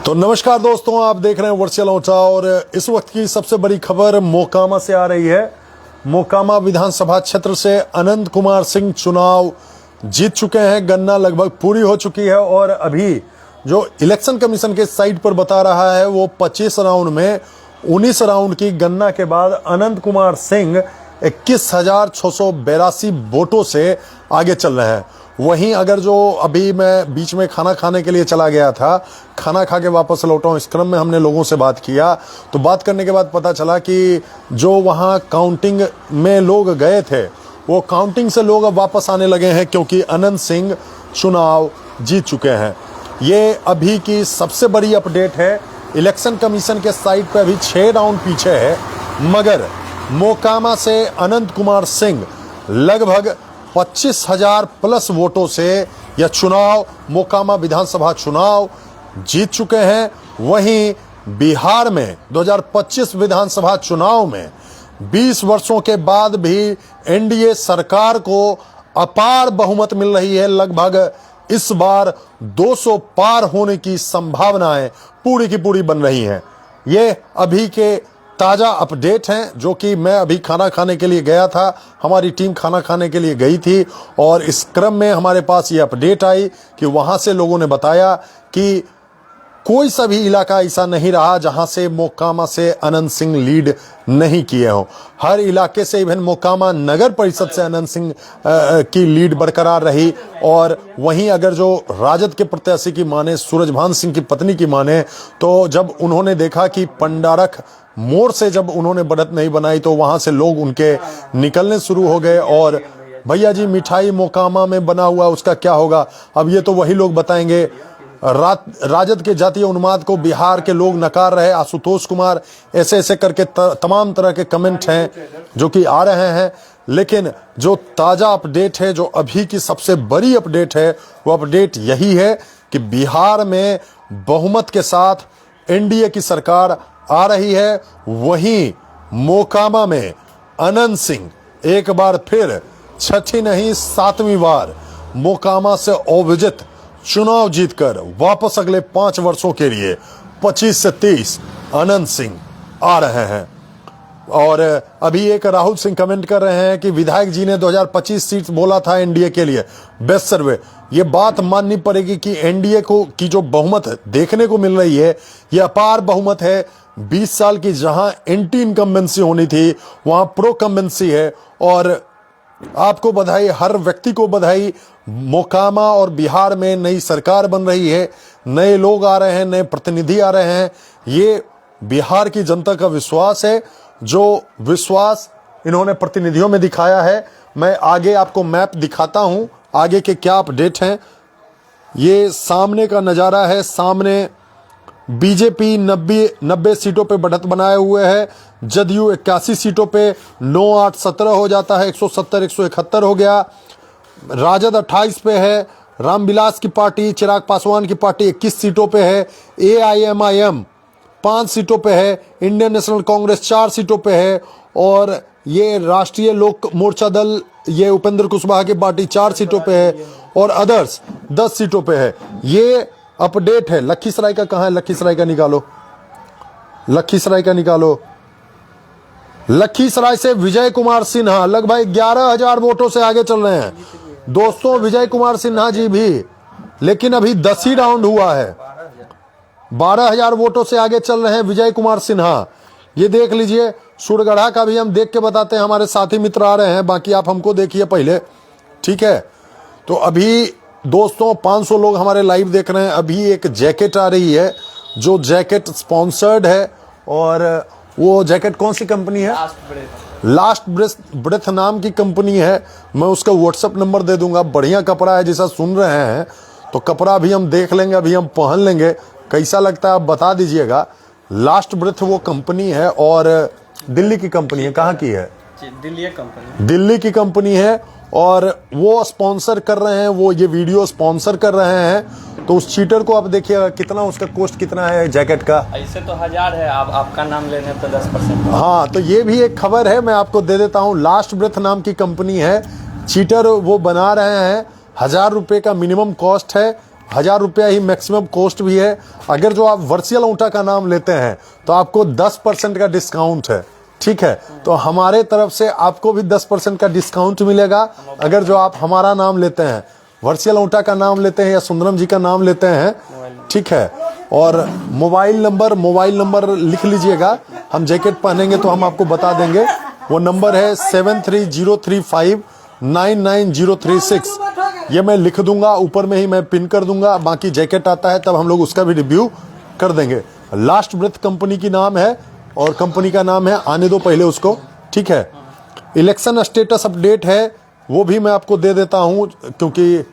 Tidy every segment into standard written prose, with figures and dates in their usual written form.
तो नमस्कार दोस्तों, आप देख रहे हैं वर्चुअल ओटा और इस वक्त की सबसे बड़ी खबर मोकामा से आ रही है। मोकामा विधानसभा क्षेत्र से अनंत कुमार सिंह चुनाव जीत चुके हैं। गणना लगभग पूरी हो चुकी है और अभी जो इलेक्शन कमीशन के साइट पर बता रहा है वो 25 राउंड में 19 राउंड की गणना के बाद अनंत कुमार सिंह 21,682 वोटों से आगे चल रहे हैं। वहीं अगर जो अभी मैं बीच में खाना खाने के लिए चला गया था, खाना खा के वापस लौटा हूं, इस क्रम में हमने लोगों से बात किया तो बात करने के बाद पता चला कि जो वहां काउंटिंग में लोग गए थे वो काउंटिंग से लोग अब वापस आने लगे हैं क्योंकि अनंत सिंह चुनाव जीत चुके हैं। ये अभी की सबसे बड़ी अपडेट है। इलेक्शन कमीशन के साइट पर अभी 6 राउंड पीछे है, मगर मोकामा से अनंत कुमार सिंह लगभग 25,000 प्लस वोटों से यह चुनाव मोकामा विधानसभा चुनाव जीत चुके हैं। वहीं बिहार में 2025 विधानसभा चुनाव में 20 वर्षों के बाद भी एनडीए सरकार को अपार बहुमत मिल रही है। लगभग इस बार 200 पार होने की संभावनाएं पूरी की पूरी बन रही हैं। ये अभी के ताज़ा अपडेट हैं जो कि मैं अभी खाना खाने के लिए गया था, हमारी टीम खाना खाने के लिए गई थी और इस क्रम में हमारे पास ये अपडेट आई कि वहां से लोगों ने बताया कि कोई सा भी इलाका ऐसा नहीं रहा जहां से मोकामा से अनंत सिंह लीड नहीं किए हों। हर इलाके से इवन मोकामा नगर परिषद से अनंत सिंह की लीड बरकरार रही। और वहीं अगर जो राजद के प्रत्याशी की माने, सूरजभान सिंह की पत्नी की माने, तो जब उन्होंने देखा कि पंडारक मोड़ से जब उन्होंने बढ़त नहीं बनाई तो वहां से लोग उनके निकलने शुरू हो गए। और भैया जी मिठाई मोकामा में बना हुआ उसका क्या होगा, अब ये तो वही लोग बताएंगे। राजद के जातीय उन्माद को बिहार के लोग नकार रहे। आशुतोष कुमार ऐसे ऐसे करके तमाम तरह के कमेंट हैं जो कि आ रहे हैं। लेकिन जो ताजा अपडेट है, जो अभी की सबसे बड़ी अपडेट है, वो अपडेट यही है कि बिहार में बहुमत के साथ एनडीए की सरकार आ रही है। वहीं मोकामा में अनंत सिंह एक बार फिर 6ठी नहीं 7वीं बार मोकामा से अविजित चुनाव जीतकर वापस अगले 5 वर्षों के लिए 25 से 30 अनंत सिंह आ रहे हैं। और अभी एक राहुल सिंह कमेंट कर रहे हैं कि विधायक जी ने 2025 सीट बोला था एनडीए के लिए, बेस्ट सर्वे। ये बात माननी पड़ेगी कि एनडीए को की जो बहुमत देखने को मिल रही है ये अपार बहुमत है। 20 साल की जहां एंटी इनकम्बेंसी होनी थी वहां प्रो कम्बेंसी है। और आपको बधाई, हर व्यक्ति को बधाई। मोकामा और बिहार में नई सरकार बन रही है, नए लोग आ रहे हैं, नए प्रतिनिधि आ रहे हैं। ये बिहार की जनता का विश्वास है, जो विश्वास इन्होंने प्रतिनिधियों में दिखाया है। मैं आगे आपको मैप दिखाता हूं, आगे के क्या अपडेट हैं। ये सामने का नज़ारा है। सामने बीजेपी 90 सीटों पे बढ़त बनाए हुए है, जदयू 81 सीटों पे 9, 8, 17 हो जाता है, 170, 171 हो गया। राजद 28 पे है, रामविलास की पार्टी, चिराग पासवान की पार्टी 21 सीटों पे है, एआईएमआईएम 5 सीटों पे है, इंडियन नेशनल कांग्रेस 4 सीटों पे है और ये राष्ट्रीय लोक मोर्चा दल, ये उपेंद्र कुशवाहा की पार्टी 4 सीटों पे है और अदर्स 10 सीटों पे है। ये अपडेट है। लखीसराय का कहां है? लखीसराय का निकालो, लखीसराय का निकालो। लखीसराय से विजय कुमार सिन्हा लगभग 11,000 वोटों से आगे चल रहे हैं दोस्तों। विजय कुमार सिन्हा जी भी, लेकिन अभी 10 ही राउंड हुआ है। 12,000 वोटों से आगे चल रहे हैं विजय कुमार सिन्हा। ये देख लीजिए। सुरगढ़ा का भी हम देख के बताते हैं, हमारे साथी मित्र आ रहे हैं, बाकी आप हमको देखिए पहले, ठीक है। तो अभी दोस्तों 500 लोग हमारे लाइव देख रहे हैं। अभी एक जैकेट आ रही है जो जैकेट स्पॉन्सर्ड है और वो जैकेट कौन सी कंपनी है? लास्ट ब्रेथ नाम की कंपनी है। मैं उसका व्हाट्सएप नंबर दे दूंगा। बढ़िया कपड़ा है, जैसा सुन रहे हैं तो कपड़ा भी हम देख लेंगे, अभी हम पहन लेंगे, कैसा लगता है आप बता दीजिएगा। लास्ट ब्रेथ वो कंपनी है और दिल्ली की कंपनी है। कहाँ की है? दिल्ली की कंपनी है और वो स्पॉन्सर कर रहे हैं, वो ये वीडियो स्पॉन्सर कर रहे हैं। तो उस चीटर को आप देखिएगा कितना, उसका कॉस्ट कितना है जैकेट का। ऐसे तो 1000 है, आप आपका नाम लेने तो 10%। हाँ, तो ये भी एक खबर है, मैं आपको दे देता हूँ। लास्ट ब्रेथ नाम की कंपनी है, चीटर वो बना रहे हैं। 1000 रुपये का मिनिमम कॉस्ट है ₹1000 ही मैक्सिमम कॉस्ट भी है। अगर जो आप वर्चुअल अंगूठा का नाम लेते हैं तो आपको 10% का डिस्काउंट है, ठीक है। तो हमारे तरफ से आपको भी 10% का डिस्काउंट मिलेगा अगर जो आप हमारा नाम लेते हैं, वर्चुअल अंगूठा का नाम लेते हैं या सुंदरम जी का नाम लेते हैं, ठीक है। और मोबाइल नंबर लिख लीजिएगा, हम जैकेट पहनेंगे तो हम आपको बता देंगे। वो नंबर है 7303599036। ये मैं लिख दूंगा, ऊपर में ही मैं पिन कर दूंगा। बाकी जैकेट आता है तब हम लोग उसका भी रिव्यू कर देंगे। लास्ट ब्रेथ कंपनी की नाम है और कंपनी का नाम है, आने दो पहले उसको, ठीक है। इलेक्शन स्टेटस अपडेट है, वो भी मैं आपको दे देता हूं, क्योंकि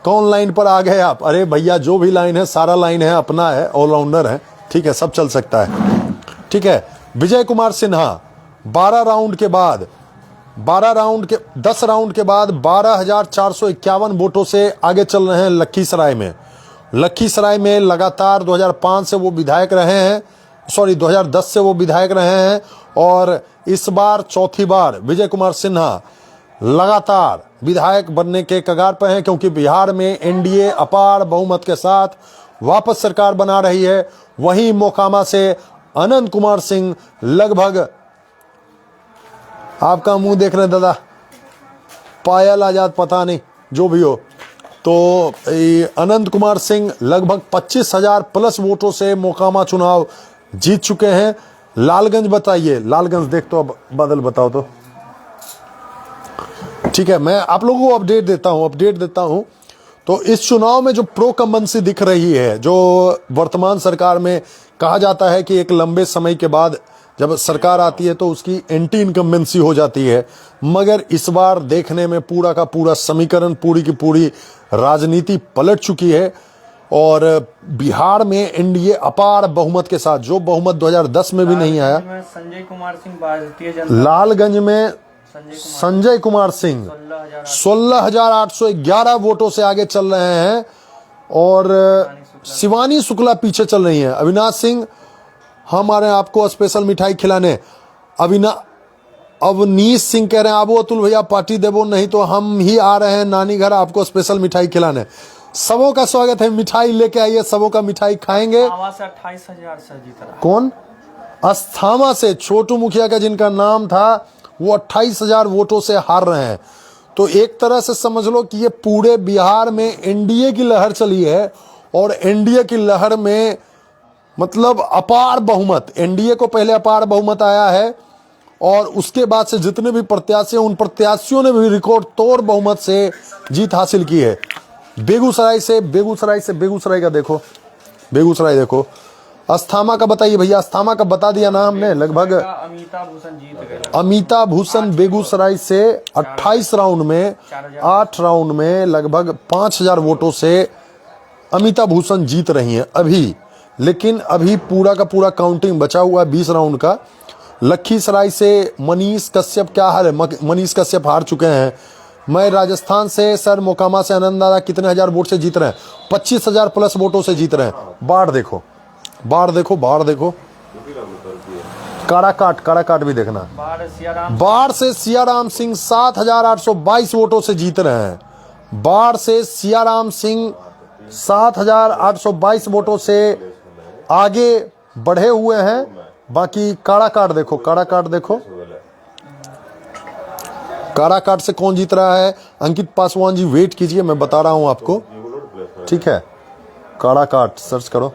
कौन लाइन पर आ गए आप? अरे भैया जो भी लाइन है सारा लाइन है, अपना है, ऑलराउंडर है, ठीक है, सब चल सकता है, ठीक है। विजय कुमार सिन्हा 10 राउंड के बाद 12,451 वोटों से आगे चल रहे हैं लखीसराय में। लखीसराय में लगातार 2005 से वो विधायक रहे हैं, 2010 से वो विधायक रहे हैं और इस बार चौथी बार विजय कुमार सिन्हा लगातार विधायक बनने के कगार पर हैं, क्योंकि बिहार में एनडीए अपार बहुमत के साथ वापस सरकार बना रही है। वहीं मोकामा से अनंत कुमार सिंह लगभग, आपका मुंह देख रहे हैं दादा, पायल आजाद पता नहीं जो भी हो, तो अनंत कुमार सिंह लगभग 25,000 प्लस वोटों से मोकामा चुनाव जीत चुके हैं। लालगंज बताइए, लालगंज देख तो अब बादल बताओ तो, ठीक है। मैं आप लोगों को अपडेट देता हूं। तो इस चुनाव में जो प्रो कम्बेंसी दिख रही है, जो वर्तमान सरकार में कहा जाता है कि एक लंबे समय के बाद जब सरकार आती है तो उसकी एंटी इनकम्बेंसी हो जाती है, मगर इस बार देखने में पूरा का पूरा समीकरण, पूरी की पूरी राजनीति पलट चुकी है और बिहार में एनडीए अपार बहुमत के साथ, जो बहुमत 2010 में भी नहीं आया। संजय कुमार सिंह भारतीय जनता, लालगंज में संजय कुमार सिंह 16,811 वोटों से आगे चल रहे हैं और शिवानी शुक्ला पीछे चल रही हैं। अविनाश सिंह, हमारे आपको स्पेशल मिठाई खिलाने, अवनीश सिंह कह रहे हैं आबो अतुल भैया पार्टी देवो, नहीं तो हम ही आ रहे हैं नानी घर आपको स्पेशल मिठाई खिलाने। सबों का स्वागत है, मिठाई लेके आइए, सबों का मिठाई खाएंगे। 28,000 से जीत रहा। कौन? अस्थामा से छोटू मुखिया का जिनका नाम था, वो 28,000 वोटों से हार रहे हैं। तो एक तरह से समझ लो कि ये पूरे बिहार में एनडीए की लहर चली है और एनडीए की लहर में मतलब अपार बहुमत, एनडीए को पहले अपार बहुमत आया है और उसके बाद से जितने भी प्रत्याशी हैं उन प्रत्याशियों ने भी रिकॉर्ड तोड़ बहुमत से जीत हासिल की है। बेगूसराय का देखो, बेगूसराय देखो। अस्थामा का बताइए भैया, अस्थामा का बता दिया ना हमने, लगभग अमिताभ भूषण जीत गए। अमिताभ भूषण बेगूसराय से 28 राउंड में 8 राउंड में लगभग 5,000 वोटों से अमिताभ भूषण जीत रही हैं अभी। लेकिन अभी पूरा का पूरा काउंटिंग बचा हुआ 20 राउंड का। लखीसराय से मनीष कश्यप, क्या हाल है? मनीष कश्यप हार चुके हैं। मैं राजस्थान से सर मोकामा से आनंद दादा कितने हजार वोट से जीत रहे हैं? 25,000 प्लस वोटों से जीत रहे हैं। बाढ़ देखो, काराकाट भी देखना। बाढ़ से सियाराम सिंह 7,822 वोटों से जीत रहे हैं। बाढ़ से सियाराम सिंह 7,822 वोटों से आगे बढ़े हुए हैं। बाकी काराकाट देखो, काराकाट से कौन जीत रहा है? अंकित पासवान जी वेट कीजिए, मैं बता रहा हूं आपको, ठीक है। काराकाट सर्च करो।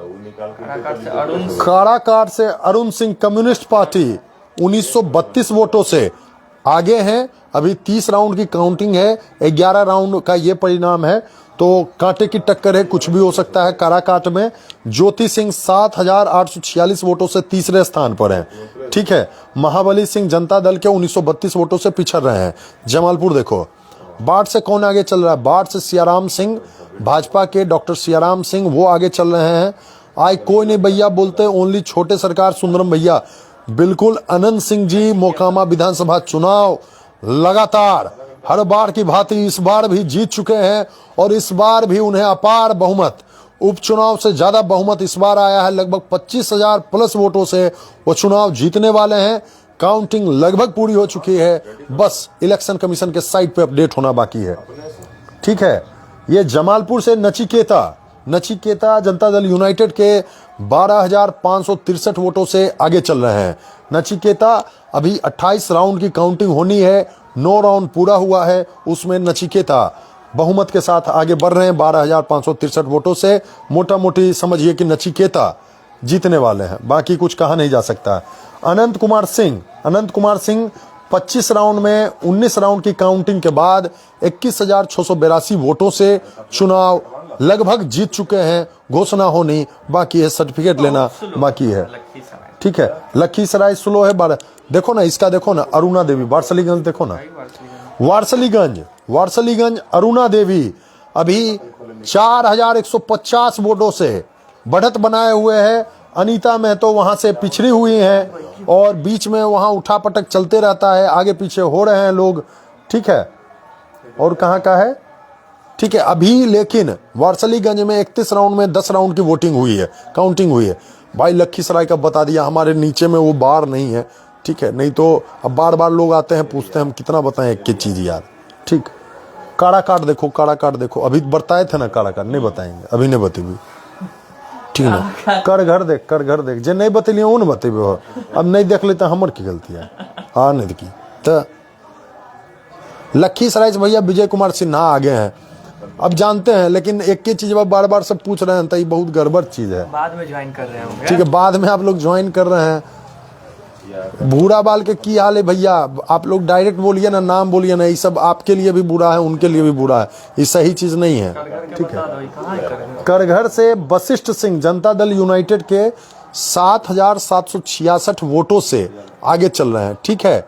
काराकाट से अरुण सिंह कम्युनिस्ट पार्टी 1932 वोटों से आगे हैं। अभी 30 राउंड की काउंटिंग है, 11 राउंड का ये परिणाम है, तो कांटे की टक्कर है, कुछ भी हो सकता है। काराकाट में ज्योति सिंह 7,846 वोटों से तीसरे स्थान पर हैं, ठीक है। महाबली सिंह जनता दल के 1932 वोटों से पिछड़ रहे हैं। जमालपुर देखो, बाढ़ से कौन आगे चल रहा है? बाढ़ से सियाराम सिंह, भाजपा के डॉक्टर सियाराम सिंह, वो आगे चल रहे हैं। आए कोई नहीं भैया बोलते, ओनली छोटे सरकार सुंदरम भैया। बिल्कुल अनंत सिंह जी मोकामा विधानसभा चुनाव लगातार हर बार की भांति इस बार भी जीत चुके हैं और इस बार भी उन्हें अपार बहुमत, उपचुनाव से ज्यादा बहुमत इस बार आया है। लगभग 25,000 प्लस वोटों से वो चुनाव जीतने वाले हैं। काउंटिंग लगभग पूरी हो चुकी है, बस इलेक्शन कमीशन के साइट पे अपडेट होना बाकी है, ठीक है। ये जमालपुर से नचिकेता जनता दल यूनाइटेड के 12,563 वोटों से आगे चल रहे हैं। नचिकेता अभी 28 राउंड की काउंटिंग होनी है, 9 राउंड पूरा हुआ है, उसमें नचिकेता बहुमत के साथ आगे बढ़ रहे हैं 12,563 वोटों से। मोटा मोटी समझिए कि नचिकेता जीतने वाले हैं, बाकी कुछ कहा नहीं जा सकता। अनंत कुमार सिंह 25 राउंड में 19 राउंड की काउंटिंग के बाद 21,682 वोटों से चुनाव लगभग जीत चुके हैं। घोषणा होनी बाकी है, सर्टिफिकेट लेना बाकी है। ठीक है, लखीसराय स्लो है। देखो ना, इसका देखो ना, अरुणा देवी वारसलीगंज, देखो ना, वारसलीगंज अरुणा देवी अभी 4,150 वोटों से बढ़त बनाए हुए हैं। अनीता महतो वहां से पिछड़ी हुई हैं और बीच में वहां उठापटक चलते रहता है, आगे पीछे हो रहे हैं लोग। ठीक है, और कहां का है, ठीक है, अभी लेकिन वारसलीगंज में 31 राउंड में 10 राउंड की वोटिंग हुई है, काउंटिंग हुई है। भाई लखीसराय का बता दिया, हमारे नीचे में वो बार नहीं है। ठीक है, नहीं तो अब बार बार लोग आते हैं पूछते हैं, हम कितना बताएं एक एक चीज यार। ठीक, काड़ा काट देखो, अभी बताए थे ना काड़ा काट, नहीं बताएंगे, अभी नहीं बतेबी। ठीक है, कर घर देख जे नहीं बतेलिए वो नहीं बतेबे हो। अब नहीं देख लेते हमर की गलती है। हाँ नहीं की तो लखीसराय से भैया विजय कुमार सिन्हा आगे हैं, अब जानते हैं, लेकिन एक ही चीज बार बार सब पूछ रहे हैं तो ये बहुत गड़बड़ चीज है। बाद में ज्वाइन कर रहे होंगे। ठीक है, बाद में आप लोग ज्वाइन कर रहे हैं। भूरा बाल के की हाल है भैया, आप लोग डायरेक्ट बोलिए ना, नाम बोलिए ना, ये सब आपके लिए भी बुरा है, उनके लिए भी बुरा है, ये सही चीज नहीं है। ठीक है, करघर से वशिष्ठ सिंह जनता दल यूनाइटेड के 7,766 वोटों से आगे चल रहे हैं। ठीक है,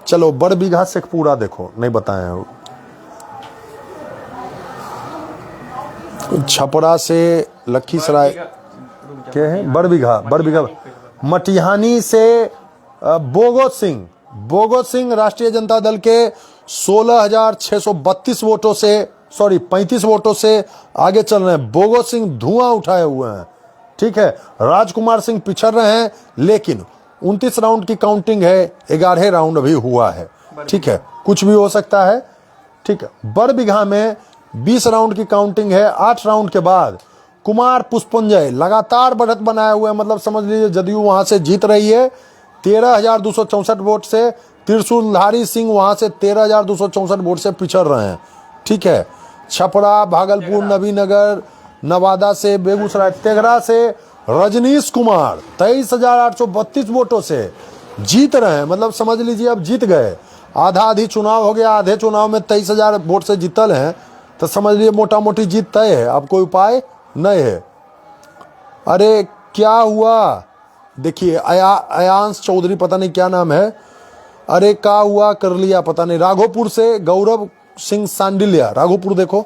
चलो बड़बीघा से पूरा देखो, नहीं बताए हैं। छपरा से लखीसराय के हैं, बड़बीघा मटिहानी से बोगो सिंह राष्ट्रीय जनता दल के 16,632 वोटों से 35 वोटों से आगे चल रहे हैं। बोगो सिंह धुआं उठाए हुए हैं। ठीक है, राजकुमार सिंह पिछड़ रहे हैं, लेकिन 29 राउंड की काउंटिंग है, 11 राउंड अभी हुआ है। ठीक है, कुछ भी हो सकता है। ठीक है, बड़बीघा में 20 राउंड की काउंटिंग है, 8 राउंड के बाद कुमार पुष्पंजय लगातार बढ़त बनाए हुए हैं, मतलब समझ लीजिए जदयू वहां से जीत रही है 13,264 वोट से। त्रिशूलधारी सिंह वहां से 13,264 वोट से पिछड़ रहे हैं। ठीक है, छपरा, भागलपुर, नबीनगर, नवादा से, बेगूसराय, तेघरा से रजनीश कुमार 23,832 वोटों से जीत रहे हैं, मतलब समझ लीजिए अब जीत गए। आधा आधी चुनाव हो गया, आधे चुनाव में 23,000 वोट से जीतल हैं, तो समझ लीजिए मोटा मोटी जीत तय है, अब कोई उपाय नहीं है। अरे क्या हुआ, देखिए अयांश चौधरी, पता नहीं क्या नाम है, अरे क्या हुआ कर लिया पता नहीं। राघोपुर से गौरव सिंह सांडिल्या, राघोपुर देखो,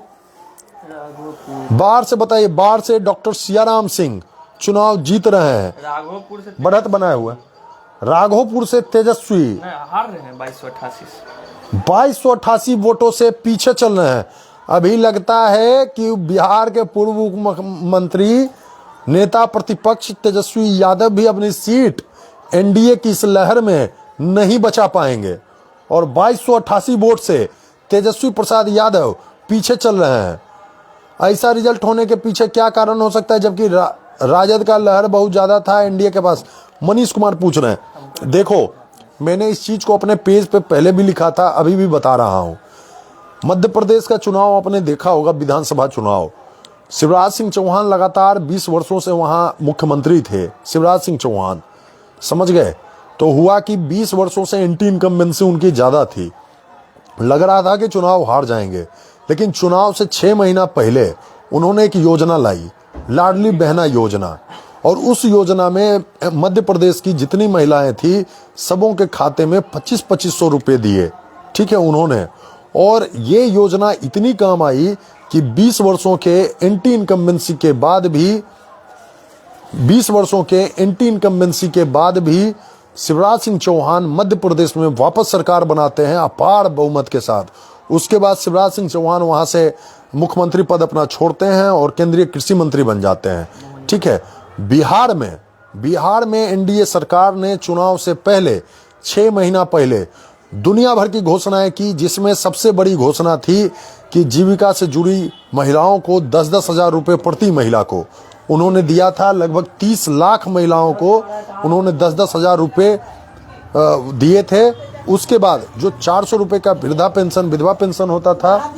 बाढ़ से बताइए, बाढ़ से डॉक्टर सियाराम सिंह चुनाव जीत रहे हैं, राघोपुर से बढ़त बनाए हुए। राघोपुर से तेजस्वी हार रहे हैं 2288 वोटों से पीछे चल रहे हैं। अभी लगता है कि बिहार के पूर्व मुख्यमंत्री नेता प्रतिपक्ष तेजस्वी यादव भी अपनी सीट एनडीए की इस लहर में नहीं बचा पाएंगे और 2288 वोट से तेजस्वी प्रसाद यादव पीछे चल रहे हैं। ऐसा रिजल्ट होने के पीछे क्या कारण हो सकता है, जबकि राजद का लहर बहुत ज्यादा था एनडीए के पास। मनीष कुमार पूछ रहे हैं, देखो मैंने इस चीज को अपने पेज पे पहले भी लिखा था, अभी भी बता रहा हूं। मध्य प्रदेश का चुनाव आपने देखा होगा, विधानसभा चुनाव, शिवराज सिंह चौहान लगातार 20 वर्षों से वहां मुख्यमंत्री थे। शिवराज सिंह चौहान, समझ गए, तो हुआ कि 20 वर्षों से एंटी इनकम्बेंसी उनकी ज्यादा थी, लग रहा था कि चुनाव हार जाएंगे, लेकिन चुनाव से 6 महीना पहले उन्होंने एक योजना लाई, लाडली बहना योजना, और उस योजना में मध्य प्रदेश की जितनी महिलाएं थी सबों के खाते में 2500 रुपए दिए। ठीक है, उन्होंने, और ये योजना इतनी काम आई कि 20 वर्षों के एंटी इनकम्बेंसी के बाद भी शिवराज सिंह चौहान मध्य प्रदेश में वापस सरकार बनाते हैं अपार बहुमत के साथ। उसके बाद शिवराज सिंह चौहान वहां से मुख्यमंत्री पद अपना छोड़ते हैं और केंद्रीय कृषि मंत्री बन जाते हैं। ठीक है, बिहार में एनडीए सरकार ने चुनाव से पहले 6 महीना पहले दुनिया भर की घोषणाएं की, जिसमें सबसे बड़ी घोषणा थी कि जीविका से जुड़ी महिलाओं को 10-10 हजार रुपये प्रति महिला को उन्होंने दिया था। लगभग 30 लाख महिलाओं को उन्होंने 10-10 हजार रुपये दिए थे। उसके बाद जो 400 रुपये का वृद्धा पेंशन विधवा पेंशन होता था,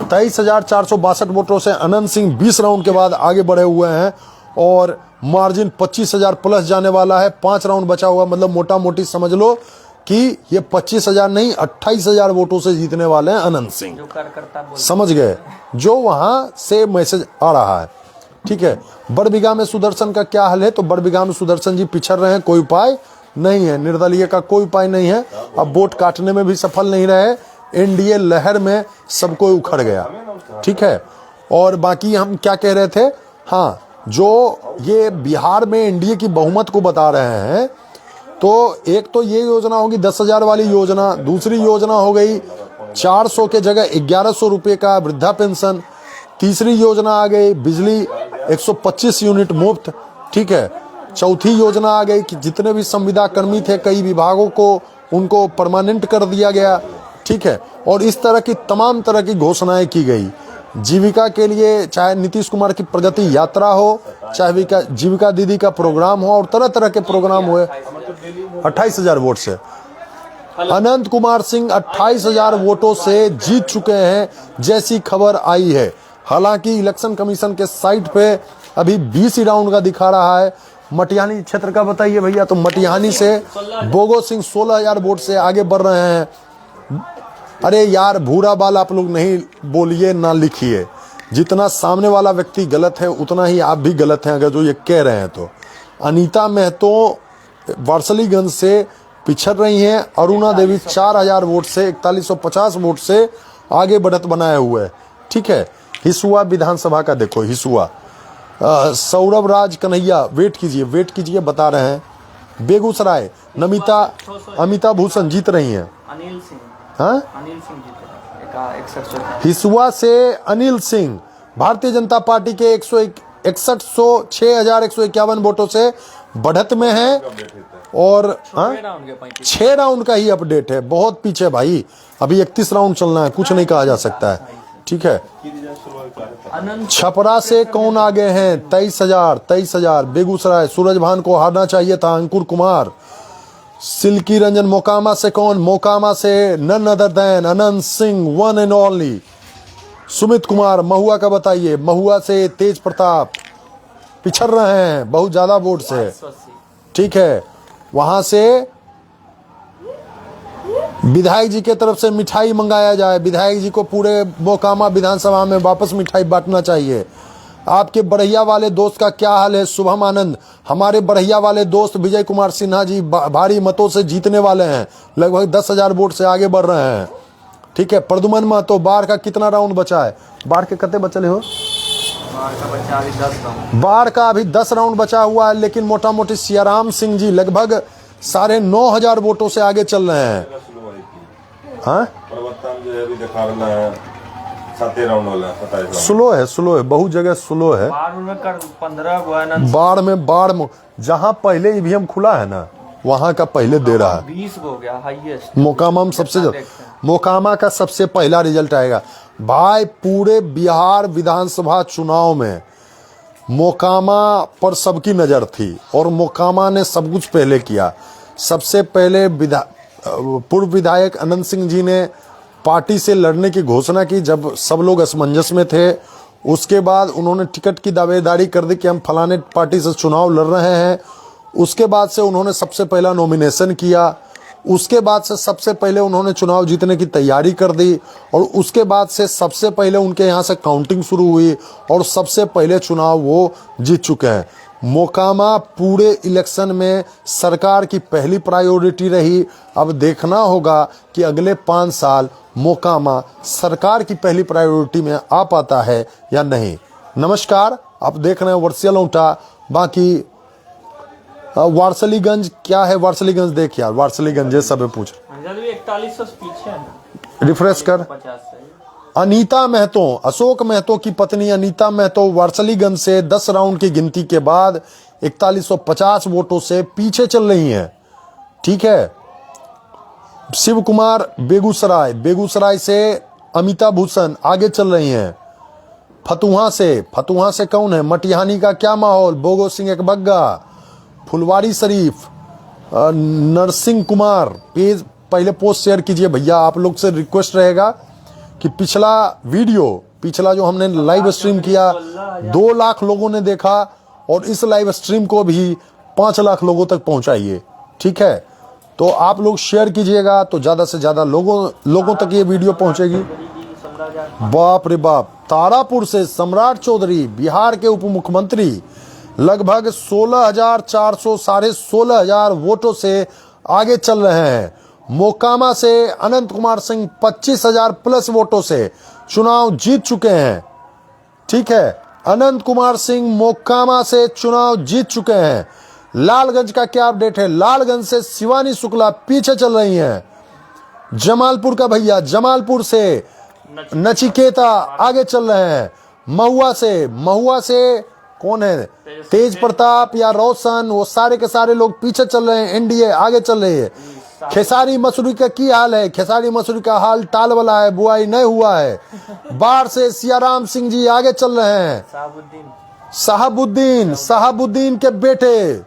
23,462 वोटों से अनंत सिंह 20 राउंड के बाद आगे बढ़े हुए हैं और मार्जिन 25,000 प्लस जाने वाला है। 5 राउंड बचा हुआ, मतलब मोटा मोटी समझ लो कि ये 25,000 नहीं 28,000 वोटों से जीतने वाले हैं अनंत सिंह। जो कार्यकर्ता बोल समझ गए, जो वहां से मैसेज आ रहा है। ठीक है, बड़बिघा में सुदर्शन का क्या हाल है? तो बड़बिघा में सुदर्शन जी पिछड़ रहे हैं, कोई उपाय नहीं है, निर्दलीय का कोई उपाय नहीं है। अब वोट काटने में भी सफल नहीं रहे, एनडीए लहर में सब कोई उखड़ गया। ठीक है, और बाकी हम क्या कह रहे थे, हाँ, जो ये बिहार में एनडीए की बहुमत को बता रहे हैं, तो एक तो ये योजना होगी 10,000 वाली योजना, दूसरी योजना हो गई 400 के जगह 1100 रुपये का वृद्धा पेंशन, तीसरी योजना आ गई बिजली 125 यूनिट मुफ्त। ठीक है, चौथी योजना आ गई कि जितने भी संविदा कर्मी थे कई विभागों को उनको परमानेंट कर दिया गया। ठीक है, और इस तरह की तमाम तरह की घोषणाएं की गई। जीविका के लिए चाहे नीतीश कुमार की प्रगति यात्रा हो, चाहे जीविका दीदी का प्रोग्राम हो, और तरह तरह के प्रोग्राम हुए। 28,000 वोट से अनंत कुमार सिंह 28,000 वोटों से जीत चुके हैं जैसी खबर आई है। हालांकि इलेक्शन कमीशन के साइट पे अभी 20 राउंड का दिखा रहा है। मटिहानी क्षेत्र का बताइए भैया, तो मटिहानी से बोगो सिंह 16,000 वोट से आगे बढ़ रहे हैं। अरे यार, भूरा बाल आप लोग नहीं बोलिए ना लिखिए, जितना सामने वाला व्यक्ति गलत है उतना ही आप भी गलत हैं अगर जो ये कह रहे हैं। तो अनीता महतो वारसलीगंज से पिछड़ रही हैं, अरुणा देवी 4,000 वोट से 4150 वोट से आगे बढ़त बनाए हुए है। ठीक है, हिसुआ विधानसभा का देखो, हिसुआ सौरभ राज कन्हैया, वेट कीजिए बता रहे हैं। बेगूसराय नमिता अमिता भूषण जीत रही हैं। अनिल सिंह, हाँ, अनिल सिंह जीते। हिसुआ से अनिल सिंह भारतीय जनता पार्टी के 6,151 वोटों से बढ़त में है। और 6 राउंड का ही अपडेट है, बहुत पीछे भाई, अभी 31 राउंड चलना है, कुछ नहीं कहा जा सकता है। ठीक है, छपरा से कौन आगे हैं? 23,000। बेगूसराय सूरजभान को हारना चाहिए था, अंकुर कुमार। सिल्की रंजन मोकामा से कौन? मोकामा से none other than Anant Singh, one and only. Sumit Kumar Mahua का बताइए, महुआ से तेज प्रताप पिछड़ रहे हैं बहुत ज्यादा वोट से। ठीक है, वहां से विधायक जी के तरफ से मिठाई मंगाया जाए, विधायक जी को पूरे मोकामा विधानसभा में वापस मिठाई बांटना चाहिए। आपके बढ़िया वाले दोस्त का क्या हाल है? शुभम आनंद, हमारे बढ़िया वाले दोस्त विजय कुमार सिन्हा जी भारी मतों से जीतने वाले हैं, लगभग 10,000 वोट से आगे बढ़ रहे हैं। ठीक है, प्रदुमन महतो, बाढ़ का कितना राउंड बचा है? बाढ़ के कितने बचले हो? बाढ़ का अभी 10 राउंड बचा हुआ है, लेकिन मोटा मोटी सियाराम सिंह जी लगभग 9,500 वोटों से आगे चल रहे हैं। हाँ, स्लो है, बहुत जगह स्लो है। बाढ़ में जहाँ पहले ईवीएम खुला है ना, वहाँ का पहले दे रहा है। 20 हो गया हाईएस्ट। मोकामा में मोकामा का सबसे पहला रिजल्ट आएगा भाई। पूरे बिहार विधानसभा चुनाव में मोकामा पर सबकी नजर थी और मोकामा ने सब कुछ पहले किया। सबसे पहले पूर्व विधायक अनंत सिंह जी ने पार्टी से लड़ने की घोषणा की जब सब लोग असमंजस में थे। उसके बाद उन्होंने टिकट की दावेदारी कर दी कि हम फलाने पार्टी से चुनाव लड़ रहे हैं। उसके बाद से उन्होंने सबसे पहला नॉमिनेशन किया। उसके बाद से सबसे पहले उन्होंने चुनाव जीतने की तैयारी कर दी और उसके बाद से सबसे पहले उनके यहाँ से काउंटिंग शुरू हुई और सबसे पहले चुनाव वो जीत चुके हैं। मोकामा पूरे इलेक्शन में सरकार की पहली प्रायोरिटी रही। अब देखना होगा कि अगले 5 साल मोकामा सरकार की पहली प्रायोरिटी में आ पाता है या नहीं। नमस्कार, आप देख रहे हैं वर्षीय लौटा। बाकी वारसलीगंज क्या है? वारसलीगंज देख यार, वारसलीगंज ये सब पूछ 4100 पीछे है। रिफ्रेश कर। 50 से अनीता महतो, अशोक महतो की पत्नी अनीता महतो वारसलीगंज से 10 राउंड की गिनती के बाद 4150 वोटों से पीछे चल रही हैं। ठीक है, शिव कुमार बेगूसराय से अमिता भूषण आगे चल रही हैं। फतुहा से कौन है? मटिहानी का क्या माहौल? बोगो सिंह एक बग्गा। फुलवारी शरीफ नरसिंह कुमार पेज पहले पोस्ट शेयर कीजिए भैया। आप लोग से रिक्वेस्ट रहेगा कि पिछला जो हमने लाइव स्ट्रीम किया 2 लाख लोगों ने देखा, और इस लाइव स्ट्रीम को भी 5 लाख लोगों तक पहुंचाइए। ठीक है, तो आप लोग शेयर कीजिएगा तो ज्यादा से ज्यादा लोगों तक ये वीडियो पहुंचेगी। बाप रे बाप, तारापुर से सम्राट चौधरी बिहार के उप मुख्यमंत्री लगभग 16,400 साढ़े 16,000 वोटों से आगे चल रहे हैं। मोकामा से अनंत कुमार सिंह 25,000 प्लस वोटों से चुनाव जीत चुके हैं। ठीक है, अनंत कुमार सिंह मोकामा से चुनाव जीत चुके हैं। लालगंज का क्या अपडेट है? लालगंज से शिवानी शुक्ला पीछे चल रही हैं। जमालपुर का भैया, जमालपुर से नचिकेता आगे चल रहे हैं। महुआ से कौन है? तेज प्रताप या रोशन, वो सारे के सारे लोग पीछे चल रहे हैं। एनडीए आगे चल रही है। खेसारी मसूरी का की हाल है? खेसारी मसूरी का हाल टाल वाला है, बुआई नहीं हुआ है। बाढ़ से सियाराम सिंह जी आगे चल रहे हैं। साहबुद्दीन के बेटे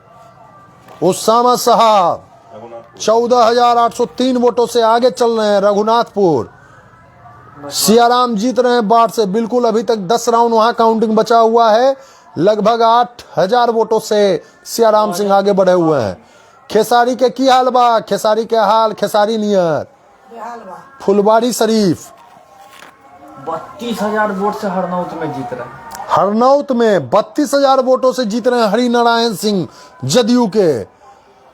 उसामा साहब 14,803 वोटों से आगे चल रहे हैं। रघुनाथपुर सियाराम जीत रहे हैं बाढ़ से, बिल्कुल। अभी तक 10 राउंड वहां काउंटिंग बचा हुआ है। लगभग 8,000 वोटों से सियाराम सिंह आगे बढ़े हुए हैं। खेसारी के की हाल बा? खेसारी के हाल खेसारी नियर। फुलवारी शरीफ 32,000 वोट से हरनौत में जीत रहे हैं। हरनौत में 32,000 वोटों से जीत रहे हैं हरिनारायण सिंह जदयू के।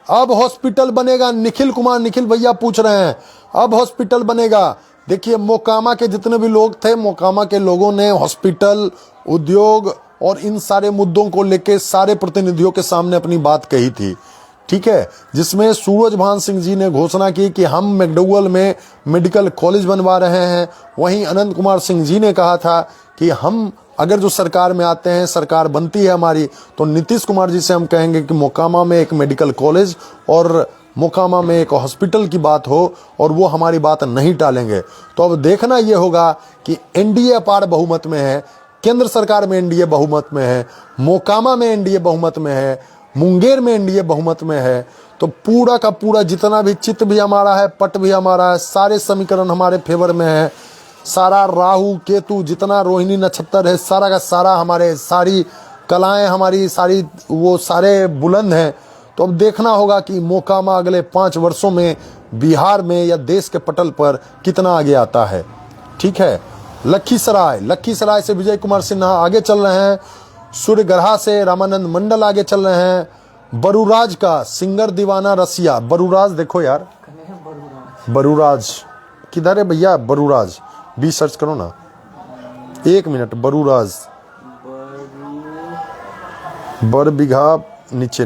अब हॉस्पिटल बनेगा। निखिल भैया पूछ रहे हैं अब हॉस्पिटल बनेगा। देखिए, मोकामा के जितने भी लोग थे, मोकामा के लोगों ने हॉस्पिटल, उद्योग और इन सारे मुद्दों को लेकर सारे प्रतिनिधियों के सामने अपनी बात कही थी। ठीक है, जिसमें सूरजभान सिंह जी ने घोषणा की कि हम मैकडॉवेल में मेडिकल कॉलेज बनवा रहे हैं। वहीं अनंत कुमार सिंह जी ने कहा था कि हम अगर जो सरकार में आते हैं, सरकार बनती है हमारी, तो नीतीश कुमार जी से हम कहेंगे कि मोकामा में एक मेडिकल कॉलेज और मोकामा में एक हॉस्पिटल की बात हो, और वो हमारी बात नहीं टालेंगे। तो अब देखना ये होगा कि एनडीए अपार बहुमत में है, केंद्र सरकार में एनडीए बहुमत में है, मोकामा में एनडीए बहुमत में है, मुंगेर में एनडीए बहुमत में है। तो पूरा का पूरा जितना भी चित्त भी हमारा है, पट भी हमारा है, सारे समीकरण हमारे फेवर में है। सारा राहु केतु जितना रोहिणी नक्षत्र है, सारा का सारा हमारे, सारी कलाएं हमारी, सारी वो सारे बुलंद हैं। तो अब देखना होगा कि मोकामा अगले 5 वर्षों में बिहार में या देश के पटल पर कितना आगे आता है। ठीक है, लखीसराय से विजय कुमार सिन्हा आगे चल रहे हैं। सूर्यगढ़ा से रामानंद मंडल आगे चल रहे हैं। बरूराज का सिंगर दीवाना रसिया, बरूराज देखो यार, बरूराज किधर है भैया? बरूराज भी सर्च करो ना, 1 मिनट। बरूराज बर बिघा नीचे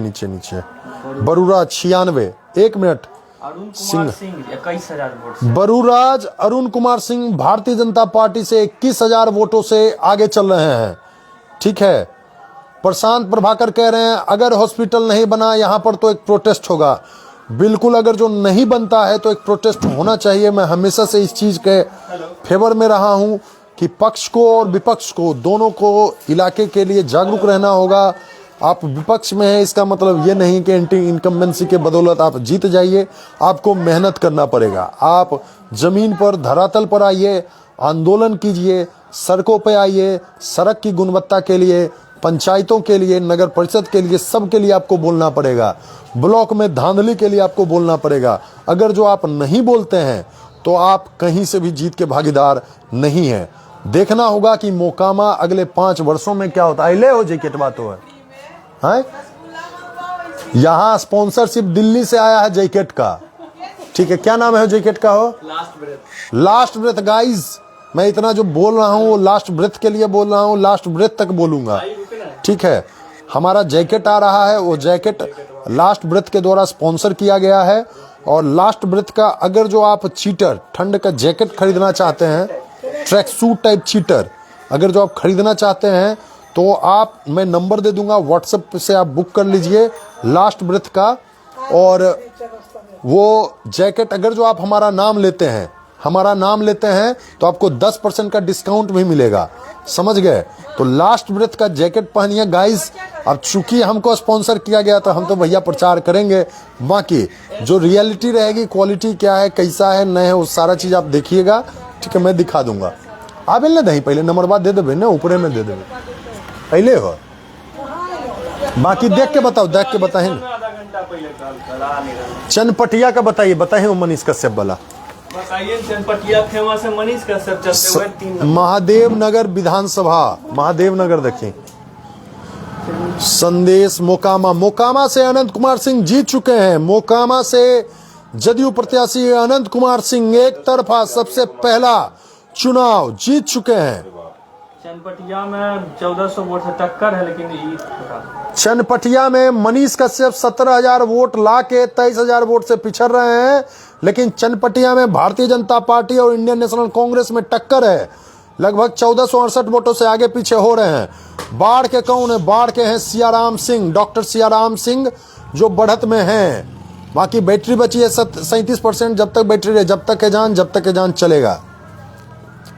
बरूराज 96, 1 मिनट। अरुण कुमार सिंह 21,000 वोट से। बरूराज अरुण कुमार सिंह भारतीय जनता पार्टी से 21,000 वोटों से आगे चल रहे हैं। ठीक है, प्रशांत प्रभाकर कह रहे हैं अगर हॉस्पिटल नहीं बना यहाँ पर तो एक प्रोटेस्ट होगा। बिल्कुल, अगर जो नहीं बनता है तो एक प्रोटेस्ट होना चाहिए। मैं हमेशा से इस चीज के फेवर में रहा हूं कि पक्ष को और विपक्ष को, दोनों को इलाके के लिए जागरूक रहना होगा। आप विपक्ष में हैं इसका मतलब ये नहीं कि एंटी इनकम्बेंसी के बदौलत आप जीत जाइए। आपको मेहनत करना पड़ेगा। आप जमीन पर, धरातल पर आइए, आंदोलन कीजिए, सड़कों पे आइए, सड़क की गुणवत्ता के लिए, पंचायतों के लिए, नगर परिषद के लिए, सब के लिए आपको बोलना पड़ेगा। ब्लॉक में धांधली के लिए आपको बोलना पड़ेगा। अगर जो आप नहीं बोलते हैं तो आप कहीं से भी जीत के भागीदार नहीं हैं। देखना होगा कि मोकामा अगले 5 वर्षों में क्या होता है। ले हो जैकेट बात हो है यहाँ स्पॉन्सरशिप दिल्ली से आया है जैकेट का। ठीक है, क्या नाम है जैकेट का? हो लास्ट ब्रेथ गाइज। मैं इतना जो बोल रहा हूँ वो लास्ट ब्रेथ के लिए बोल रहा हूँ, लास्ट ब्रेथ तक बोलूंगा। ठीक है, हमारा जैकेट आ रहा है, वो जैकेट लास्ट ब्रेथ के द्वारा स्पॉन्सर किया गया है। और लास्ट ब्रेथ का अगर जो आप चीटर ठंड का जैकेट खरीदना चाहते हैं, ट्रैक सूट टाइप चीटर अगर जो आप खरीदना चाहते हैं तो आप, मैं नंबर दे दूंगा, व्हाट्सएप से आप बुक कर लीजिए लास्ट ब्रेथ का। और वो जैकेट अगर जो आप हमारा नाम लेते हैं, हमारा नाम लेते हैं तो आपको 10% का डिस्काउंट भी मिलेगा, समझ गए। तो लास्ट ब्रेथ का जैकेट पहनिए गाइस। अब चूंकि हमको स्पॉन्सर किया गया तो हम तो भैया प्रचार करेंगे, बाकी जो रियलिटी रहेगी, क्वालिटी क्या है, कैसा है, नहीं है, वो सारा चीज़ आप देखिएगा, ठीक है। मैं दिखा दूंगा। आबे ना दही पहले नंबर बाद दे देवे ना, ऊपरे में दे देवे पहले हो, बाकी देख के बताओ, देख के बताए। आधा घंटा पहले कॉल करा नहीं रहा। चनपटिया का बताइए, बताए हो मनीष कश्यप वाला। बताइए चनपटिया फेमस है, मनीष कश्यप चलते हुए 3 नंबर। महादेव नगर विधानसभा, महादेव नगर देखिए। संदेश मोकामा, मोकामा से अनंत कुमार सिंह जीत चुके हैं। मोकामा से जदयू प्रत्याशी अनंत कुमार सिंह एक तरफा सबसे पहला चुनाव जीत चुके हैं। चनपटिया में 1400 वोट से टक्कर है, लेकिन जीत चुका। चनपटिया में मनीष कश्यप 17,000 वोट ला के 23,000 वोट से पिछड़ रहे हैं, लेकिन चनपटिया में भारतीय जनता पार्टी और इंडियन नेशनल कांग्रेस में टक्कर है। लगभग 1468 वोटों से आगे पीछे हो रहे हैं। बाढ़ के कौन है? बाढ़ के हैं सियाराम सिंह, डॉक्टर सियाराम सिंह, जो बढ़त में हैं। बाकी बैटरी बची है 37%। जब तक बैटरी रहे, जब तक है जान, जब तक है जान चलेगा।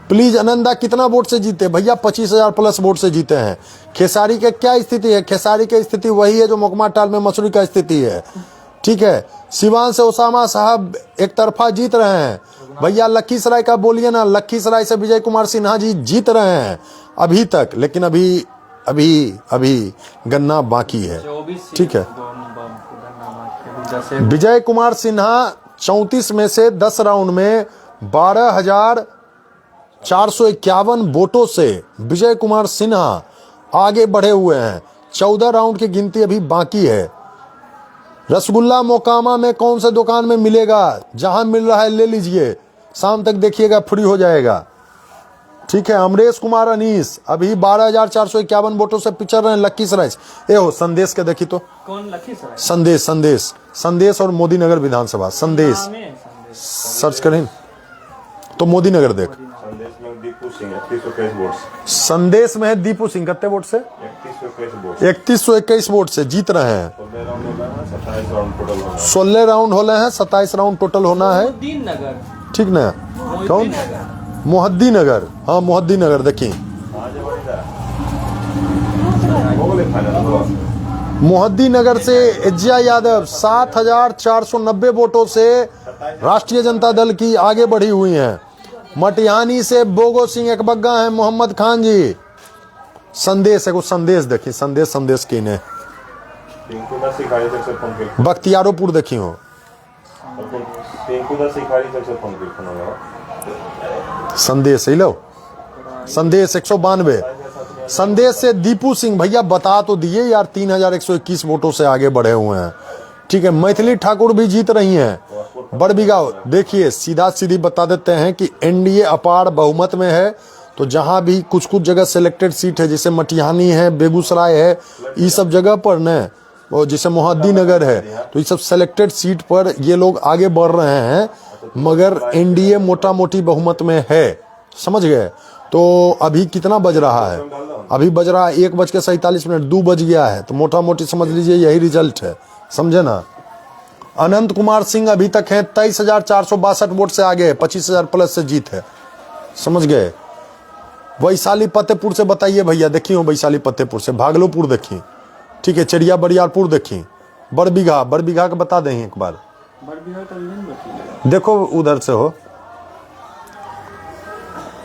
प्लीज आनंदा कितना वोट से जीते? भैया 25,000 प्लस वोट से जीते हैं। खेसारी के क्या स्थिति है? खेसारी की स्थिति वही है जो मोकमा टाल में मसूरी का स्थिति है, ठीक है। सिवान से ओसामा साहब एक तरफा जीत रहे हैं। भैया लखीसराय का बोलिए ना, लखीसराय से विजय कुमार सिन्हा जी जीत रहे हैं अभी तक, लेकिन अभी अभी अभी गन्ना बाकी है, ठीक है। विजय कुमार सिन्हा 34 में से 10 राउंड में 12,451 वोटों से विजय कुमार सिन्हा आगे बढ़े हुए हैं। 14 राउंड की गिनती अभी बाकी है। रसगुल्ला मोकामा में कौन से दुकान में मिलेगा? जहां मिल रहा है ले लीजिए, शाम तक देखिएगा फ्री हो जाएगा, ठीक है। अमरेश कुमार अनीस अभी 12,451 वोटों से पिछड़ रहे हैं लखीसराय से। ए हो संदेश के देखी तो, कौन लखीसराय? संदेश, संदेश, संदेश और मोदी नगर विधानसभा। संदेश सर्च करें तो मोदी नगर देख। संदेश में दीपू सिंह 3121 वोट से। संदेश में है दीपू सिंह कितने वोट से? 3121 वोट से जीत रहे हैं। 16 राउंड हो रहे हैं, 27 राउंड टोटल होना है, मोहद्दीन नगर, ठीक ना। कौन? मोहद्दी नगर, हाँ मोहद्दी नगर देखिए। मोहद्दी नगर से एजिया यादव 7,490 वोटों से राष्ट्रीय जनता दल की आगे बढ़ी हुई हैं। मटिहानी से बोगो सिंह एक बग्गा है, मोहम्मद खान जी। संदेश है, कुछ संदेश देखिए, संदेश, संदेश की ने बख्तियारोपुर देखी हो। संदेश ही लो, संदेश 192। संदेश से दीपू सिंह, भैया बता तो दिए यार, 3,121 वोटों से आगे बढ़े हुए हैं, ठीक है। मैथिली ठाकुर भी जीत रही हैं। बड़बिघा देखिए, सीधा सीधी बता देते हैं कि एनडीए अपार बहुमत में है। तो जहां भी कुछ कुछ जगह सिलेक्टेड सीट है, जैसे मटिहानी है, बेगूसराय है, ये सब जगह पर न, और जैसे मोहद्दी नगर है, तो ये सब सिलेक्टेड सीट पर ये लोग आगे बढ़ रहे हैं, मगर एनडीए मोटा मोटी बहुमत में है, समझ गए। तो अभी कितना बज रहा है? अभी बज रहा है 1:47, 2 बज गया है, तो मोटा मोटी समझ लीजिए यही रिजल्ट है, समझे ना। अनंत कुमार सिंह अभी तक हैं 23,462 वोट से आगे है, 25,000 प्लस से जीत है, समझ गए। वैशाली फतेहपुर से बताइए भैया, देखिए वैशाली फतेहपुर से, भागलपुर देखिए, ठीक है। चरिया बरियारपुर देखिए। बड़बिघा, बड़बिघा का बता दें एक बार, देखो उधर से हो।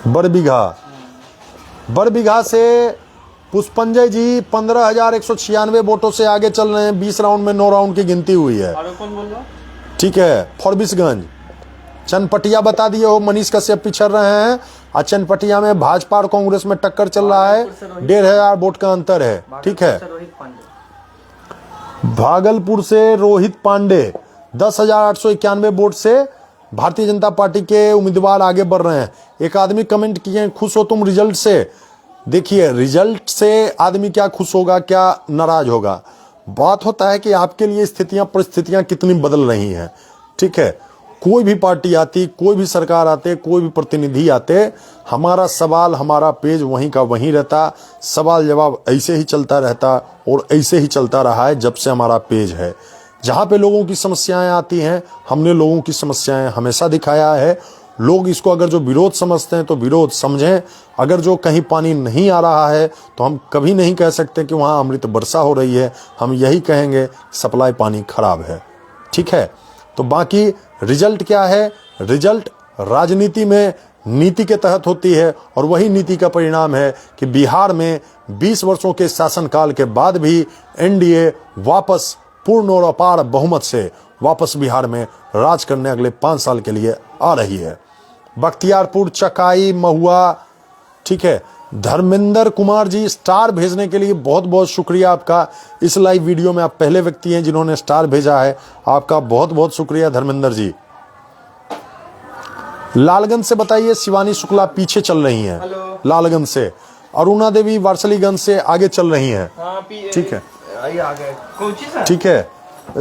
बड़बिघा, बड़बिघा से पुष्पंजय जी 15,196 वोटों से आगे चल रहे हैं। 20 राउंड में 9 राउंड की गिनती हुई है, ठीक है। फॉरबिसगंज, चनपटिया बता दिए हो, मनीष कश्यप पिछड़ रहे हैं। और चनपटिया में भाजपा और कांग्रेस में टक्कर चल रहा है, 1,500 वोट का अंतर है, ठीक है। भागलपुर से रोहित पांडे 10,891 वोट से भारतीय जनता पार्टी के उम्मीदवार आगे बढ़ रहे हैं। एक आदमी कमेंट किए, खुश हो तुम रिजल्ट से? देखिए, रिजल्ट से आदमी क्या खुश होगा, क्या नाराज होगा, बात होता है कि आपके लिए स्थितियां परिस्थितियां कितनी बदल रही हैं, ठीक है। कोई भी पार्टी आती, कोई भी सरकार आते, कोई भी प्रतिनिधि आते, हमारा सवाल, हमारा पेज वहीं का वहीं रहता, सवाल जवाब ऐसे ही चलता रहता, और ऐसे ही चलता रहा है जब से हमारा पेज है। जहाँ पे लोगों की समस्याएं आती हैं, हमने लोगों की समस्याएं हमेशा दिखाया है, लोग इसको अगर जो विरोध समझते हैं तो विरोध समझें। अगर जो कहीं पानी नहीं आ रहा है तो हम कभी नहीं कह सकते कि वहाँ अमृत वर्षा हो रही है, हम यही कहेंगे सप्लाई पानी खराब है। ठीक है, तो बाकी रिजल्ट क्या है? रिजल्ट राजनीति में नीति के तहत होती है और वही नीति का परिणाम है कि बिहार में 20 वर्षों के शासनकाल के बाद भी एनडीए वापस पूर्ण और अपार बहुमत से वापस बिहार में राज करने अगले 5 साल के लिए आ रही है। बख्तियारपुर, चकाई, महुआ, ठीक है। धर्मेंद्र कुमार जी, स्टार भेजने के लिए बहुत बहुत शुक्रिया आपका। इस लाइव वीडियो में आप पहले व्यक्ति हैं जिन्होंने स्टार भेजा है, आपका बहुत बहुत शुक्रिया धर्मेंद्र जी। लालगंज से बताइए, शिवानी शुक्ला पीछे चल रही हैं लालगंज से। अरुणा देवी वारसलीगंज से आगे चल रही हैं। ठीक है, ठीक है।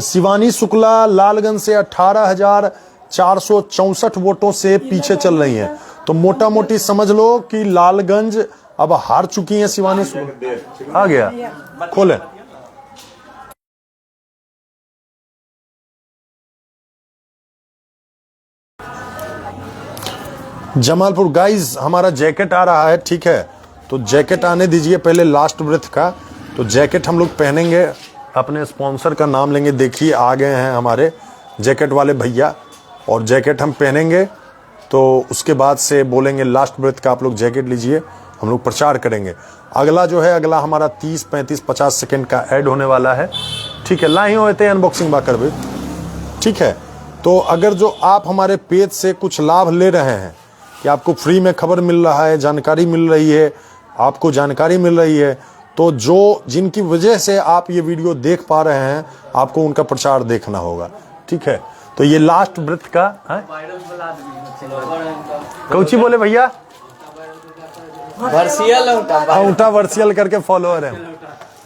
शिवानी शुक्ला लालगंज से 18,464 वोटों से पीछे चल रही हैं। तो मोटा मोटी समझ लो कि लालगंज अब हार चुकी हैं शिवानी शुक्ला। आ गया, खोले। जमालपुर गाइज, हमारा जैकेट आ रहा है। ठीक है, तो जैकेट आने दीजिए पहले लास्ट ब्रेथ का। तो जैकेट हम लोग पहनेंगे, अपने स्पॉन्सर का नाम लेंगे। देखिए आ गए हैं हमारे जैकेट वाले भैया, और जैकेट हम पहनेंगे तो उसके बाद से बोलेंगे लास्ट ब्रेथ का आप लोग जैकेट लीजिए, हम लोग प्रचार करेंगे। अगला जो है, अगला हमारा 30, 35, 50 सेकेंड का ऐड होने वाला है। ठीक है, लाई होते हैं अनबॉक्सिंग बा कर भी। ठीक है, तो अगर जो आप हमारे पेज से कुछ लाभ ले रहे हैं कि आपको फ्री में खबर मिल रहा है, जानकारी मिल रही है, आपको जानकारी मिल रही है, तो जो जिनकी वजह से आप ये वीडियो देख पा रहे हैं, आपको उनका प्रचार देखना होगा। ठीक है, तो ये लास्ट ब्रेथ का है। कौची बोले भैया? औंठा वर्सियल करके फॉलोअर है,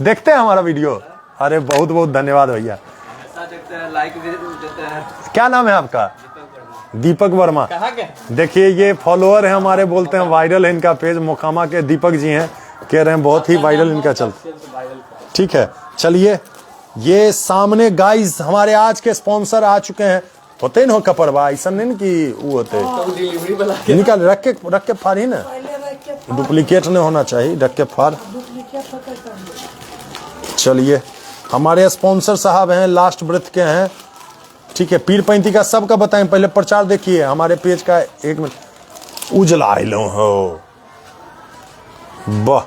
देखते हैं हमारा वीडियो। अरे बहुत बहुत धन्यवाद भैया। क्या नाम है आपका? दीपक वर्मा। देखिए ये फॉलोअर है हमारे, बोलते हैं वायरल है इनका पेज। मोकामा के दीपक जी हैं, कह रहे हैं बहुत ही वायरल इनका चलता। ठीक है, चलिए ये सामने गाइस हमारे आज के स्पॉन्सर आ चुके हैं। होते न हो कपड़वा, ऐसा नहीं कि वो होते निकाल रख के फाड़ ही ना, डुप्लीकेट नहीं होना चाहिए, रख के फाड़। चलिए हमारे स्पॉन्सर साहब हैं, लास्ट ब्रेथ के हैं। ठीक है, पीर पैंती का सबका बताएं, पहले प्रचार देखिए हमारे पेज का। 1 मिनट, उजला लो हो वाह,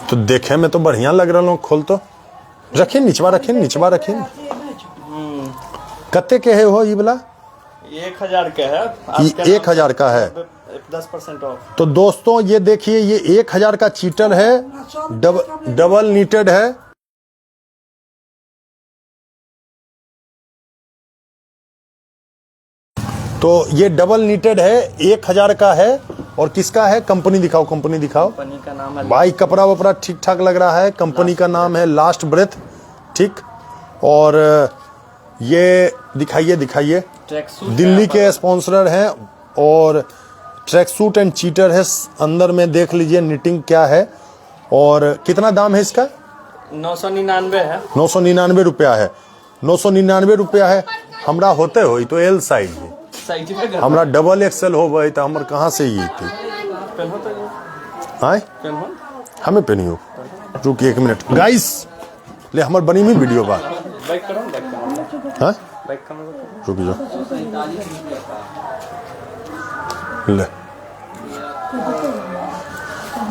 तो देखे में तो बढ़िया लग रहा हूँ। खोल तो रखिए, निचवा रखिए, निचवा रखिए। कत्ते के है हो ये वाला? 1000 का है। 1000 का है, 10% ऑफ। तो दोस्तों ये देखिए, ये 1000 का चीटर है, डबल नीटेड है। तो ये डबल नीटेड है, 1000 का है। और किसका है? कंपनी दिखाओ, कंपनी दिखाओ। कंपनी का नाम है भाई, कपड़ा वपड़ा ठीक ठाक लग रहा है। कंपनी का नाम है लास्ट ब्रेथ। ठीक, और ये दिखाइए दिखाइए, दिल्ली के स्पॉन्सर हैं और ट्रैक सूट एंड चीटर है। अंदर में देख लीजिए निटिंग क्या है। और कितना दाम है इसका? 999 है। 999 रुपया है। 999 रुपया है। हमरा होते हो तो एल साइज है, हमरा डबल एक्सएल हो भाई, तो हमारे कहाँ से ये थी? आए हमें पहनियो। रुकिए 1 मिनट गाइस, ले हमारे बनी हुई वीडियो बा। हाँ रुक जाओ, ले।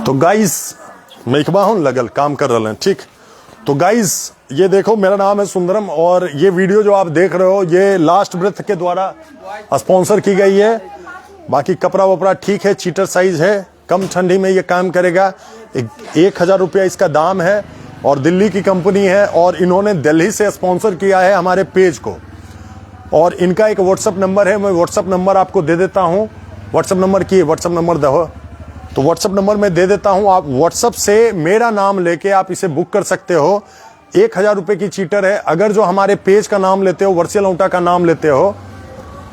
तो गाइस मैं इकबा हूँ, लगल काम कर रहे हैं। ठीक, तो गाइस ये देखो, मेरा नाम है सुंदरम, और ये वीडियो जो आप देख रहे हो ये लास्ट ब्रेथ के द्वारा स्पॉन्सर की गई है। बाकी कपड़ा वपड़ा ठीक है, चीटर साइज है, कम ठंडी में ये काम करेगा। 1000 रुपया इसका दाम है, और दिल्ली की कंपनी है, और इन्होंने दिल्ली से स्पॉन्सर किया है हमारे पेज को। और इनका एक व्हाट्सअप नंबर है, मैं व्हाट्सअप नंबर आपको दे देता हूँ। व्हाट्सअप नंबर की व्हाट्सअप नंबर दो, तो व्हाट्सअप नंबर मैं दे देता हूँ। आप व्हाट्सअप से मेरा नाम लेके आप इसे बुक कर सकते हो। 1000 रुपये की चीटर है। अगर जो हमारे पेज का नाम लेते हो, वर्चुअल औंठा का नाम लेते हो,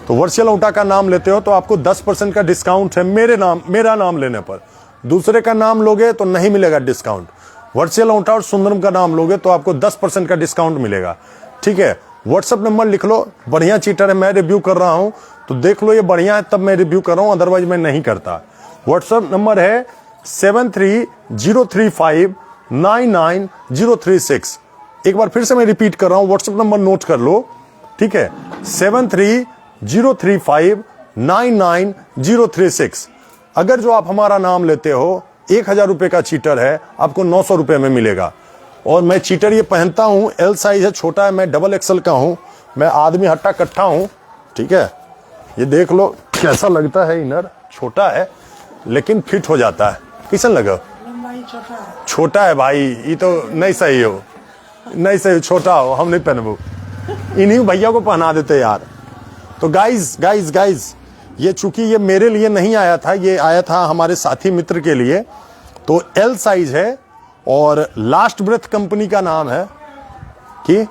तो वर्चुअल औंठा का नाम लेते हो तो आपको 10% का डिस्काउंट है मेरा नाम लेने पर। दूसरे का नाम लोगे तो नहीं मिलेगा डिस्काउंट। वर्चुअल औंठा और सुंदरम का नाम लोगे तो आपको 10% का डिस्काउंट मिलेगा। ठीक है, व्हाट्सअप नंबर लिख लो, बढ़िया चीटर है, मैं रिव्यू कर रहा हूं। तो देख लो ये बढ़िया है तब मैं रिव्यू कर रहा हूं, अदरवाइज मैं नहीं करता। व्हाट्सएप नंबर है 7303599036। एक बार फिर से मैं रिपीट कर रहा हूं, व्हाट्सएप नंबर नोट कर लो, ठीक है, 7303599036। अगर जो आप हमारा नाम लेते हो, 1000 रुपए का चीटर है, आपको 900 रुपए में मिलेगा। और मैं चीटर ये पहनता हूं, एल साइज है, छोटा है, मैं डबल एक्सल का हूं, मैं आदमी हट्टा कट्ठा हूं, ठीक है। ये देख लो कैसा लगता है, इनर छोटा है लेकिन फिट हो जाता है। कैसा लगा? छोटा है भाई, ये तो नहीं सही हो, नहीं सही, छोटा हो, हम नहीं पहनबू, इन्हीं भैया को पहना देते यार। तो गाइज ये चूंकि ये मेरे लिए नहीं आया था, ये आया था हमारे साथी मित्र के लिए, तो एल साइज है और लास्ट ब्रेथ कंपनी का नाम है कि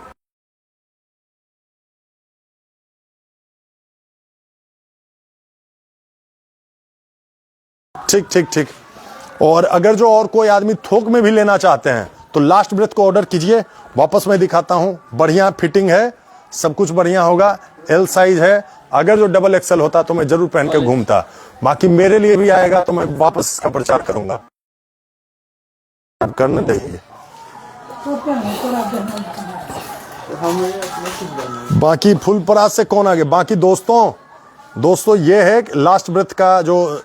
ठीक। और अगर जो और कोई आदमी थोक में भी लेना चाहते हैं तो लास्ट ब्रेथ को ऑर्डर कीजिए। वापस मैं दिखाता हूं, बढ़िया फिटिंग है, सब कुछ बढ़िया होगा। एल साइज है, अगर जो डबल एक्सल होता तो मैं जरूर पहन के घूमता, बाकी मेरे लिए भी आएगा तो मैं वापस इसका प्रचार करूंगा। करने देंगे बाकी फुल परास से कौन आगे। बाकी दोस्तों ये है लास्ट ब्रेथ का जो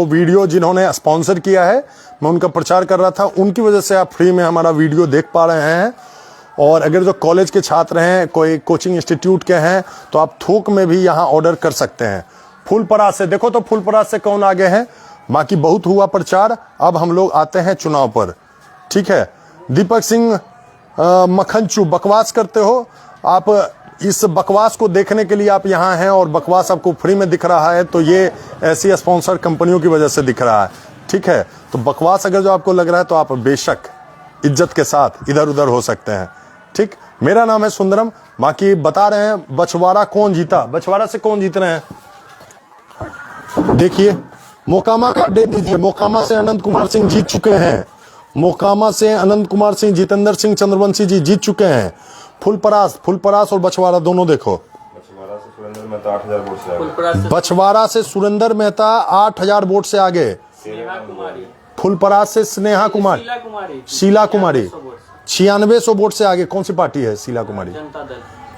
वीडियो जिन्होंने स्पॉन्सर किया है, मैं उनका प्रचार कर रहा था, उनकी वजह से आप फ्री में हमारा वीडियो देख पा रहे हैं। और अगर जो कॉलेज के छात्र हैं, कोई कोचिंग इंस्टीट्यूट के हैं, तो आप थोक में भी यहाँ ऑर्डर कर सकते हैं। फुल परास से देखो तो फुल परास से कौन आगे है। बाकी बहुत हुआ प्रचार, अब हम लोग आते हैं चुनाव पर, ठीक है। दीपक सिंह मक्खनचू, बकवास करते हो आप, इस बकवास को देखने के लिए आप यहाँ हैं और बकवास आपको फ्री में दिख रहा है, तो ये ऐसी स्पॉन्सर कंपनियों की वजह से दिख रहा है, ठीक है। तो बकवास अगर जो आपको लग रहा है तो आप बेशक इज्जत के साथ इधर उधर हो सकते हैं, ठीक। मेरा नाम है सुंदरम। बाकी बता रहे हैं बछवाड़ा कौन जीता, बछवाड़ा से कौन जीत रहे हैं देखिए। मोकामा का डेट दीजिए। मोकामा से अनंत कुमार सिंह जीत चुके हैं, मोकामा से अनंत कुमार सिंह, जितेंद्र सिंह चंद्रवंशी जी जीत चुके हैं। फुल परास और बछवाड़ा दोनों देखो। बछवाड़ा से सुरेंद्र मेहता 8000 वोट से आगे। बछवाड़ा से सुरेंद्र मेहता 8000 वोट से आगे। फुल परास से शीला कुमारी 9600 वोट से आगे। कौन सी पार्टी है शीला कुमारी?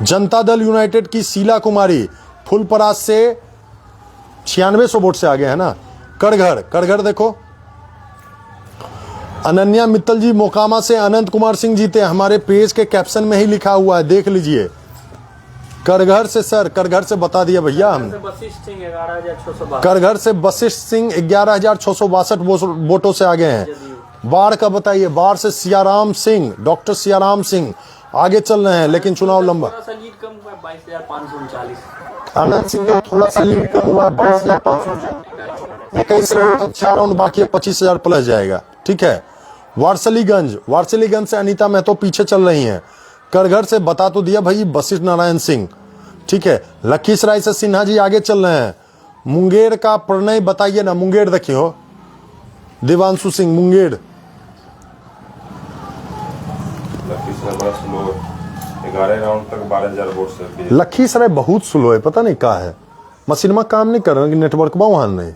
जनता दल यूनाइटेड की शीला कुमारी फुल परास से 9600 वोट से आगे है ना। कड़घड़ देखो, अनन्या मित्तल जी मोकामा से अनंत कुमार सिंह जीते, हमारे पेज के कैप्शन में ही लिखा हुआ है, देख लीजिए। कड़घड़ से सर, कड़घड़ से बता दिया भैया हम। कड़घड़ से वशिष्ठ सिंह 11662 वोटों से आगे हैं। बाढ़ का बताइए, बाढ़ से सियाराम सिंह, डॉक्टर सियाराम सिंह आगे चल रहे हैं, लेकिन चुनाव लंबा। आनंद सिंह का थोड़ा सा लीड कम हुआ, 22,500। 21 राउंड, 4 राउंड बाकी है, 25,000 प्लस जाएगा, ठीक है। वारसलीगंज से अनीता महतो पीछे चल रही हैं। कड़घड़ से बता तो दिया भाई वशिष्ठ नारायण सिंह, ठीक है। लखीसराय से सिन्हा जी आगे चल रहे हैं। मुंगेर का प्रणय बताइए ना, मुंगेर देखियो, देवांशु सिंह मुंगेर। लखीसराय 11 राउंड तक 12,000 वोट से। लखीसराय बहुत स्लो है, पता नहीं कहा है, मशीनमा काम नहीं कर रहा कि नेटवर्क वहां नहीं।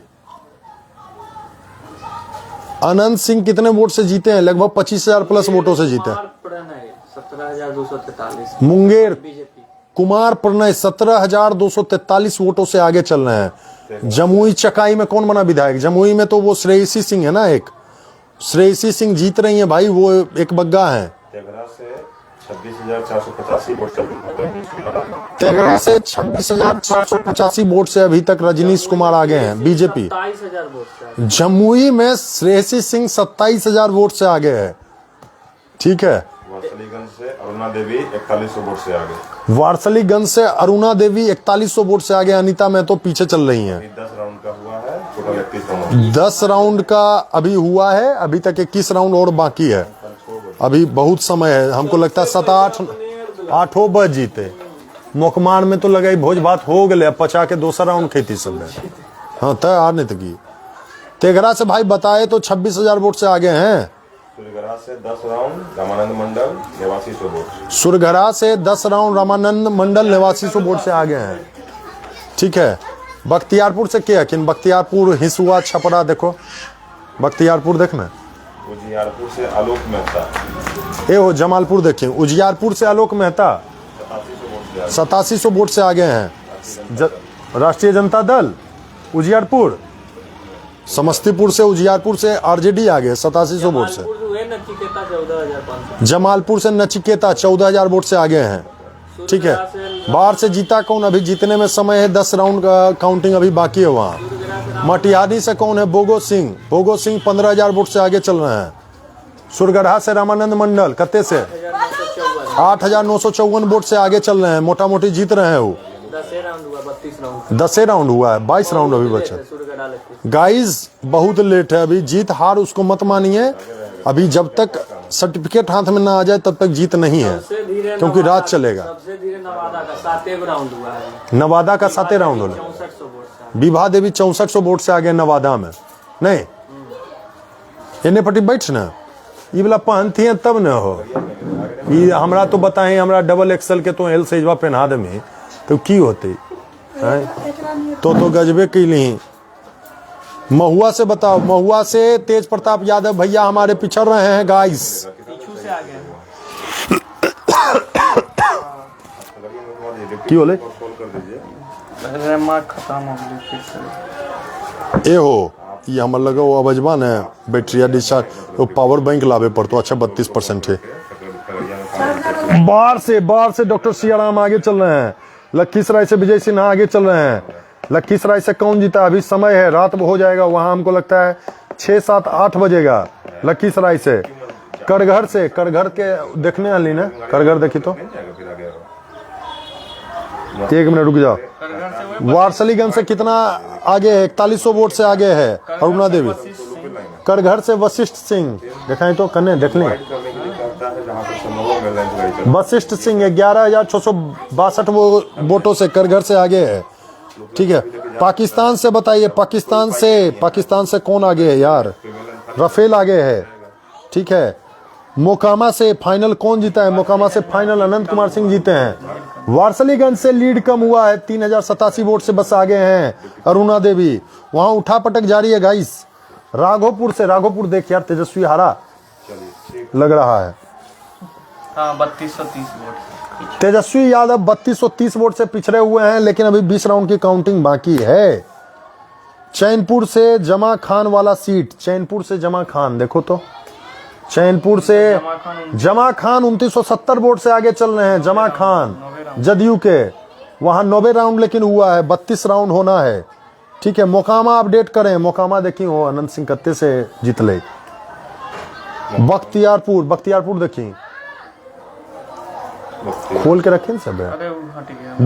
अनंत सिंह कितने वोट से जीते हैं? लगभग 25,000 प्लस वोटों से जीते हैं। 17,243। मुंगेर कुमार प्रणय 17,243 वोटों से आगे चल रहे हैं। जमुई चकाई में कौन बना विधायक? जमुई में तो वो श्रेयसी सिंह है ना, एक श्रेयसी सिंह जीत रही है भाई, वो एक बग्गा है। तेघरा से 26,485 वोट से। तेघरा से 26,485 वोट से अभी तक रजनीश कुमार आगे हैं, बीजेपी। 27,000 वोट। जमुई में श्रेयसी सिंह 27,000 वोट से आगे है, ठीक है। वारसलीगंज से अरुणा देवी 4100 वोट से आगे। वारसलीगंज से अरुणा देवी 4100 वोट से आगे। अनीता महतो पीछे चल रही हैं। 10 राउंड का हुआ है, टोटल 31 राउंड। 10 राउंड का अभी हुआ है, अभी तक 21 राउंड और बाकी है, अभी बहुत समय है। हमको लगता है 7-8 बज जीते। मोकमान में तो लगा भोज भात हो गए, पचा के दूसरा राउंड खेती सब है। हाँ तय हार नहीं तकी। तेघरा से भाई बताए तो 26,000 वोट से आगे हैं। सुरघरा से 10 राउंड रामानंद मंडल 8900 वोट। सुरघरा से 10 राउंड रामानंद मंडल 8900 वोट से आगे हैं। ठीक है। बख्तियारपुर से क्या किन बख्तियारपुर हिसुआ छपरा देखो बख्तियारपुर देखना उजियारपुर से आलोक मेहता ये हो जमालपुर देखें उजियारपुर से आलोक मेहता 8700 वोट से आगे हैं। राष्ट्रीय जनता दल उजियारपुर समस्तीपुर से उजियारपुर से आरजेडी आगे 8700 वोट से। जमालपुर से नचिकेता 14000 वोट से आगे हैं। ठीक है। बाहर से जीता कौन अभी जीतने में समय है 10 राउंड का काउंटिंग अभी बाकी है। वहाँ मटिहानी से कौन है बोगो सिंह 15000 वोट से आगे चल रहे हैं। सुरगढ़ा से रामानंद मंडल कत्ते से 8954 वोट से आगे चल रहे हैं। मोटा मोटी जीत रहे हैं वो 10 राउंड हुआ है 22 राउंड अभी बचा। गाइस बहुत लेट है अभी जीत हार उसको मत मानिए अभी जब तक सर्टिफिकेट हाथ में ना आ जाए तब तक जीत नहीं है क्योंकि रात चलेगा। सबसे धीरे नवादा का 7 राउंड हुआ है। नवादा का 7 राउंड होना। 6400 वोट विभा देवी 6400 वोट से आगे नवादा में नहीं एने पट्टी बैठ ना ये वाला पहनती है तब न हो ये हमरा तो बताए हमरा डबल एक्सल के तो एल सेजवा पहना दे में तो की होते तो गजबे कैली। महुआ से बताओ महुआ से तेज प्रताप यादव भैया हमारे पिछड़ रहे हैं गाइस पीछू से आगे हैं। की बोले खत्म हो गई फिर से ए हो ये हमर लगा वो अबजबा ने बैटरिया डिस्चार्ज तो पावर बैंक लावे पड़तो। अच्छा 32% है। बाहर से डॉक्टर सियाराम आगे चल रहे हैं। लखीसराय से विजय सिन्हा आगे चल रहे हैं। लखीसराय से कौन जीता अभी समय है रात हो जाएगा वहां हमको लगता है 6, 7, 8 बजेगा। लखीसराय से करघर के देखने वाली ना करघर देखी तो 1 मिनट रुक जाओ। वारसलीगंज से कितना आगे है 4100 वोट से आगे है अरुणा देवी। करघर से वशिष्ठ सिंह दिखाएं तो कन्ने देख लें वशिष्ठ सिंह 11662 वोटों से करघर से आगे है। ठीक है। पाकिस्तान से बताइए पाकिस्तान से कौन आगे है यार रफेल आगे है। ठीक है। मोकामा से फाइनल कौन जीता है मोकामा से फाइनल अनंत कुमार सिंह जीते हैं। वारसलीगंज से लीड कम हुआ है 3087 वोट से बस आगे हैं अरुणा देवी। वहां उठा पटक जारी है गाइस। राघोपुर देख यार तेजस्वी हारा लग रहा है। हाँ 3230 वोट तेजस्वी यादव 3230 वोट से पिछड़े हुए हैं लेकिन अभी 20 राउंड की काउंटिंग बाकी है। चैनपुर से जमा खान वाला सीट चैनपुर से जमा खान देखो तो चैनपुर से जमा खान 2970 वोट से आगे चल रहे हैं। जमा खान जदयू के वहां 90 राउंड लेकिन हुआ है 32 राउंड होना है। ठीक है। मोकामा अपडेट करें मोकामा देखी हो अनंत सिंह कत्ते से जीत ले। बख्तियारपुर देखी खोल के रखें सब है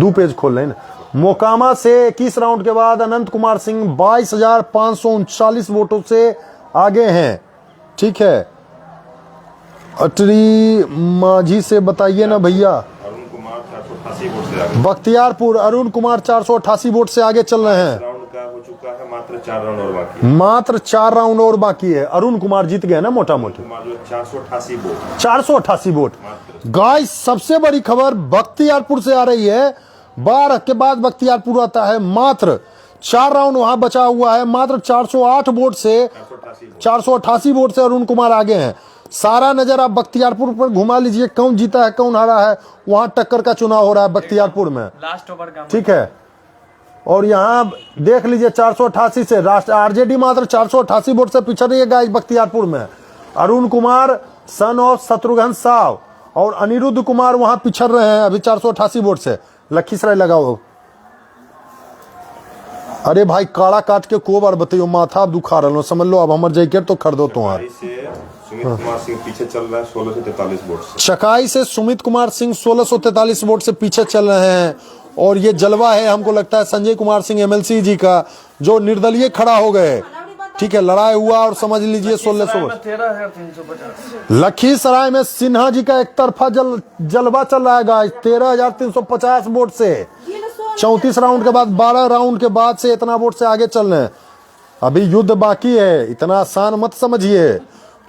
2 पेज खोल लें। मोकामा से 21 राउंड के बाद अनंत कुमार सिंह 22,539 वोटों से आगे हैं। ठीक है। अटरी माझी से बताइए ना भैया। अरुण कुमार 488 वोट से आगे। बख्तियारपुर अरुण कुमार 488 वोट से आगे चल रहे हैं। राउंड का हो चुका है मात्र 4 राउंड और बाकी है। मात्र 4 राउंड और बाकी है। अरुण कुमार जीत गए ना मोटा मोटी 488 वोट। गाइस सबसे बड़ी खबर बख्तियारपुर से आ रही है। 12 के बाद बख्तियारपुर आता है। मात्र 4 राउंड वहां बचा हुआ है। मात्र 408 वोट से 488 वोट से अरुण कुमार आगे हैं। सारा नजर आप बख्तियारपुर पर घुमा लीजिए कौन जीता है कौन हारा है। वहां टक्कर का चुनाव हो रहा है बख्तियारपुर में। लास्ट ओवर का ठीक है। और यहाँ देख लीजिए 488 से आरजेडी मात्र 488 वोट से पिछड़ रही है गाइस बख्तियारपुर में। अरुण कुमार सन ऑफ शत्रुघ्न साव और अनिरुद्ध कुमार वहां पिछड़ रहे हैं अभी 488 वोट से। लखीसराय लगाओ। अरे भाई काला काट के को बार बताइयो माथा दुखा रहा समझ लो। अब हमारे जैकेट तो खरीदो तुम्हार। सुमित कुमार सिंह पीछे चल रहा है 1643 वोट से। चकाई से सुमित कुमार सिंह 1643 वोट से पीछे चल रहे हैं। और ये जलवा है हमको लगता है संजय कुमार सिंह एमएलसी जी का जो निर्दलीय खड़ा हो गए। ठीक है। लड़ाई हुआ और समझ लीजिए 1600 वोट। 13,350 लखीसराय में सिन्हा जी का एक तरफा जलवा चल रहा है गाइस 13,350 वोट से। 34 राउंड के बाद 12 राउंड के बाद से इतना वोट से आगे चल रहे हैं। अभी युद्ध बाकी है इतना आसान मत समझिए।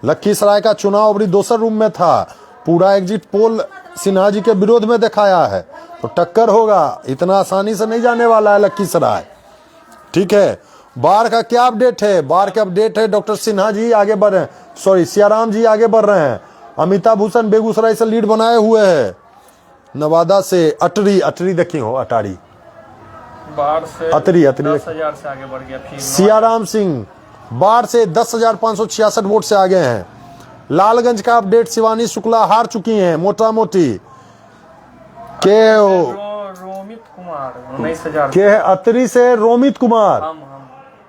लखीसराय का चुनाव अभी दूसरे रूम में था। पूरा एग्जिट पोल सिन्हा जी के विरोध में दिखाया है। तो टक्कर होगा, इतना आसानी से नहीं जाने वाला है लखीसराय। ठीक है, बाढ़ का क्या अपडेट है? बाढ़ का अपडेट है डॉक्टर सिन्हा जी आगे बढ़ रहे हैं, सॉरी सियाराम जी आगे बढ़ रहे हैं। अमिताभ भूषण बेगूसराय से लीड बनाए हुए हैं। नवादा से अटरी देखी हो, अटारी बाढ़ से अतरी 10,000 से आगे बढ़ गया। फिर सियाराम सिंह बाढ़ से 10,566 वोट से आगे हैं। लालगंज का अपडेट, शिवानी शुक्ला हार चुकी हैं मोटा मोटी। रोमित कुमार 19,000 के अतरी से रोमित कुमार,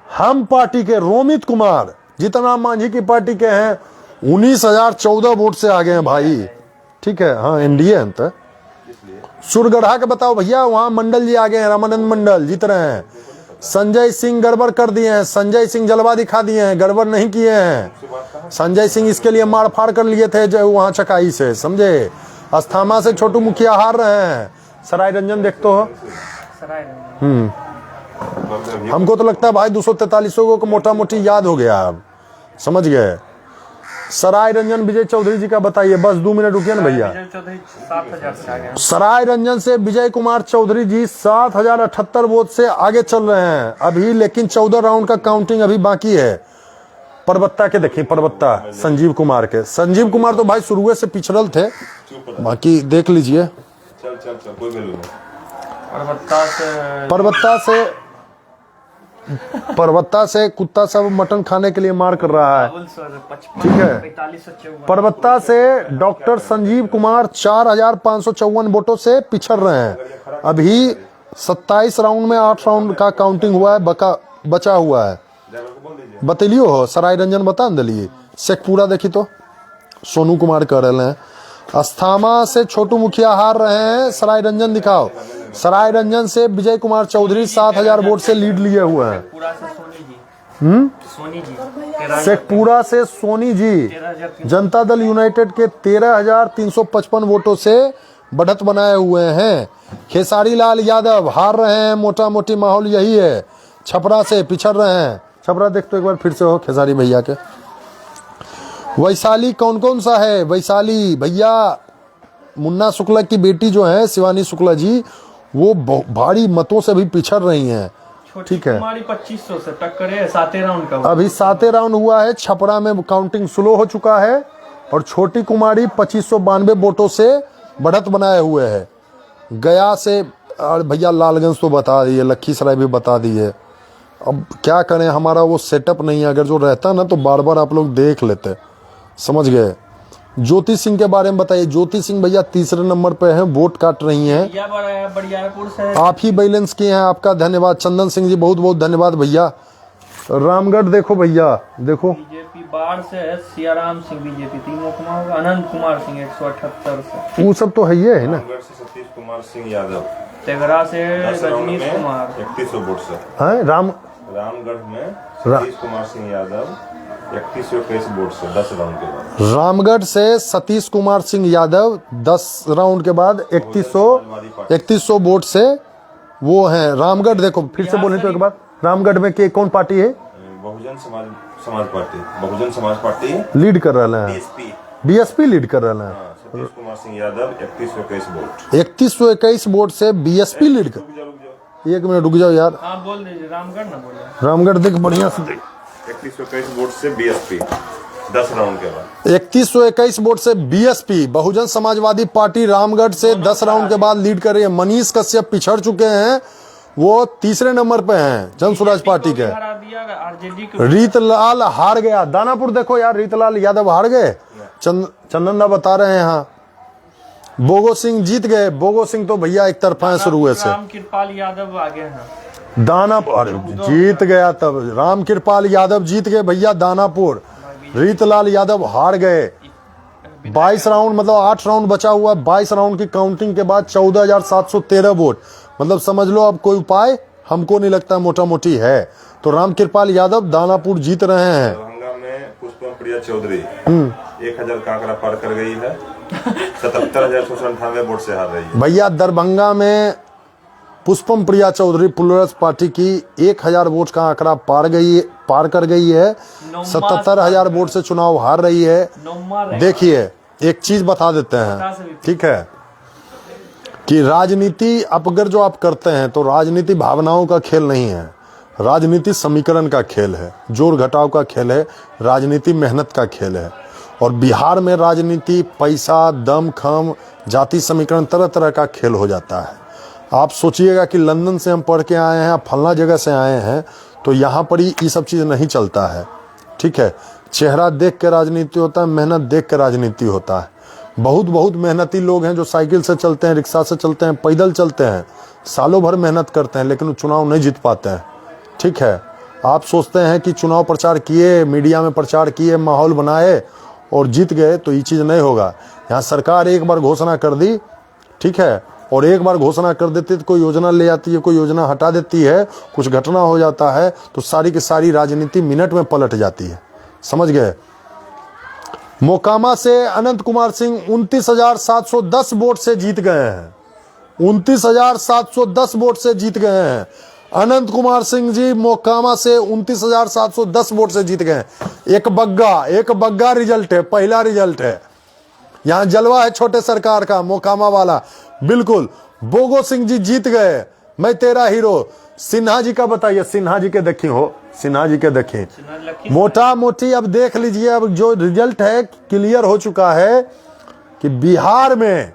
हम पार्टी के रोमित कुमार जितना मांझी की पार्टी के हैं 19,014 वोट से आगे हैं भाई। ठीक है, हाँ एनडीए अंत है। सुरगढ़ा के बताओ भैया, वहां मंडल जी आगे हैं, रामानंद मंडल जीत रहे हैं। संजय सिंह गड़बड़ कर दिए हैं, संजय सिंह जलवा दिखा दिए हैं, गड़बड़ नहीं किए हैं। संजय सिंह इसके लिए मार फाड़ कर लिए थे जो वहां चकाई से, समझे। अस्थामा से छोटू मुखिया हार रहे हैं। सराय रंजन देखते हो, हमको तो लगता है भाई 243 को मोटा मोटी याद हो गया, अब समझ गए। सराय रंजन विजय चौधरी जी का बताइए, बस 2 मिनट रुकिए ना भैया। 7,000 से आगे। सराय रंजन से विजय कुमार चौधरी जी 7,078 वोट से आगे चल रहे हैं अभी, लेकिन 14 राउंड का काउंटिंग अभी बाकी है। परबत्ता के देखिए, परबत्ता संजीव कुमार के, संजीव कुमार तो भाई शुरू से पिछड़ल थे, बाकी देख लीजिए। चल कोई वैल्यू नहीं। परबत्ता से कुत्ता सब मटन खाने के लिए मार कर रहा है। ठीक है, परबत्ता से डॉक्टर संजीव कुमार 4,554 वोटों से पिछड़ रहे हैं। अभी 27 राउंड में 8 राउंड का काउंटिंग हुआ है, बचा हुआ है। बतलियो हो सराय रंजन बता दिलिए। शेखपुरा देखी तो सोनू कुमार कह रहे हैं। अस्थामा से छोटू मुखिया हार रहे हैं, सराय रंजन दिखाओ। सराय रंजन से विजय कुमार चौधरी 7,000 वोट से लीड लिए हुए हैं। शेखपुरा से सोनी जी जनता दल यूनाइटेड के 13,355 वोटों से बढ़त बनाए हुए हैं। खेसारी लाल यादव हार रहे हैं, मोटा मोटी माहौल यही है। छपरा से पिछड़ रहे हैं, छपरा देख तो एक बार फिर से हो खेसारी भैया के। वैशाली कौन कौन सा है? वैशाली भैया मुन्ना शुक्ला की बेटी जो है शिवानी शुक्ला जी, वो भारी मतों से भी पिछड़ रही हैं। ठीक है, 2500 से टक्कर है, 7 राउंड का अभी 7 राउंड हुआ है। छपरा में काउंटिंग स्लो हो चुका है और छोटी कुमारी 2592 वोटों से बढ़त बनाए हुए है। गया से भैया लालगंज तो बता दिए, लखीसराय भी बता दिए। अब क्या करें, हमारा वो सेटअप नहीं है, अगर जो रहता ना तो बार बार आप लोग देख लेते, समझ गए। ज्योति सिंह के बारे में बताइए। ज्योति सिंह भैया तीसरे नंबर पे हैं, वोट काट रही हैं। बड़ियारपुर से आप ही बैलेंस किए हैं, आपका धन्यवाद। चंदन सिंह जी बहुत बहुत धन्यवाद भैया। रामगढ़ देखो भैया, देखो बीजेपी बाढ़ से है, सियाराम सिंह बीजेपी 3 कुमार, अनंत कुमार सिंह 178 से, वो सब तो है ही है ना। रामगढ़ से सतीश कुमार सिंह यादव, तेघरा से रजनीश कुमार 3100 वोट से है। रामगढ़ में सतीश कुमार सिंह यादव 3121 वोट से 10 राउंड के बाद। रामगढ़ से सतीश कुमार सिंह यादव 10 राउंड के बाद 3100 वोट से वो हैं। रामगढ़ देखो फिर से बोले तो एक बार, रामगढ़ में के कौन पार्टी है? बहुजन समाज पार्टी लीड कर रहे हैं, बीएसपी लीड कर रहे हैं। सतीश कुमार सिंह यादव 3121 वोट, 3121 वोट से बीएसपी लीड कर। 1 मिनट रुक जाओ यार, हाँ बोल दीजिए, रामगढ़ ना बोले, रामगढ़ देख बढ़िया से देख। 3121 वोट से बीएसपी 10 राउंड के बाद। 3121 वोट से बीएसपी बहुजन समाजवादी पार्टी रामगढ़ से 10 राउंड के बाद लीड कर रही है। मनीष कश्यप पिछड़ चुके हैं, वो तीसरे नंबर पे हैं जन स्वराज पार्टी के। रीतलाल हार गया। दानापुर देखो यार, रीतलाल यादव हार गए, चंदनदा बता रहे हैं। यहाँ बोगो सिंह जीत गए। बोगो सिंह तो भैया एक तरफा है शुरू से। रामकृपाल यादव आगे हैं। दानापुर जीत गया, तब रामकृपाल यादव जीत गए भैया दानापुर। रीतलाल यादव हार गए। 22 राउंड मतलब 8 राउंड बचा हुआ। 22 राउंड की काउंटिंग के बाद 14,713 वोट, मतलब समझ लो अब कोई उपाय हमको नहीं लगता मोटा मोटी है। तो रामकृपाल यादव दानापुर जीत रहे हैं। दरभंगा में पुष्पम प्रिया चौधरी 1000 का आंकड़ा पार कर गई है, 77,698 वोट से हार रही है भैया। दरभंगा में पुष्पम प्रिया चौधरी प्लूरल्स पार्टी की 1000 वोट का आंकड़ा पार कर गई है। 77,000 वोट से चुनाव हार रही है। देखिए एक चीज बता देते हैं, ठीक है। कि राजनीति अब अगर जो आप करते हैं तो राजनीति भावनाओं का खेल नहीं है, राजनीति समीकरण का खेल है, जोड़ घटाव का खेल है, राजनीति मेहनत का खेल है। और बिहार में राजनीति पैसा, दम खम, जाति समीकरण, तरह तरह का खेल हो जाता है। आप सोचिएगा कि लंदन से हम पढ़ के आए हैं, फलना जगह से आए हैं, तो यहाँ पर ही ये सब चीज़ नहीं चलता है। ठीक है, चेहरा देख के राजनीति होता है, मेहनत देख के राजनीति होता है। बहुत मेहनती लोग हैं जो साइकिल से चलते हैं, रिक्शा से चलते हैं, पैदल चलते हैं, सालों भर मेहनत करते हैं, लेकिन वो चुनाव नहीं जीत पाते हैं। ठीक है, आप सोचते हैं कि चुनाव प्रचार किए, मीडिया में प्रचार किए, माहौल बनाए और जीत गए, तो ये चीज़ नहीं होगा। यहाँ सरकार एक बार घोषणा कर दी, ठीक है, और एक बार घोषणा कर देती तो कोई योजना ले आती है, कोई योजना हटा देती है, कुछ घटना हो जाता है, तो सारी की सारी राजनीति मिनट में पलट जाती है। समझ गए। मोकामा से अनंत कुमार सिंह 29,710 वोट से जीत गए हैं। 29,710 वोट से जीत गए हैं। अनंत कुमार सिंह जी मोकामा से 29,710 वोट से जीत गए। एक बग्गा रिजल्ट है, पहला रिजल्ट है। यहां जलवा है छोटे सरकार का, मोकामा वाला। बिल्कुल, बोगो सिंह जी जीत गए। मैं तेरा हीरो। सिन्हा जी का बताइए, सिन्हा जी के देखी हो, सिन्हा जी के देखें। मोटा मोटी अब देख लीजिए, अब जो रिजल्ट है क्लियर हो चुका है कि बिहार में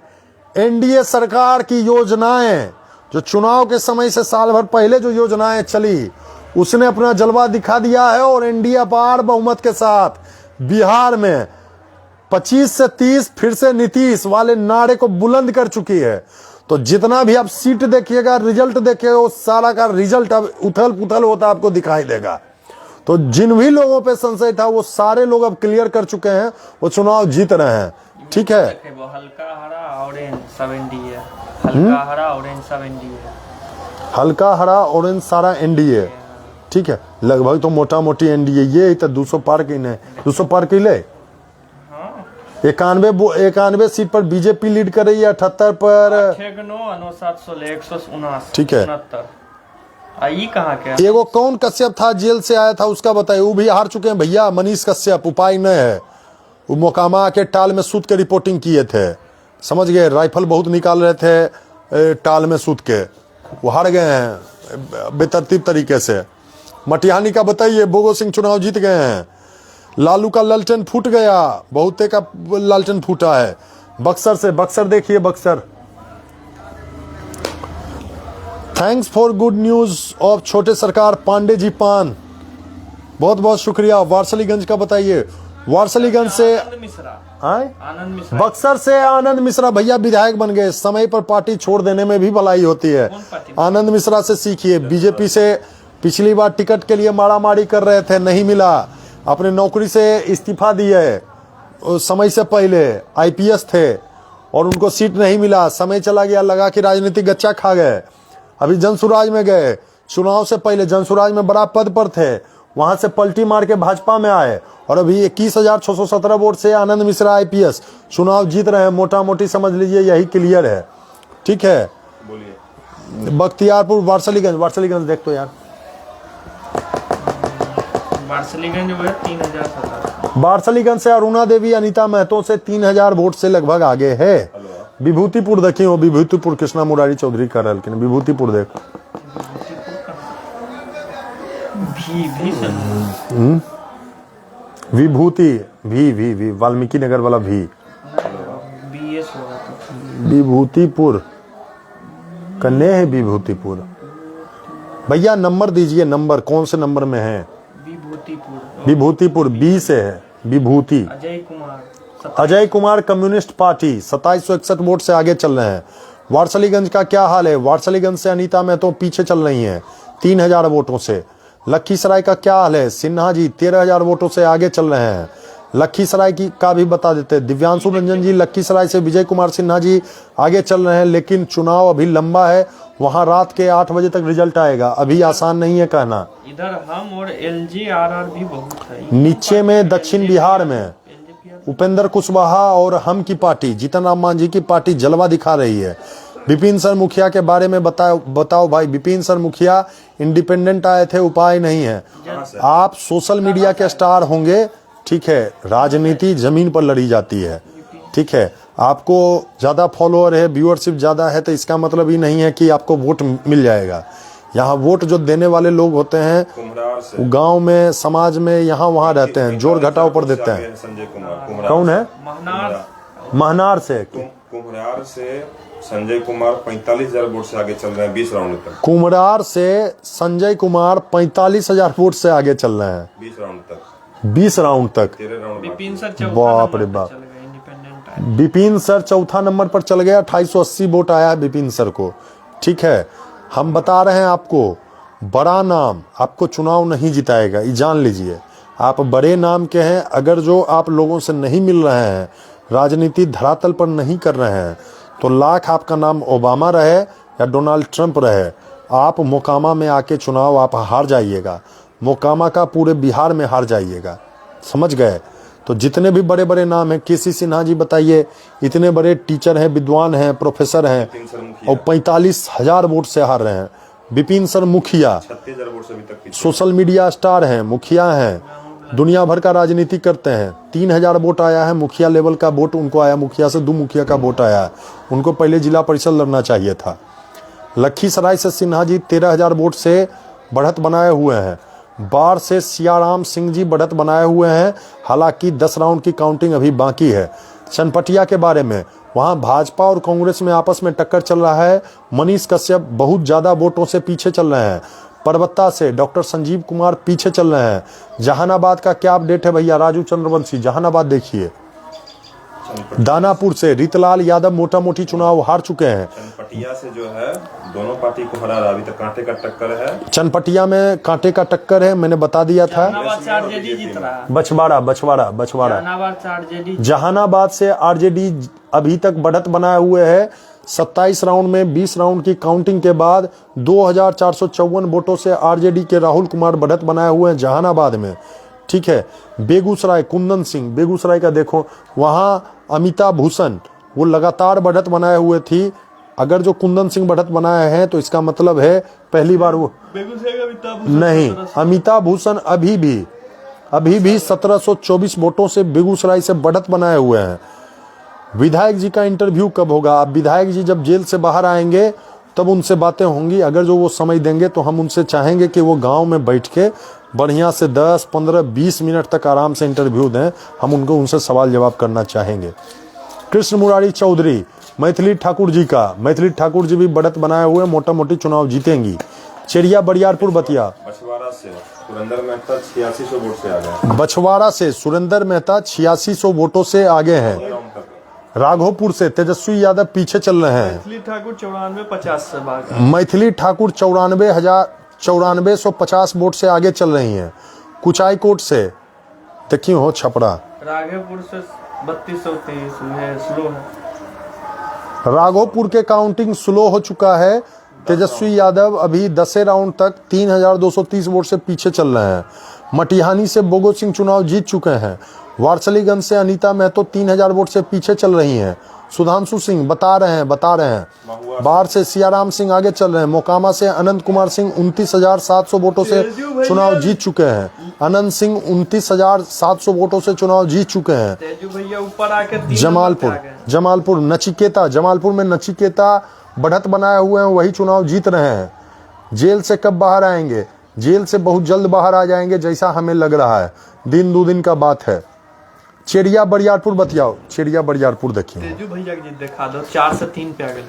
एनडीए सरकार की योजनाएं, जो चुनाव के समय से साल भर पहले जो योजनाएं चली, उसने अपना जलवा दिखा दिया है। और एनडीए अपार बहुमत के साथ बिहार में 25 से 30 फिर से नीतीश वाले नारे को बुलंद कर चुकी है। तो जितना भी आप सीट देखिएगा, रिजल्ट देखिएगा, वो सारा का रिजल्ट अब उथल पुथल होता आपको दिखाई देगा। तो जिन भी लोगों पे संशय था वो सारे लोग अब क्लियर कर चुके हैं, वो चुनाव जीत रहे हैं। ठीक है, वो हल्का हरा ऑरेंज सब एनडीए, हल्का हरा ऑरेंज सब एनडीए, हल्का हरा ऑरेंज सारा एनडीए। ठीक है, लगभग तो मोटा मोटी एनडीए ये तो 200 पार की नहीं, 200 पार की ले। 91 सीट पर बीजेपी लीड कर रही है, 78 पर। ठीक है, कहाँ के एगो कौन कश्यप था जेल से आया था, उसका बताइए। वो भी हार चुके हैं भैया, मनीष कश्यप। उपाय नहीं है, वो मोकामा के टाल में सूत के रिपोर्टिंग किए थे। समझ गए, राइफल बहुत निकाल रहे थे टाल में सूत के, वो हार गए हैं बेतरतीब तरीके से। मटिहानी का बताइए, बोगो सिंह चुनाव जीत गए हैं। लालू का लालटेन फूट गया, बहुते का लालटेन फूटा है। बक्सर से, बक्सर देखिए, Buxar. Thanks for good news of छोटे सरकार पांडे जी पान, बहुत बहुत शुक्रिया। वारसलीगंज का बताइए। वारसलीगंज से आनंद मिश्रा, बक्सर से आनंद मिश्रा भैया विधायक बन गए। समय पर पार्टी छोड़ देने में भी भलाई होती है। आनंद मिश्रा से सीखिए। बीजेपी से पिछली बार टिकट के लिए मारामारी कर रहे थे, नहीं मिला, अपने नौकरी से इस्तीफा दिए। समय से पहले आईपीएस थे और उनको सीट नहीं मिला, समय चला गया, लगा कि राजनीतिक गच्चा खा गए। अभी जनसुराज में गए, चुनाव से पहले जनसुराज में बड़ा पद पर थे, वहां से पलटी मार के भाजपा में आए और अभी 21,617 वोट से आनंद मिश्रा आईपीएस चुनाव जीत रहे हैं। मोटा मोटी समझ लीजिए यही क्लियर है। ठीक है, बोलिए। बख्तियारपुर, वारसलीगंज, वारसलीगंज देख तो यार, वारसलीगंज जो है 3,000। वारसलीगंज से अरुणा देवी अनीता महतो से 3,000 वोट से लगभग आगे है। विभूतिपुर देखिए, वो विभूतिपुर कृष्णा मुरारी चौधरी कर रहे, लेकिन विभूतिपुर देख, विभूति भी वाल्मीकि नगर वाला भी, विभूतिपुर कन्ने है। विभूतिपुर भैया नंबर दीजिए, नंबर कौन से नंबर में है? विभूतिपुर 20 से है। Vibhuti Ajay Kumar communist party 2761 vote से आगे चल रहे हैं। वारसलीगंज का क्या हाल है? वारसलीगंज से अनीता महतो पीछे चल रही हैं 3,000 वोटों से। लखीसराय का क्या हाल है? सिन्हा जी 13,000 वोटों से आगे चल रहे हैं। लखीसराय की का भी बता देते हैं। दिव्यांशु रंजन जी लखीसराय से, विजय कुमार सिन्हा जी आगे चल रहे हैं, लेकिन चुनाव अभी लंबा है। वहां रात के 8 बजे तक रिजल्ट आएगा, अभी आसान नहीं है कहना। इधर हम और एलजीआरआर भी बहुत है। नीचे में दक्षिण बिहार में उपेंद्र कुशवाहा और हम की पार्टी, जीतन राम मांझी की पार्टी जलवा दिखा रही है। विपिन सर मुखिया के बारे में बताओ भाई। विपिन सर मुखिया इंडिपेंडेंट आए थे, उपाय नहीं है। आप सोशल मीडिया के स्टार होंगे, ठीक है, राजनीति जमीन पर लड़ी जाती है। ठीक है, आपको ज़्यादा फॉलोअर है, व्यूअरशिप ज़्यादा है, तो इसका मतलब ही नहीं है कि आपको वोट मिल जाएगा। यहाँ वोट जो देने वाले लोग होते हैं कुम्हरार से वो गांव में, समाज में, यहाँ वहाँ रहते हैं, जोड़ घटाव पर देते हैं। संजय कुमार कौन है? महनार महनार से। कुम्हरार से संजय कुमार 45,000 वोट से आगे चल रहे हैं 20 राउंड तक। कुम्हरार से संजय कुमार 45,000 वोट से आगे चल रहे हैं 20 राउंड तक, 20 राउंड तक। 13 राउंड विपिन सर चौथा बाप नंबर रे पे बाप। चल गए, इंडिपेंडेंट आए। विपिन सर चौथा नंबर पर चल गया, 2880 वोट आया है विपिन सर को। ठीक है, हम बता रहे हैं आपको, बड़ा नाम आपको चुनाव नहीं जिताएगा, ये जान लीजिए। आप बड़े नाम के हैं, अगर जो आप लोगों से नहीं मिल रहे हैं, राजनीति धरातल पर नहीं कर रहे हैं, तो लाख आपका नाम ओबामा रहे या डोनाल्ड ट्रंप रहे, आप मोकामा में आके चुनाव आप हार जाइएगा। मोकामा का पूरे बिहार में हार जाइएगा, समझ गए? तो जितने भी बड़े बड़े नाम हैं, केसी सिन्हा जी बताइए, इतने बड़े टीचर हैं, विद्वान हैं, प्रोफेसर हैं, और 45,000 वोट से हार रहे हैं। विपिन सर मुखिया 36,000 वोट से अभी तक पीछे। सोशल मीडिया स्टार हैं, मुखिया हैं, दुनिया भर का राजनीति करते हैं। 3,000 वोट आया है, मुखिया लेवल का वोट उनको आया, मुखिया से 2 मुखिया का वोट आया है। उनको पहले जिला परिषद लड़ना चाहिए था। लखीसराय से सिन्हा जी 13,000 वोट से बढ़त बनाए हुए हैं। बाढ़ से सियाराम सिंह जी बढ़त बनाए हुए हैं, हालांकि 10 राउंड की काउंटिंग अभी बाकी है। चनपटिया के बारे में, वहां भाजपा और कांग्रेस में आपस में टक्कर चल रहा है। मनीष कश्यप बहुत ज्यादा वोटों से पीछे चल रहे हैं। परबत्ता से डॉक्टर संजीव कुमार पीछे चल रहे हैं। जहानाबाद का क्या अपडेट है भैया? राजू चंद्रवंशी, जहानाबाद देखिए। दानापुर से रीतलाल यादव मोटा मोटी चुनाव हार चुके हैं। चनपटिया से जो है दोनों पार्टी को हरा रहा, अभी तक कांटे का टक्कर है। चनपटिया में कांटे का टक्कर है, मैंने बता दिया था। जहानाबाद से आरजेडी जीत रहा है। बछवाड़ा जहानाबाद से आरजेडी जहानाबाद से आरजेडी अभी तक बढ़त बनाए हुए है। 27 राउंड में 20 राउंड की काउंटिंग के बाद 2,454 वोटों से आरजेडी के राहुल कुमार बढ़त बनाए हुए हैं जहानाबाद में। ठीक है, बेगूसराय कुंदन सिंह, बेगूसराय का देखो, वहां अमिताभ भूषण वो लगातार बढ़त बनाए हुए थी। अगर जो कुंदन सिंह बढ़त बनाए हैं तो इसका मतलब है पहली बार वो नहीं, अमिताभ भूषण अभी भी 1724 वोटों से बेगूसराय से बढ़त बनाए हुए हैं। विधायक जी का इंटरव्यू कब होगा? अब विधायक जी जब जेल से बाहर आएंगे तब उनसे बातें होंगी। अगर जो वो समय देंगे तो हम उनसे चाहेंगे कि वो गांव में बैठ के बढ़िया से 10, 15, 20 मिनट तक आराम से इंटरव्यू दें। हम उनसे सवाल जवाब करना चाहेंगे। कृष्ण मुरारी चौधरी, मैथिली ठाकुर जी का, मैथिली ठाकुर जी भी बढ़त बनाए हुए मोटा मोटी चुनाव जीतेंगी। चेरिया बरियारपुर बतिया, बछवाड़ा से सुरेंद्र मेहता 8600 वोट से आ गए। बछवाड़ा से सुरेंद्र मेहता 8600 वोटों से आगे हैं। राघोपुर से तेजस्वी यादव पीछे चल रहे हैं। मैथिली ठाकुर 9450 से भाग। मैथिली ठाकुर 94,950 वोट से आगे चल रही हैं। कुचाईकोट से देखिए हो छपरा, राघोपुर से 3223 स्लो है। राघोपुर के काउंटिंग स्लो हो चुका है। तेजस्वी यादव अभी 10 राउंड तक 3,230 वोट से पीछे चल रहे हैं। मटिहानी से बोगो सिंह चुनाव जीत चुके हैं। वारसलीगंज से अनीता महतो 3,000 वोट से पीछे चल रही हैं। सुधांशु सिंह बता रहे हैं। बाढ़ से सियाराम सिंह आगे चल रहे हैं। मोकामा से अनंत कुमार सिंह 29,700 वोटों से चुनाव जीत चुके हैं। अनंत सिंह 29,700 वोटों से चुनाव जीत चुके हैं। तेजू भैया ऊपर आके जमालपुर नचिकेता, जमालपुर में नचिकेता बढ़त बनाए हुए हैं, वही चुनाव जीत रहे हैं। जेल से कब बाहर आएंगे? जेल से बहुत जल्द बाहर आ जाएंगे जैसा हमें लग रहा है, 1-2 दिन का बात है। चेरिया बरियारपुर बतियाओ, चेरिया बरियारपुर देखिए। तेजू भैया जी दिखा दो, 4 से 3 पे आ गए।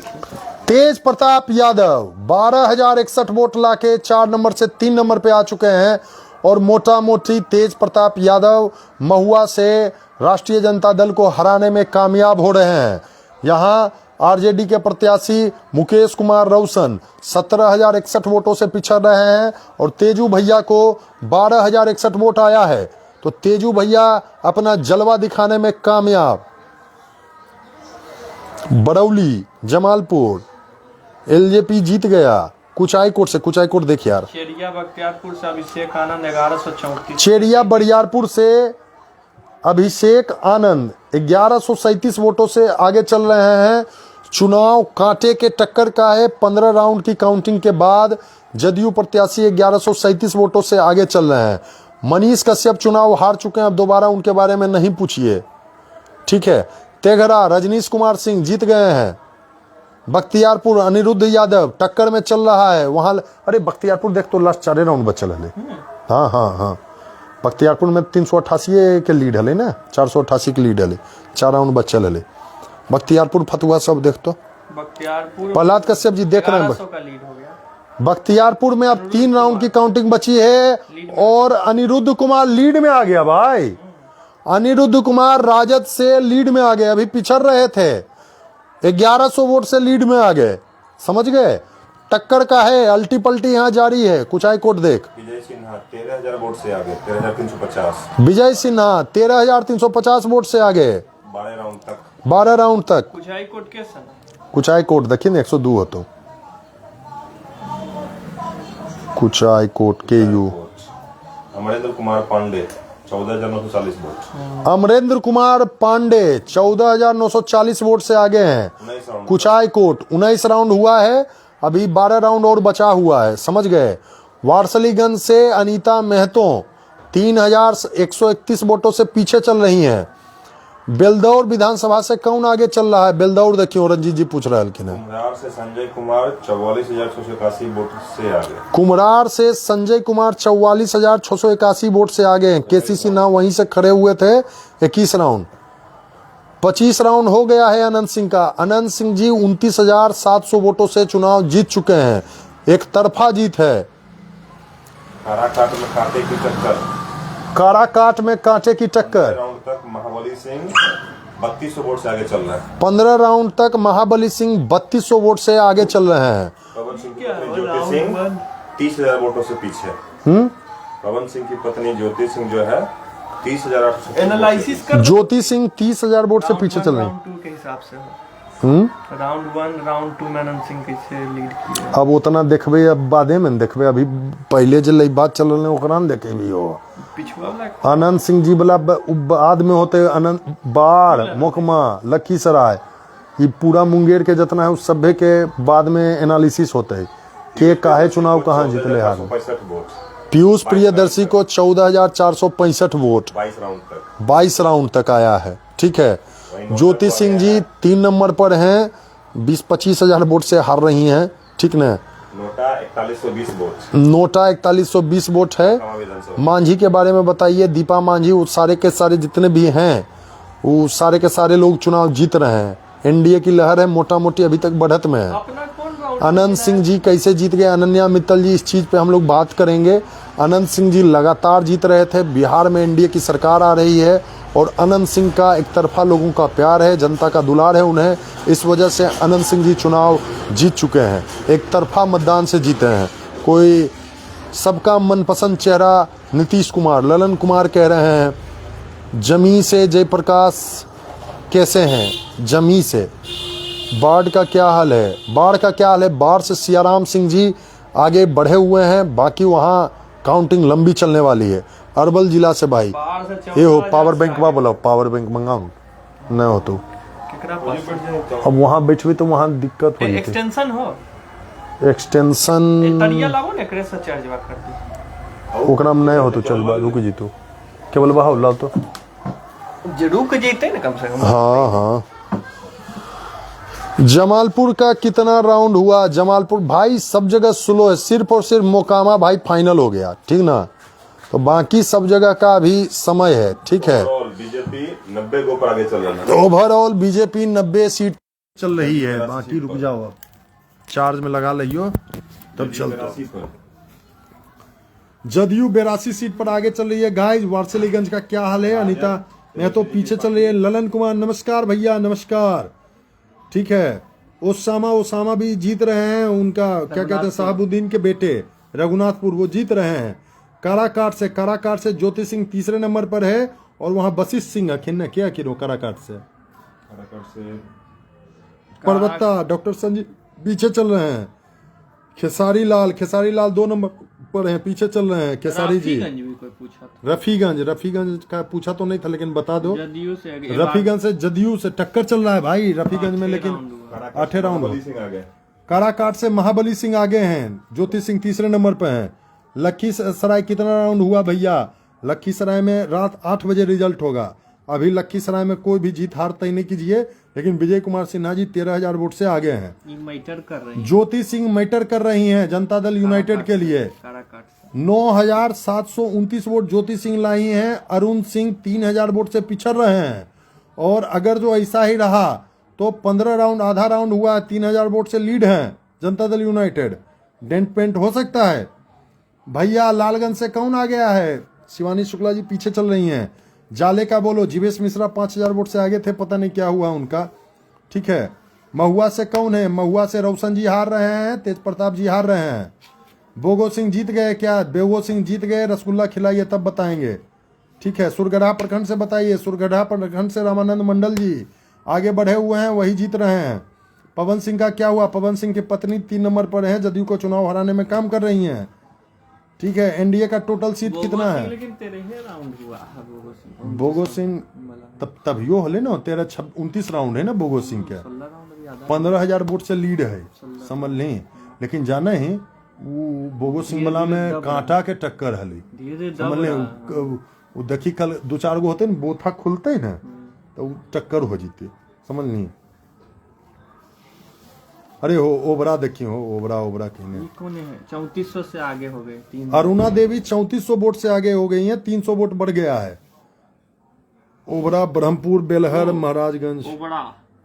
तेज प्रताप यादव 12,061 वोट लाके 4 नंबर से 3 नंबर पे आ चुके हैं। और मोटा मोटी तेज प्रताप यादव महुआ से राष्ट्रीय जनता दल को हराने में कामयाब हो रहे हैं। यहां आरजेडी के प्रत्याशी मुकेश कुमार रोशन 17,061 वोटों से पिछड़ रहे हैं और तेजू भैया को 12,061 वोट आया है। तो तेजू भैया अपना जलवा दिखाने में कामयाब। बरौली, जमालपुर एलजेपी जीत गया। कुचाईकोट देखिए यार। चेरिया बख्तियारपुर से अभिषेक आनंद 1134। चेरिया बरियारपुर से अभिषेक आनंद 1137 वोटों से आगे चल रहे हैं। चुनाव कांटे के टक्कर का है। 15 राउंड की काउंटिंग के बाद जदयू प्रत्याशी 1137 वोटों से आगे चल रहे हैं। मनीष कश्यप चुनाव हार चुके हैं, अब दोबारा उनके बारे में नहीं पूछिए, ठीक है। तेघरा रजनीश कुमार सिंह जीत गए हैं। बख्तियारपुर अनिरुद्ध यादव टक्कर में चल रहा है वहां। अरे बख्तियारपुर देख तो लास्ट 4 राउंड बचल है। हाँ हाँ हाँ, बख्तियारपुर में 388 के लीड है ना, 488 के लीड है, 4 राउंड बचल है। बख्तियारपुर फतुहा सब देख तो बख्तियारपुर प्रहलाद कश्यप जी देख रहे हैं। 1100 का लीड हो गया। बख्तियारपुर में अब 3 राउंड की काउंटिंग बची है और अनिरुद्ध कुमार लीड में आ गया भाई। अनिरुद्ध कुमार राजद से लीड में आ गए, अभी पिछड़ रहे थे, 1100 वोट से लीड में आ गए, समझ गए। टक्कर का है, अल्टी पल्टी यहाँ जारी है। कुचाई कोट देख, विजय सिन्हा 13,000 वोट से आगे, 13,350। विजय सिन्हा 13,350 वोट से आगे, 12 राउंड तक। 12 राउंड तक। कुचाई कोट के सन कुचाई कोट देखिए ना, 102 हो तो कुचाई कोट के यू। अमरेंद्र कुमार पांडे 14,940 वोट। अमरेंद्र कुमार पांडे 14,940 वोट से आगे हैं। 19 राउंड। कुचाई कोट 19 राउंड हुआ है, अभी 12 राउंड और बचा हुआ है, समझ गए। वारसलीगंज से अनीता महतो 3,131 वोटों से पीछे चल रही हैं। बेलदौर विधानसभा से कौन आगे चल रहा है? बेलदौर देखियो, रंजीत जी पूछ रहे हैं। कुम्हरार से संजय कुमार 44,681 वोट से आगे। कुम्हरार से संजय कुमार 44,681 वोट से आगे हैं। केसीसी नाम वहीं से खड़े हुए थे। 21 राउंड, 25 राउंड हो गया है अनंत सिंह का। अनंत सिंह जी 29,700 वोटों से चुनाव जीत चुके हैं, एक तरफा जीत है। काराकाट में कांटे की टक्कर। काराकाट में कांटे की टक्कर। राउंड तक महाबली सिंह 3200 वोट से आगे चल रहा है। 15 राउंड तक महाबली सिंह 3200 वोट से आगे चल रहे हैं। पवन सिंह की पत्नी ज्योति सिंह 30,000 वोटों से पीछे। पवन सिंह की पत्नी ज्योति सिंह जो है 30,800। एनालिसिस कर ज्योति सिंह 30,000 वोट से पीछे चल रहे हैं। राउंड 2 के हिसाब से राउंड 1 राउंड 2 में अनंत सिंह कैसे लीड किया। अब उतना देखबे, अब बादे में देखबे, अभी पहले जो बात चल रही है ओकरा में देखे भी हो। पिछुआ अनंत सिंह जी वाला बाद में होते अनंत बाढ़ मोकमा लखीसराय, ये पूरा मुंगेर के जितना है उस सभ्य के बाद में एनालिसिस होते है के काहे चुनाव कहाँ जीतले हार। 65 वोट। पीयूष प्रियदर्शी को 14,465 वोट 22 राउंड तक आया है, ठीक है। ज्योति सिंह जी 3 नंबर पर हैं, 20-25 हजार वोट से हार रही हैं, ठीक न। NOTA 4120 vote. नोटा 4120 वोट है। मांझी के बारे में बताइए। दीपा मांझी, वो सारे के सारे जितने भी हैं वो सारे के सारे लोग चुनाव जीत रहे हैं। एनडीए की लहर है मोटा मोटी अभी तक बढ़त में है। अनंत सिंह जी कैसे जीत गए? अनन्या मित्तल जी, इस चीज पे हम लोग बात करेंगे। अनंत सिंह जी लगातार जीत रहे थे। बिहार में एनडीए की सरकार आ रही है और अनंत सिंह का एक तरफा लोगों का प्यार है, जनता का दुलार है उन्हें, इस वजह से अनंत सिंह जी चुनाव जीत चुके हैं। एक तरफा मतदान से जीते हैं। कोई सबका मनपसंद चेहरा नीतीश कुमार, ललन कुमार कह रहे हैं। जमी से जयप्रकाश कैसे हैं? जमी से। बाढ़ का क्या हाल है? बाढ़ का क्या हाल है? बाढ़ से सियाराम सिंह जी आगे बढ़े हुए हैं, बाकी वहाँ काउंटिंग लंबी चलने वाली है। अरवल जिला से भाई ये हो पावर बैंक बा बोला, पावर बैंक मंगाऊ न हो तो अब वहाँ बैठबी तो वहाँ दिक्कत हो। एक्सटेंशन हो, एक्सटेंशन तरिया लागो ने एकरे से चार्जवा कर दी ओकरा में नहीं हो तो चल बा रुक जी तू केवल बहा ला तो रुक जेते ना कम से कम। हाँ हाँ। जमालपुर का कितना राउंड हुआ? जमालपुर भाई सब जगह स्लो है, सिर्फ और सिर्फ मोकामा भाई फाइनल हो गया, ठीक ना। तो बाकी सब जगह का अभी समय है, ठीक है। बीजेपी 90 को पर आगे चल रहा है। ओवरऑल बीजेपी 90 सीट चल रही है। बाकी रुक जाओ, अब चार्ज में लगा लियो तब चलता। जदयू 82 सीट पर आगे चल रही है। गाइस वारसलीगंज का क्या हाल है? अनीता मैं तो पीछे चल रही है। ललन कुमार नमस्कार भैया, नमस्कार, ठीक है। ओसामा भी जीत रहे हैं। उनका क्या कहते हैं, साहबुद्दीन के बेटे रघुनाथपुर, वो जीत रहे हैं। काराकाट से ज्योति सिंह तीसरे नंबर पर है और वहां वशिष्ठ सिंह खिन्ना क्या किरो काराकाट से परबत्ता डॉक्टर संजीव पीछे चल रहे हैं। खेसारी लाल 2 नंबर पर हैं, पीछे चल रहे हैं खेसारी जी। रफीगंज का पूछा तो नहीं था लेकिन बता दो। रफीगंज से जदयू से टक्कर चल रहा है भाई रफीगंज में, लेकिन 8 राउंड। काराकाट से महाबली सिंह आगे हैं, ज्योति सिंह तीसरे नंबर पर हैं। लखीसराय कितना राउंड हुआ भैया? लखीसराय में रात 8 बजे रिजल्ट होगा। अभी लखीसराय में कोई भी जीत हार तय नहीं कीजिए, लेकिन विजय कुमार सिन्हा जी 13,000 वोट से आगे हैं। ये मैटर कर रही है। ज्योति सिंह मैटर कर रही हैं जनता दल यूनाइटेड के लिए। काराकाट से 9,729 वोट ज्योति सिंह लाई हैं। अरुण सिंह 3,000 वोट से पिछड़ रहे हैं। और अगर जो ऐसा ही रहा तो 15 राउंड, आधा राउंड हुआ, 3,000 वोट से लीड हैं Janata Dal United. Dent paint हो सकता है। भैया लालगंज से कौन आ गया है? शिवानी शुक्ला जी पीछे चल रही हैं। जाले का बोलो, जीवेश मिश्रा 5,000 वोट से आगे थे, पता नहीं क्या हुआ उनका। ठीक है। महुआ से कौन है? महुआ से रोशन जी हार रहे हैं, तेज प्रताप जी हार रहे हैं। बोगो सिंह जीत गए क्या? बेगो सिंह जीत गए। रसगुल्ला खिलाइए तब बताएंगे। ठीक है। सुरगढ़ा प्रखंड से बताइए। सुरगढ़ा प्रखंड से रामानंद मंडल जी आगे बढ़े हुए हैं, वही जीत रहे हैं। पवन सिंह का क्या हुआ? पवन सिंह की पत्नी 3 नंबर पर है, जदयू को चुनाव हराने में काम कर रही हैं। ठीक है। एनडीए का टोटल सीट कितना है? लेकिन 13 राउंड हुआ है बोगो सिंह तब यो हले ना 29 राउंड है ना बोगो सिंह के। 15,000 वोट से लीड है, समझ लें। लेकिन जाने ही वो बोगो सिंह वाला में कांटा के टक्कर हली, समझ लें। वो देखी कल 2-4 गो होते न बोथा खुलते ना तो टक्कर हो जीते, समझ नहीं। अरे हो ओबरा देखी हो, ओबरा कहने 3400 से आगे हो गए। अरुणा देवी 3400 वोट से आगे हो गई हैं, 300 वोट बढ़ गया है। ओबरा, ब्रह्मपुर, बेलहर, महाराजगंज।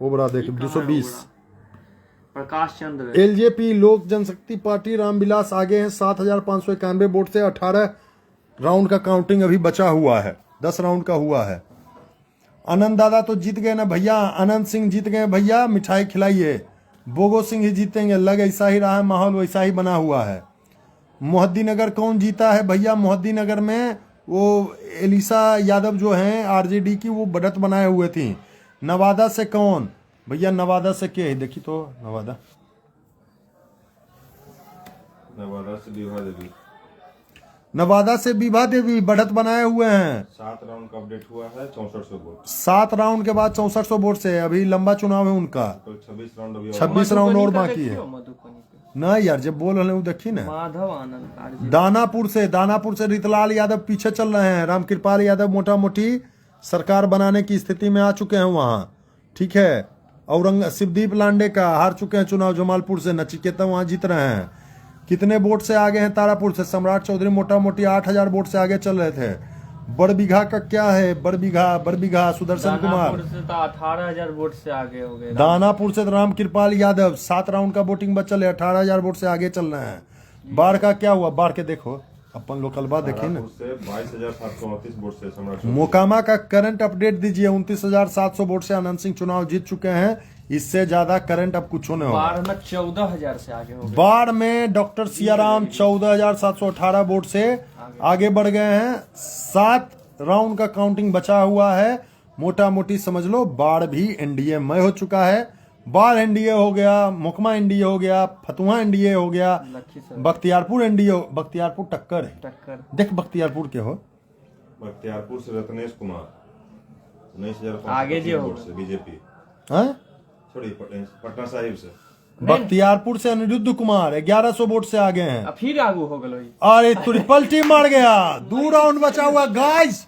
ओबरा देख 220। प्रकाश चंद्र एलजेपी लोक जनशक्ति पार्टी रामविलास आगे हैं 7,591 वोट से। 18 राउंड का काउंटिंग अभी बचा हुआ है, 10 राउंड का हुआ है। आनंद दादा तो जीत गए ना भैया, आनंद सिंह जीत गए भैया, मिठाई खिलाइए। बोगो सिंह ही जीतेंगे, लग ऐसा ही रहा है, माहौल वैसा ही बना हुआ है। मोहद्दीनगर कौन जीता है भैया? मोहद्दीनगर में वो एलिसा यादव जो हैं आरजेडी की, वो बढ़त बनाए हुए थी। नवादा से कौन भैया? नवादा से क्या है देखी तो? नवादा से विभा देवी बढ़त बनाए हुए हैं। 7 राउंड का अपडेट हुआ है, 6400 वोट। 7 राउंड के बाद 6400 वोट से। अभी लंबा चुनाव है उनका, 26 राउंड और बाकी है ना यार। जब बोल रहे देखी ना। माधव आनंद दानापुर से रितलाल यादव पीछे चल रहे हैं। रामकृपाल यादव मोटा मोटी सरकार बनाने की स्थिति में आ चुके हैं वहां। ठीक है। शिवदीप लांडे का हार चुके हैं चुनाव जमालपुर से। नचिकेता वहां जीत रहे हैं। कितने वोट से आगे हैं? तारापुर से सम्राट चौधरी मोटा मोटी 8,000 वोट से आगे चल रहे थे। बड़बीघा का क्या है? बड़बीघा सुदर्शन कुमार 18,000 वोट से आगे हो गए। दानापुर से रामकृपाल यादव 7 राउंड का वोटिंग बचल है, 18,000 वोट से आगे चल रहे हैं। बाढ़ का क्या हुआ? बाढ़ के देखो अपन लोकल बात देखिए ना। 22,729 वोट से सम्राट। मोकामा का करंट अपडेट दीजिए। 29,700 वोट से आनंद सिंह चुनाव जीत चुके हैं। इससे ज्यादा करंट अब कुछ नहीं होगा। बाढ़ में 14,000 से आगे हो गए। बाढ़ में डॉक्टर सियाराम 14,718 वोट से आगे बढ़ गए हैं। 7 राउंड का काउंटिंग बचा हुआ है। मोटा मोटी समझ लो बाढ़ भी एनडीए में हो चुका है। बाढ़ एनडीए हो गया, मुकमा एनडीए हो गया, फतुहा एनडीए हो गया, बख्तियारपुर एनडीए। बख्तियारपुर टक्कर है। देख बख्तियारपुर के हो। बख्तियारपुर से रत्नेश कुमार 19,500 आगे जी वोट से बीजेपी। पटना साहिब से। बख्तियारपुर से अनिरुद्ध कुमार 1100 वोट से आगे हैं। फिर आगू हो गए। अरे ट्रिपल टीम मार गया। 2 राउंड बचा हुआ गाइस।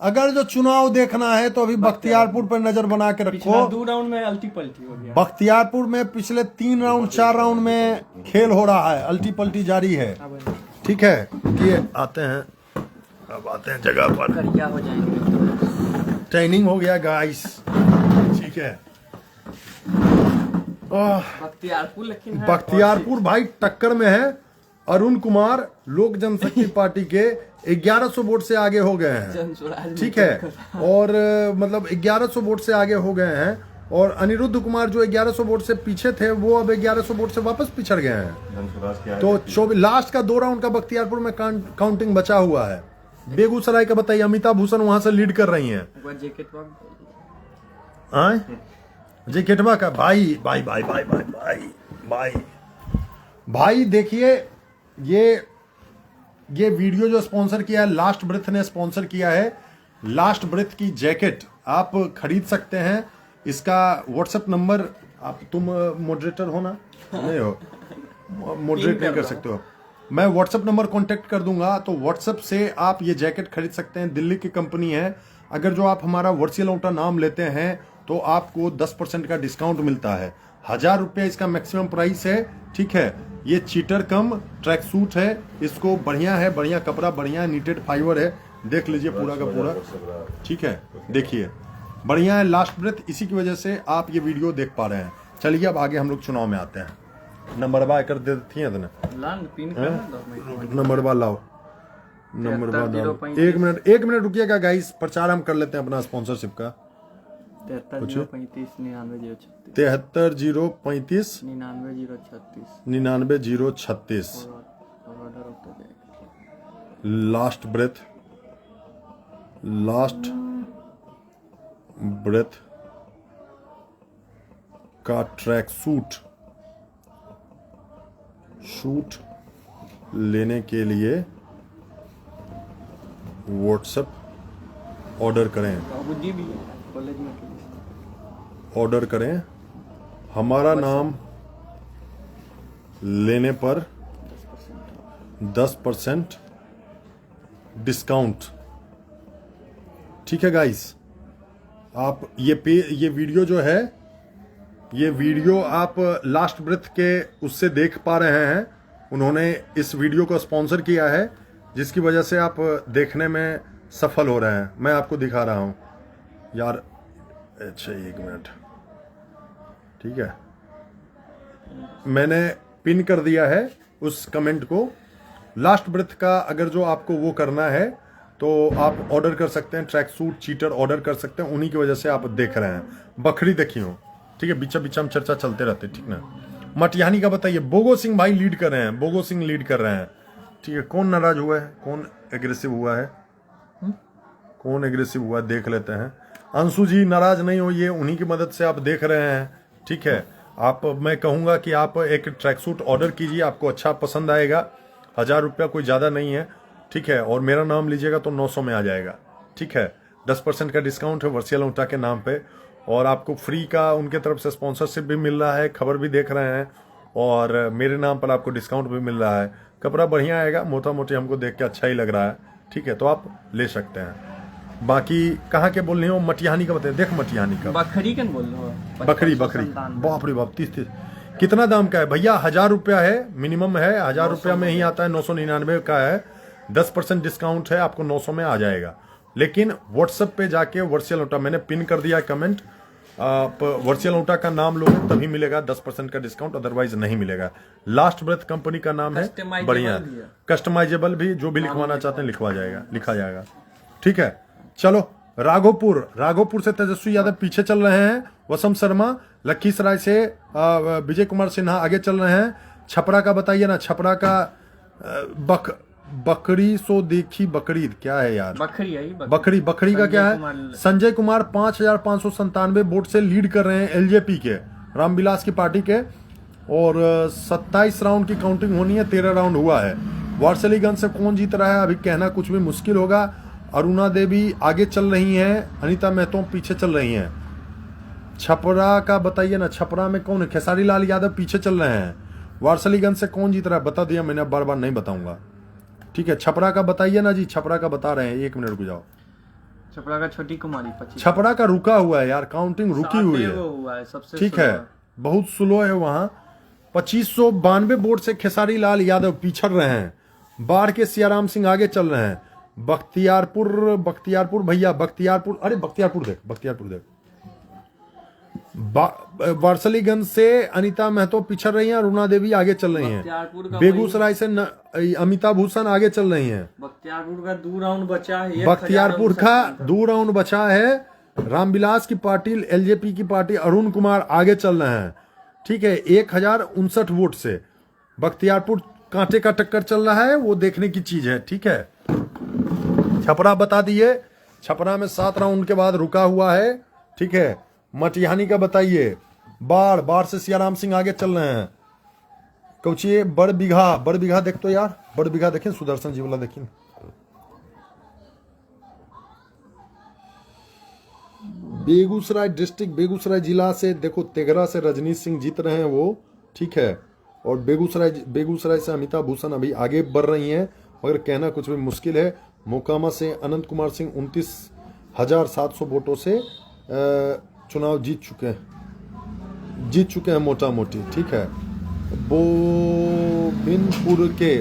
अगर जो चुनाव देखना है तो अभी बख्तियारपुर पर नजर बना के रखो। 2 राउंड में अल्टी पल्टी हो गया। बख्तियारपुर में पिछले 3 राउंड 4 राउंड में खेल हो रहा है, अल्टी पल्टी जारी है। ठीक है। ये आते हैं, अब आते हैं जगह पर। क्या हो जाएंगे? ट्रेनिंग हो गया गाइस। ठीक है। बख्तियारपुर भाई टक्कर में है। अरुण कुमार लोक जनशक्ति पार्टी के 1100 वोट से आगे हो गए हैं। ठीक है। और मतलब 1100 वोट से आगे हो गए हैं। और अनिरुद्ध कुमार जो 1100 वोट से पीछे थे वो अब 1100 वोट से वापस पिछड़ गए हैं। तो लास्ट का 2 राउंड का बख्तियारपुर में काउंटिंग बचा हुआ है। बेगूसराय का बताइए, अमिताभ भूषण वहां से लीड कर रही हैं। जैकेटवा का भाई देखिए, ये वीडियो जो स्पॉन्सर किया है लास्ट ब्रेथ ने स्पॉन्सर किया है। लास्ट ब्रेथ की जैकेट आप खरीद सकते हैं। इसका व्हाट्सएप नंबर, आप तुम मॉडरेटर हो ना? नहीं हो, मॉडरेट नहीं कर सकते हो। मैं व्हाट्सएप नंबर कांटेक्ट कर दूंगा, तो व्हाट्सएप से आप ये जैकेट खरीद सकते हैं। दिल्ली की कंपनी है, अगर जो आप हमारा वर्चुअल ओटा नाम लेते हैं तो आपको 10% का डिस्काउंट मिलता है। 1000 रुपये इसका मैक्सिमम प्राइस है, ठीक है। ये चीटर कम ट्रैक सूट है, इसको बढ़िया है, बढ़िया कपड़ा, बढ़िया नीटेड फाइबर है, देख लीजिए पूरा का पूरा, ठीक है। देखिए बढ़िया है, लास्ट ब्रेथ, इसी की वजह से आप ये वीडियो देख पा रहे हैं। चलिए अब आगे हम लोग चुनाव में आते हैं। नंबर बा कर देती है नंबर बा लाओ, नंबर बा डालो। एक मिनट रुकिएगा गाइस, प्रचार हम कर लेते हैं अपना स्पॉन्सरशिप का। 73 035 99 036 लास्ट ब्रेथ का ट्रैक सूट लेने के लिए व्हाट्सएप ऑर्डर करें, हमारा नाम लेने पर 10% डिस्काउंट, ठीक है गाइस। आप ये वीडियो जो है, ये वीडियो आप लास्ट ब्रेथ के उससे देख पा रहे हैं, उन्होंने इस वीडियो को स्पॉन्सर किया है, जिसकी वजह से आप देखने में सफल हो रहे हैं। मैं आपको दिखा रहा हूं यार, अच्छा 1 मिनट, ठीक है, मैंने पिन कर दिया है उस कमेंट को। लास्ट ब्रेथ का अगर जो आपको वो करना है तो आप ऑर्डर कर सकते हैं, ट्रैक सूट चीटर ऑर्डर कर सकते हैं, उन्हीं की वजह से आप देख रहे हैं। बकरी देखी हो, ठीक है, बीचा बीचा में चर्चा चलते रहते, ठीक ना। मटिहानी का बताइए, बोगो सिंह भाई लीड कर रहे हैं, बोगो सिंह लीड कर रहे हैं, ठीक है। कौन नाराज हुआ है, कौन एग्रेसिव हुआ है, कौन एग्रेसिव हुआ है, देख लेते हैं। अंशु जी नाराज नहीं होइए, उन्हीं की मदद से आप देख रहे हैं, ठीक है। मैं कहूंगा कि आप एक ट्रैक सूट ऑर्डर कीजिए, आपको अच्छा पसंद आएगा। 1000 रुपया कोई ज़्यादा नहीं है, ठीक है। और मेरा नाम लीजिएगा तो 900 में आ जाएगा, ठीक है। 10% का डिस्काउंट है वर्चुअल ओटा के नाम पे, और आपको फ्री का उनके तरफ से स्पॉन्सरशिप भी मिल रहा है, खबर भी देख रहे हैं, और मेरे नाम पर आपको डिस्काउंट भी मिल रहा है। कपड़ा बढ़िया आएगा, मोटा मोटी हमको देख के अच्छा ही लग रहा है, ठीक है, तो आप ले सकते हैं। बाकी कहाँ के बोल रहे हो, मटिहानी का बताइए। देख मटिहानी का बकरी का बोल रहे हो, बकरी बाप रे बाप, 30 कितना दाम का है भैया? 1000 रुपया है, मिनिमम है, 1000 रुपया में ही आता है। 999 का है, 10% डिस्काउंट है, आपको 900 में आ जाएगा। लेकिन व्हाट्सएप पे जाके वर्चुअल ओटा, मैंने पिन कर दिया कमेंट, आप वर्चुअल ओटा का नाम लोगे तभी मिलेगा 10% का डिस्काउंट, अदरवाइज नहीं मिलेगा। लास्ट ब्रेथ कंपनी का नाम है, बढ़िया, कस्टमाइजेबल भी, जो भी लिखवाना चाहते हैं लिखा जाएगा, ठीक है। चलो राघोपुर से तेजस्वी यादव पीछे चल रहे हैं, वसंत शर्मा लखीसराय से विजय कुमार सिन्हा आगे चल रहे हैं। छपरा का बताइए ना, छपरा का बकरी सो देखी बकरीद क्या है यार, बकरी का क्या है? संजय कुमार 5597 वोट से लीड कर रहे हैं एलजेपी के, रामविलास की पार्टी के, और 27 राउंड की काउंटिंग होनी है, 13 राउंड हुआ है। वारसलीगंज से कौन जीत रहा है अभी कहना कुछ भी मुश्किल होगा। अरुणा देवी आगे चल रही हैं, अनीता महतो पीछे चल रही हैं। छपरा का बताइए ना, छपरा में कौन है? खेसारी लाल यादव पीछे चल रहे हैं। वारसलीगंज से कौन जीत रहा है बता दिया मैंने, बार बार नहीं बताऊंगा, ठीक है। छपरा का बताइए ना जी, छपरा का बता रहे हैं, 1 मिनट रुक जाओ। छपरा का छोटी कुमारी 25, छपरा का रुका हुआ है यार, काउंटिंग रुकी हुई है, ठीक है, बहुत स्लो है वहां। 2592 वोट से खेसारी लाल यादव पिछड़ रहे हैं। बाढ़ के सियाराम सिंह आगे चल रहे हैं। बख्तियारपुर भैया, अरे बख्तियारपुर देख वारसलीगंज से अनीता महतो पिछड़ रही हैं, अरुणा देवी आगे चल रही हैं। बेगूसराय से अमिता भूषण आगे चल रही हैं। बख्तियारपुर का 2 राउंड बचा है, बख्तियारपुर का 2 राउंड बचा है। रामविलास की पार्टी, एलजेपी की पार्टी, अरुण कुमार आगे चल रहे हैं, ठीक है, 1059 वोट से। बख्तियारपुर कांटे का टक्कर चल रहा है, वो देखने की चीज है, ठीक है। छपरा बता दिए, छपरा में 7 राउंड के बाद रुका हुआ है, ठीक है। मटिहानी का बताइए। बाढ़ से सियाराम सिंह आगे चल रहे हैं। कौचिए बड़ बीघा देख तो यार, बड़ बीघा देखें, सुदर्शन जी वाला देखिए। बेगूसराय डिस्ट्रिक्ट, बेगूसराय जिला से देखो, तेघरा से रजनीश सिंह जीत रहे हैं वो, ठीक है। और बेगूसराय से अमिता भूषण अभी आगे बढ़ रही हैं, मगर कहना कुछ भी मुश्किल है। मोकामा से अनंत कुमार सिंह 1700 वोटों से चुनाव जीत चुके हैं मोटा मोटी। ठीक है, गोविंदपुर के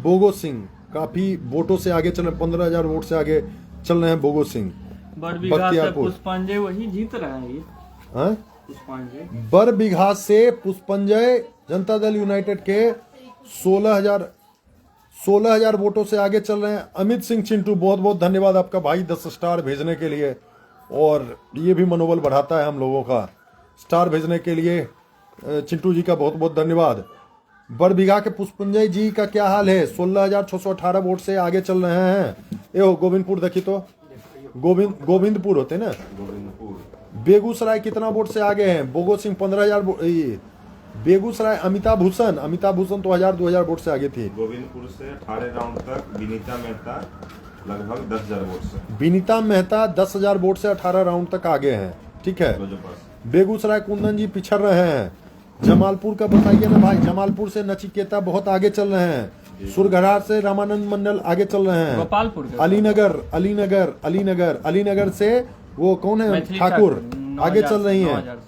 बोगो सिंह काफी वोटों से आगे चल रहे, 15,000 वोट से आगे चल रहे हैं बोगो सिंह। बख्तियारपुर पुष्पांजय वही जीत रहा है ये। पुष्पांजय बरबीघा से पुष्पांजय जनता दल यूनाइटेड के 16,000 वोटों से आगे चल रहे हैं। अमित सिंह चिंटू, बहुत बहुत धन्यवाद आपका भाई 10 स्टार भेजने के लिए, और ये भी मनोबल बढ़ाता है हम लोगों का। स्टार भेजने के लिए चिंटू जी का बहुत बहुत धन्यवाद। बरबीघा के पुष्पांजय जी का क्या हाल है? 16,618 वोट से आगे चल रहे हैं। ए हो गोविंदपुर देखी तो, गोविंदपुर होते ना। बेगूसराय कितना वोट से आगे हैं? बोगो सिंह 15,000। बेगूसराय अमिताभ भूषण तो 1,000-2,000 वोट से आगे थी। गोविंदपुर से 18 राउंड तक विनीता मेहता लगभग 10,000 वोट से। विनीता मेहता 10,000 वोट से 18 राउंड तक आगे हैं। ठीक है, बेगूसराय कुंदन जी पिछड़ रहे हैं। जमालपुर का बताइए ना भाई, जमालपुर से नचिकेता बहुत आगे चल रहे हैं। सुरगढ़ा से रामानंद मंडल आगे चल रहे हैं। गोपालपुर अलीनगर से वो कौन है, ठाकुर आगे चल रही हैं।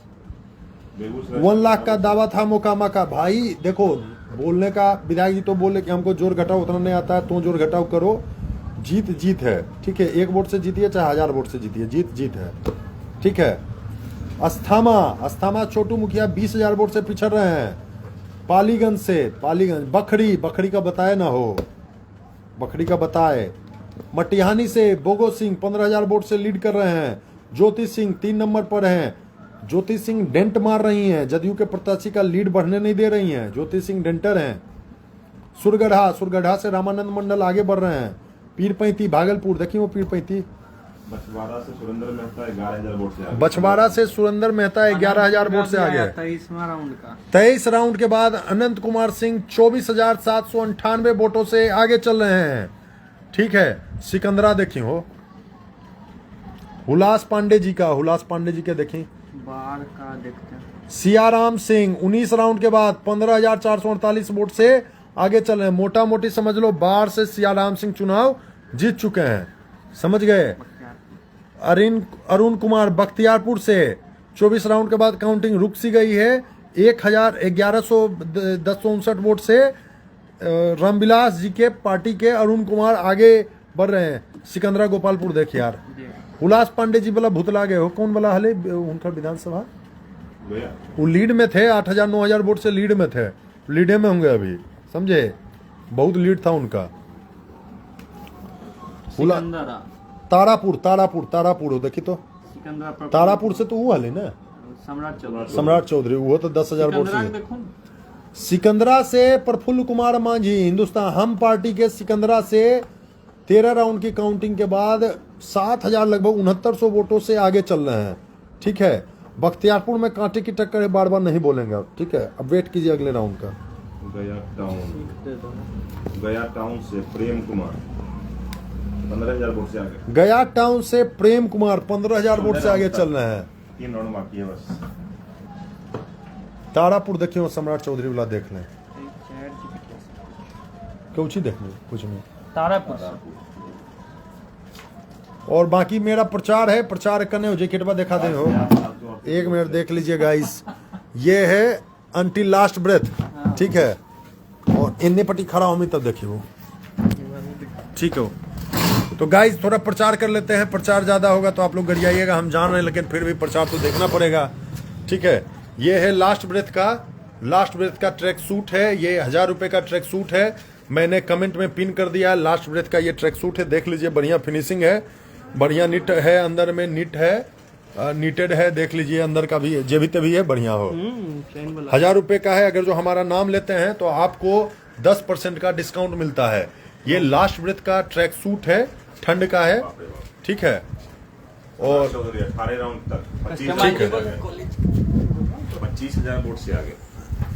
1 लाख का दावा था मोकामा का। भाई देखो, बोलने का विधायक जी तो बोले कि हमको जोर घटाओ उतना नहीं आता है, तो जोर घटाओ करो। जीत है। ठीक है, 1 वोट से जीतिए चाहे 1000 वोट से जीतिए, जीत है। ठीक है, अस्थामा छोटू मुखिया 20,000 वोट से पिछड़ रहे हैं। पालीगंज बखड़ी का बताए ना हो, बखड़ी का बताए। मटिहानी से बोगो सिंह 15,000 वोट से लीड कर रहे हैं। ज्योति सिंह 3 नंबर पर हैं। ज्योति सिंह डेंट मार रही हैं, जदयू के प्रत्याशी का लीड बढ़ने नहीं दे रही हैं। ज्योति सिंह डेंटर हैं। सुरगढ़ा से रामानंद मंडल आगे बढ़ रहे हैं। पीरपैंती भागलपुर, देखिए वो पीरपैंती। बछवाड़ा से सुरेंद्र मेहता 11,000 वोट से आगे। बछवाड़ा से सुरेंद्र मेहता 11,000 वोट से आगे। 23 राउंड के बाद अनंत कुमार सिंह 24,798 वोटों से आगे चल रहे हैं। ठीक है, सिकंदरा देखी हो, हुलास पांडे जी के देखें। बाढ़ का देखते हैं। सियाराम सिंह 19 राउंड के बाद 15,448 वोट से आगे चल रहे हैं। मोटा मोटी समझ लो, बाढ़ से सियाराम सिंह चुनाव जीत चुके हैं। समझ गए। अरुण कुमार बख्तियारपुर से 24 राउंड के बाद काउंटिंग रुक सी गई है। 11,1159 वोट से रामविलास जी के पार्टी के अरुण कुमार आगे बढ़ रहे हैं। सिकंदरा गोपालपुर देखिए यार। हुलास पांडे जी वाला भुतला गए हो, कौन वाला हले उनका विधानसभा, वो लीड में थे। 8,000-9,000 वोट से लीड में थे, लीडे में होंगे अभी, समझे, बहुत लीड था उनका। तारापुर हो देखी तो, तारापुर से तो वो हले ना सम्राट चौधरी, वो तो 10,000 वोट से। सिकंदरा से प्रफुल्ल कुमार मांझी हिंदुस्तान हम पार्टी के सिकंदरा से 13 राउंड की काउंटिंग के बाद 7,000 लगभग 6900 वोटों से आगे चल रहे हैं। ठीक है, बख्तियारपुर में कांटे की टक्कर है, बार बार नहीं बोलेंगे। ठीक है, अब वेट कीजिए अगले राउंड का। गया टाउन से प्रेम कुमार 15,000 वोट से आगे। गया टाउन से प्रेम कुमार 15,000 वोट से आगे चल रहे हैं। 3 राउंड बाकी है बस। तारापुर देखिए, सम्राट चौधरी वाला देख लें, कुछ ही देखने कुछ नहीं। तारापुर और बाकी मेरा प्रचार है, प्रचार करने हो जैकेटवा दिखा दे हो। 1 मिनट देख लीजिए गाइस, ये है अंटिल लास्ट ब्रेथ। ठीक है, और इन्ने पट्टी खड़ा हो तब देखिए वो। ठीक हो, तो गाइस थोड़ा प्रचार कर लेते हैं। प्रचार ज्यादा होगा तो आप लोग गरियाइएगा, हम जान रहे हैं, लेकिन फिर भी प्रचार तो देखना पड़ेगा। ठीक है, ये है लास्ट ब्रेथ का ट्रैक सूट है। ये 1,000 रुपए का ट्रैक सूट है, मैंने कमेंट में पिन कर दिया। लास्ट ब्रेथ का ये ट्रैक सूट है, देख लीजिए, बढ़िया फिनिशिंग है, बढ़िया निट है, अंदर में निट है, नीटेड है, देख लीजिए, अंदर का भी जेबी तभी है, बढ़िया हो। 1,000 रुपए का है। अगर जो हमारा नाम लेते हैं तो आपको 10% का डिस्काउंट मिलता है। ये लास्ट ब्रेथ का ट्रैक सूट है, ठंड का है। ठीक है, और 18 राउंड तक 25,000 वोट से आगे।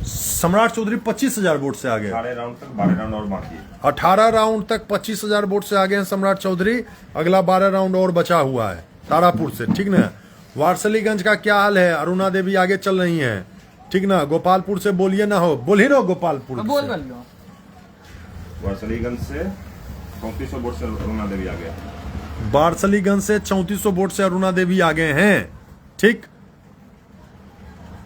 सम्राट चौधरी 25,000 वोट से आगे। 18 राउंड तक 12 राउंड और बाकी है। 18 राउंड तक 25,000 वोट से आगे हैं सम्राट चौधरी। अगला 12 राउंड और बचा हुआ है तारापुर से। ठीक ना। वारसलीगंज का क्या हाल है? अरुणा देवी आगे चल रही हैं। ठीक ना। गोपालपुर से बोलिए ना हो, बोल ही रहो गोपालपुर। वारसलीगंज से 3400 वोट से अरुणा देवी आगे। बारसलीगंज से 3400 वोट से अरुणा देवी आगे हैं। ठीक,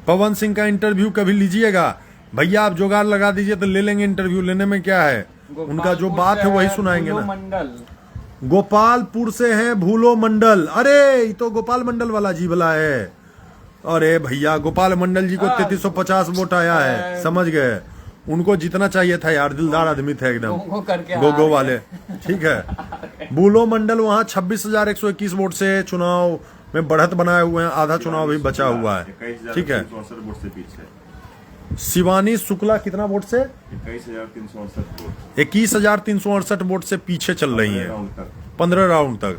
पवन सिंह का इंटरव्यू कभी लीजिएगा भैया, आप जुगाड़ लगा दीजिए तो ले लेंगे, इंटरव्यू लेने में क्या है, उनका जो बात है वही सुनाएंगे ना। मंडल गोपालपुर से है भूलो मंडल, अरे ये तो गोपाल मंडल वाला जी वाला है। अरे भैया गोपाल मंडल जी को 3350 वोट आया है, समझ गए, उनको जितना चाहिए था यार, दिलदार आदमी थे एकदम, गो वाले। ठीक है, भूलो मंडल वहाँ 26,121 वोट से चुनाव में बढ़त बनाए हुए हैं, आधा चुनाव भी बचा हुआ है। ठीक है, 21,368 वोट से पीछे। शिवानी शुक्ला कितना वोट से? 21,368 वोट से पीछे चल रही हैं, राउंड तक। 15 राउंड तक।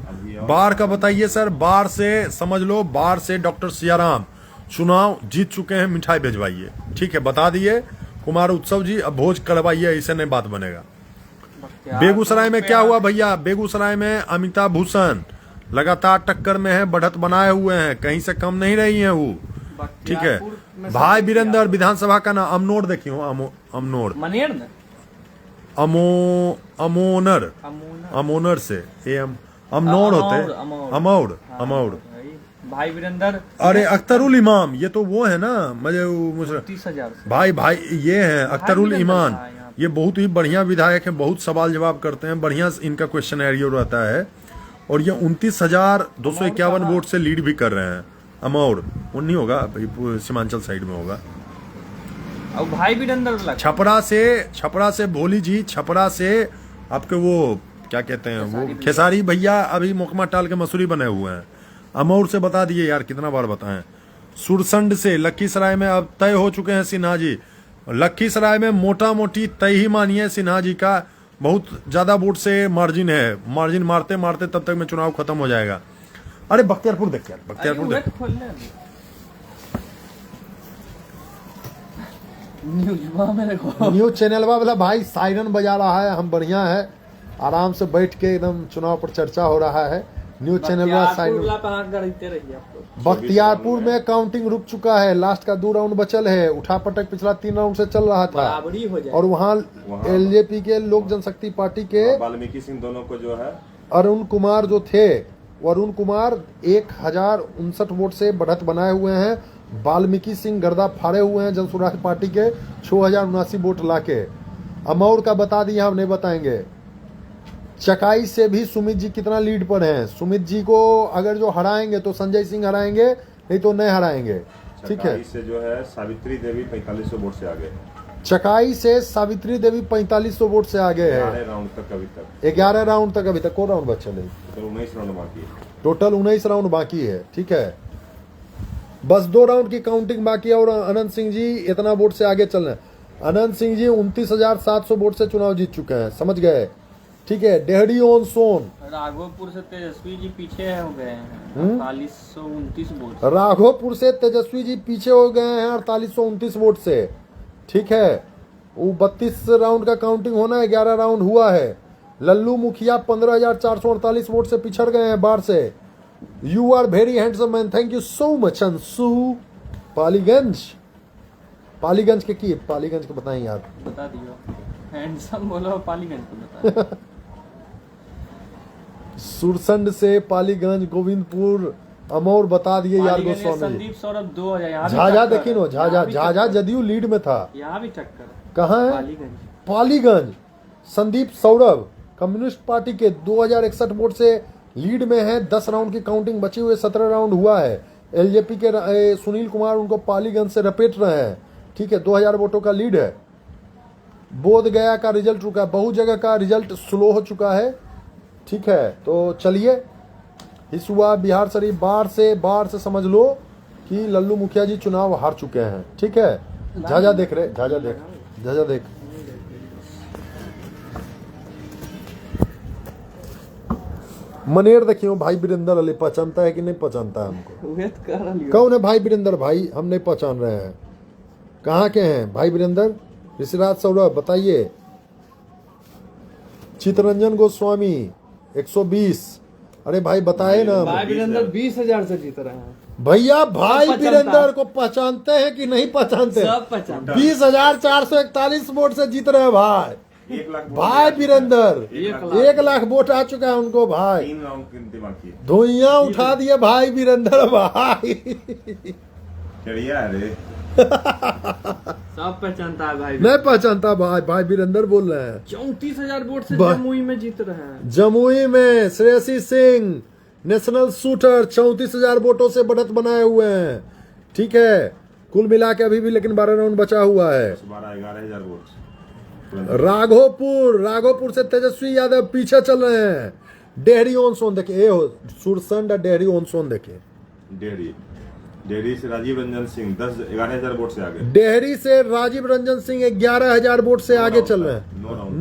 बार का बताइए सर, बार से समझ लो, बार से डॉक्टर सियाराम चुनाव जीत चुके हैं, मिठाई भेजवाइए। ठीक है, बता दिए कुमार उत्सव जी, अब भोज करवाइए, ऐसे नहीं बात बनेगा। बेगूसराय में क्या हुआ भैया? बेगूसराय में अमिताभ भूषण लगातार टक्कर में है, बढ़त बनाए हुए हैं, कहीं से कम नहीं रही हैं वो। ठीक है, भाई वीरेंद्र विधानसभा का नाम अमनोर देखियो, अमनोर अमोनर से अमनोर होते, अमौर भाई वीरेंद्र। अरे अख्तरुल इमाम, ये तो वो है ना, मुझे 30,000 भाई ये है अख्तरुल ईमान, ये बहुत ही बढ़िया विधायक है, बहुत सवाल जवाब करते हैं, बढ़िया इनका क्वेश्चन एरियो रहता है, और ये 29,251 वोट से लीड भी कर रहे हैं। अमौर वो नहीं होगा, सीमांचल साइड में होगा। और भाई वीरेंद्र छपरा से भोली जी, छपरा से आपके वो क्या कहते हैं, वो खेसारी भैया अभी मुकमा टाल के मसूरी बने हुए हैं। अमौर से बता दिए यार, कितना बार बताएं। सुरसंड से लखीसराय में अब तय हो चुके हैं सिन्हा जी। लखीसराय में मोटा मोटी तय ही मानिए, सिन्हा जी का बहुत ज्यादा वोट से मार्जिन है, मार्जिन मारते मारते तब तक में चुनाव खत्म हो जाएगा। अरे बख्तियारपुर देख यार, बख्तियारपुर देख, न्यूज चैनल वाला भाई सायरन बजा रहा है, हम बढ़िया है, आराम से बैठ के एकदम चुनाव पर चर्चा हो रहा है। न्यूज चैनल वाला बख्तियारपुर में काउंटिंग रुक चुका है, लास्ट का 2 राउंड बचल है, उठा पटक पिछला 3 राउंड से चल रहा था, और वहाँ एलजेपी के लोक जनशक्ति पार्टी के वाल्मीकि सिंह दोनों को जो है अरुण कुमार जो थे, अरुण कुमार 1059 वोट से बढ़त बनाए हुए हैं। वाल्मीकि सिंह गर्दा फाड़े हुए हैं जन स्वराज पार्टी के 6079 वोट लाके। अमौर का बता दिए, हम नहीं बताएंगे। चकाई से भी सुमित जी कितना लीड पर हैं। सुमित जी को अगर जो हराएंगे तो संजय सिंह हराएंगे, नहीं तो नहीं हराएंगे। ठीक है, से जो है सावित्री देवी 4500 वोट से आगे। चकाई से सावित्री देवी 4500 वोट से आगे है। 11 राउंड तक अभी तक, 11 राउंड तक अभी तक, को राउंड बचे नहीं, तो 19 राउंड बाकी है, टोटल 19 राउंड बाकी है। ठीक है, बस 2 राउंड की काउंटिंग बाकी है, और अनंत सिंह जी इतना वोट से आगे चल रहे हैं। अनंत सिंह जी 29,700 वोट से चुनाव जीत चुके हैं, समझ गए। ठीक है, डेहरी ऑन सोन, राघोपुर से तेजस्वी जी पीछे हो गए हैं, 4829 वोट। राघोपुर से तेजस्वी जी पीछे हो गए हैं 4829 वोट से। ठीक है, वो 32 राउंड का काउंटिंग होना है, 11 राउंड हुआ है। लल्लू मुखिया 15,448 वोट से पिछड़ गए हैं बाढ़ से। You are very handsome man, thank you so much Anshu. Paliganj के की पालीगंज को बताएं यार, बता दियो, हैंडसम बोलो, पालीगंज को बता। सुरसंड से पालीगंज, गोविंदपुर, अमौर बता दिए यार गोस्वामी। संदीप सौरभ 2000, झाझा देखी नो, झाझा जदयू लीड में था, यहाँ भी टक्कर। कहाँ है? पालीगंज। संदीप सौरभ कम्युनिस्ट पार्टी के 2061 वोट से लीड में है। 10 राउंड की काउंटिंग बची हुई, 17 राउंड हुआ है। एलजेपी के सुनील कुमार उनको पालीगंज से रपेट रहे हैं। ठीक है, 2000 वोटों का लीड है। बोध गया का रिजल्ट रुका है, बहुत जगह का रिजल्ट स्लो हो चुका है। ठीक है, तो चलिए, इस हुआ बिहार शरीफ बाढ़ से समझ लो कि लल्लू मुखिया जी चुनाव हार चुके हैं। ठीक है, झाझा देख रहे, झाझा देख। मनेर देखियो, भाई वीरेंद्र अली पहचानता है कि नहीं पहचानता है हमको? कौन है भाई वीरेंद्र? भाई हम नहीं पहचान रहे हैं, कहाँ के हैं भाई वीरेंद्र? ऋषिराज सौरभ बताइए। चित्ररंजन गोस्वामी 120। अरे भाई बताए ना, भाई वीरेंद्र 20,000 से जीत रहे हैं भैया। भाई वीरेंद्र को पहचानते हैं कि नहीं पहचानते? सब पहचानते। 20,441 वोट से जीत रहे हैं भाई। 1 लाख वोट भाई वीरेंद्र 1 1 लाख वोट आ चुका है उनको भाई, 3 राउंड गिनती बाकी है। धुइयां उठा दिए भाई वीरेंद्र भाई। चिड़िया है रे। सब पहचानता है भाई। नहीं पहचानता भाई, भाई वीरेंद्र बोल रहे हैं। 34,000 वोट से बा- जमुई में जीत रहे हैं। जमुई में श्रेयसी सिंह नेशनल शूटर 34,000 वोटों से बढ़त बनाए हुए हैं। ठीक है, कुल मिला के अभी भी लेकिन 12 राउंड बचा हुआ है। 11,000 वोट। राघोपुर से तेजस्वी यादव पीछे चल रहे हैं। डेहरी ऑन सोन देखिए, सुरसंड डेहरी ऑन सोन देखिए। डेहरी से राजीव रंजन सिंह 11,000 वोट से आगे। डेहरी से राजीव रंजन सिंह 11,000 वोट से आगे चल रहे हैं।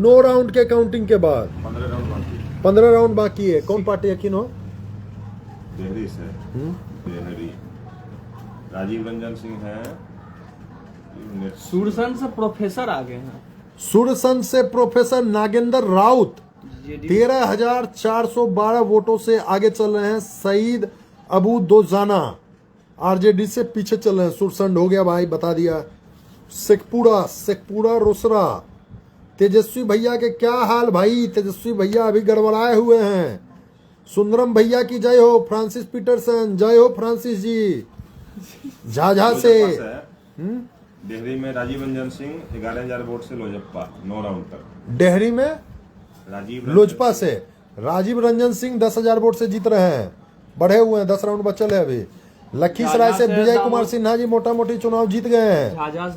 9 राउंड के काउंटिंग के बाद 15 राउंड बाकी। 15 राउंड बाकी है। कौन पार्टी यकीन हो? डेहरी से डेहरी राजीव रंजन सिंह है। सुरसन से प्रोफेसर आगे हैं। सुरसन से प्रोफेसर नागेंद्र राउत 13,412 वोटों से आगे चल रहे हैं। सईद अबू दोजाना आरजेडी से पीछे चल रहे हैं। सुरसंड हो गया भाई, बता दिया। शेखपुरा रोसरा तेजस्वी भैया के क्या हाल भाई, तेजस्वी भैया अभी गड़बड़ाए हुए हैं। सुंदरम भैया की जय हो। फ्रांसिस पीटरसन जय हो फ्रांसिस जी। झाझा से डेहरी में राजीव रंजन सिंह 11,000 वोट से लोजपा 9 राउंड तक। डेहरी में राजीव लोजपा से राजीव रंजन सिंह 10,000 वोट से जीत रहे हैं। बढ़े हुए हैं, 10 राउंड बचल है अभी। लखीसराय से विजय कुमार सिन्हा जी मोटा मोटी चुनाव जीत गए हैं। झाझा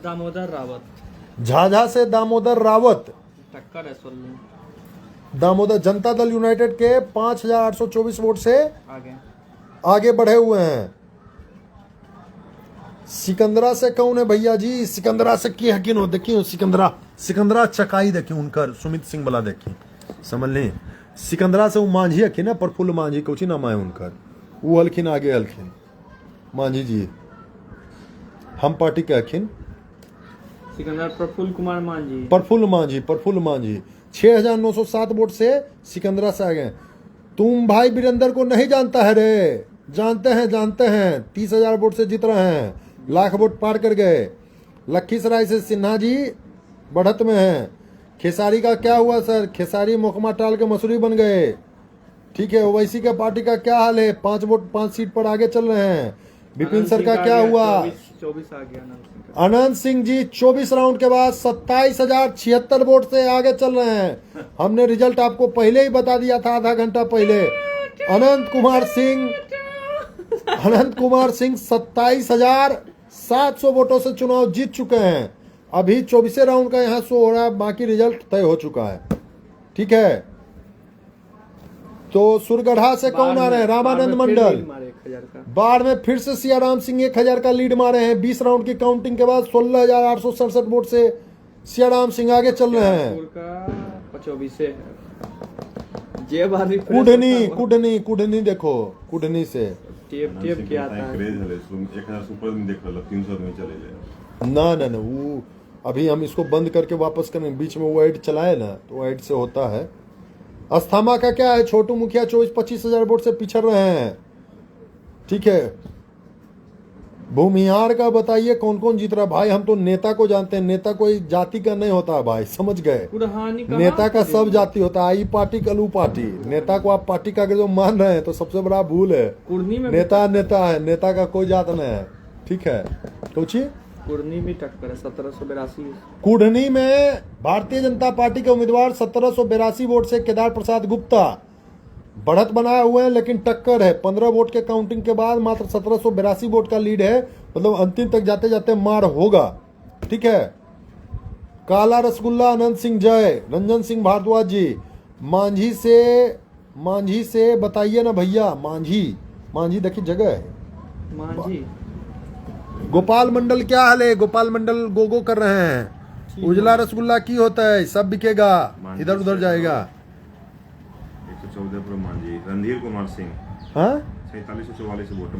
से दामोदर रावत टक्कर है। दामोदर जनता दल यूनाइटेड के 5,824 वोट से आगे बढ़े हुए हैं। सिकंदरा से कौन है भैया जी? सिकंदरा से की हकीन हो देखिए। सिकंदरा चकाई देखिए उनकर सुमित सिंह बला देखिए, समझ ली। सिकंदरा से वो मांझी हकीन ना, प्रफुल्ल मांझी कुछ नाम है उनकर। वो हलखिन आगे हलखिन मांझी जी, हम पार्टी के हकीन सिकंदर प्रफुल्ल मांझी 6,907 वोट से सिकंदरा से आगे। तुम भाई वीरेंद्र को नहीं जानता है रे? जानते हैं 30,000 वोट से जीत रहे हैं। लाख वोट पार कर गए। लखीसराय से सिन्हा जी बढ़त में हैं। खेसारी का क्या हुआ सर? खेसारी मोकमा टाल के मसूरी बन गए। ठीक है, ओवैसी का पार्टी का क्या हाल है? 5 सीट पर आगे चल रहे हैं। विपिन सर का क्या हुआ? 24 आ गया। अनंत सिंह जी 24 राउंड के बाद 27,076 वोट से आगे चल रहे हैं। हमने रिजल्ट आपको पहले ही बता दिया था, आधा घंटा पहले। अनंत कुमार सिंह 27,700 वोटों से चुनाव जीत चुके हैं। अभी 24 राउंड का यहाँ शो हो रहा है, बाकी रिजल्ट तय हो चुका है। ठीक है, तो सुरगढ़ा से कौन आ रहे हैं? रामानंद मंडल। बाढ़ में फिर से सियाराम सिंह 1,000 का लीड मारे हैं। 20 राउंड की काउंटिंग के बाद 16,867 वोट से सियाराम सिंह आगे चल रहे हैं। कुढ़नी देखो, कुढ़नी से टेप क्या आता है। 1,000 सुपर में देख लो, 300 में चले जाए। ना वो अभी हम इसको बंद करके वापस करेंगे। बीच में वो ऐड चलाए ना, तो वो ऐड से होता है। अस्थामा का क्या है? छोटू मुखिया 24-25,000 वोट से पिछड़ रहे हैं। ठीक है, भूमिहार का बताइए कौन कौन जीत रहा है? भाई हम तो नेता को जानते हैं। नेता कोई जाति का नहीं होता भाई, समझ गए? नेता का सब जाति होता है। आई पार्टी कलू पार्टी। नेता को आप पार्टी का जो मान रहे हैं तो सबसे बड़ा भूल है। नेता है, नेता का कोई जात नहीं है। ठीक है, सोचिए। कुढ़नी में टक्कर है 1782। कुढ़नी में भारतीय जनता पार्टी के उम्मीदवार 1782 वोट से केदार प्रसाद गुप्ता बढ़त बनाए हुए हैं, लेकिन टक्कर है। 15 वोट के काउंटिंग के बाद मात्र 1782 वोट का लीड है। मतलब अंतिम तक जाते जाते मार होगा। ठीक है, काला रसगुल्ला अनंत सिंह जय, रंजन सिंह भारद्वाज जी। मांझी से बताइए ना भैया। मांझी देखिए जगह है। मांझी गोपाल मंडल क्या हाल है? गोपाल मंडल गोगो कर रहे हैं। उजला रसगुल्ला की होता है, सब बिकेगा, इधर उधर जाएगा। 114 मांझी। रणधीर कुमार सिंह 4744 वोट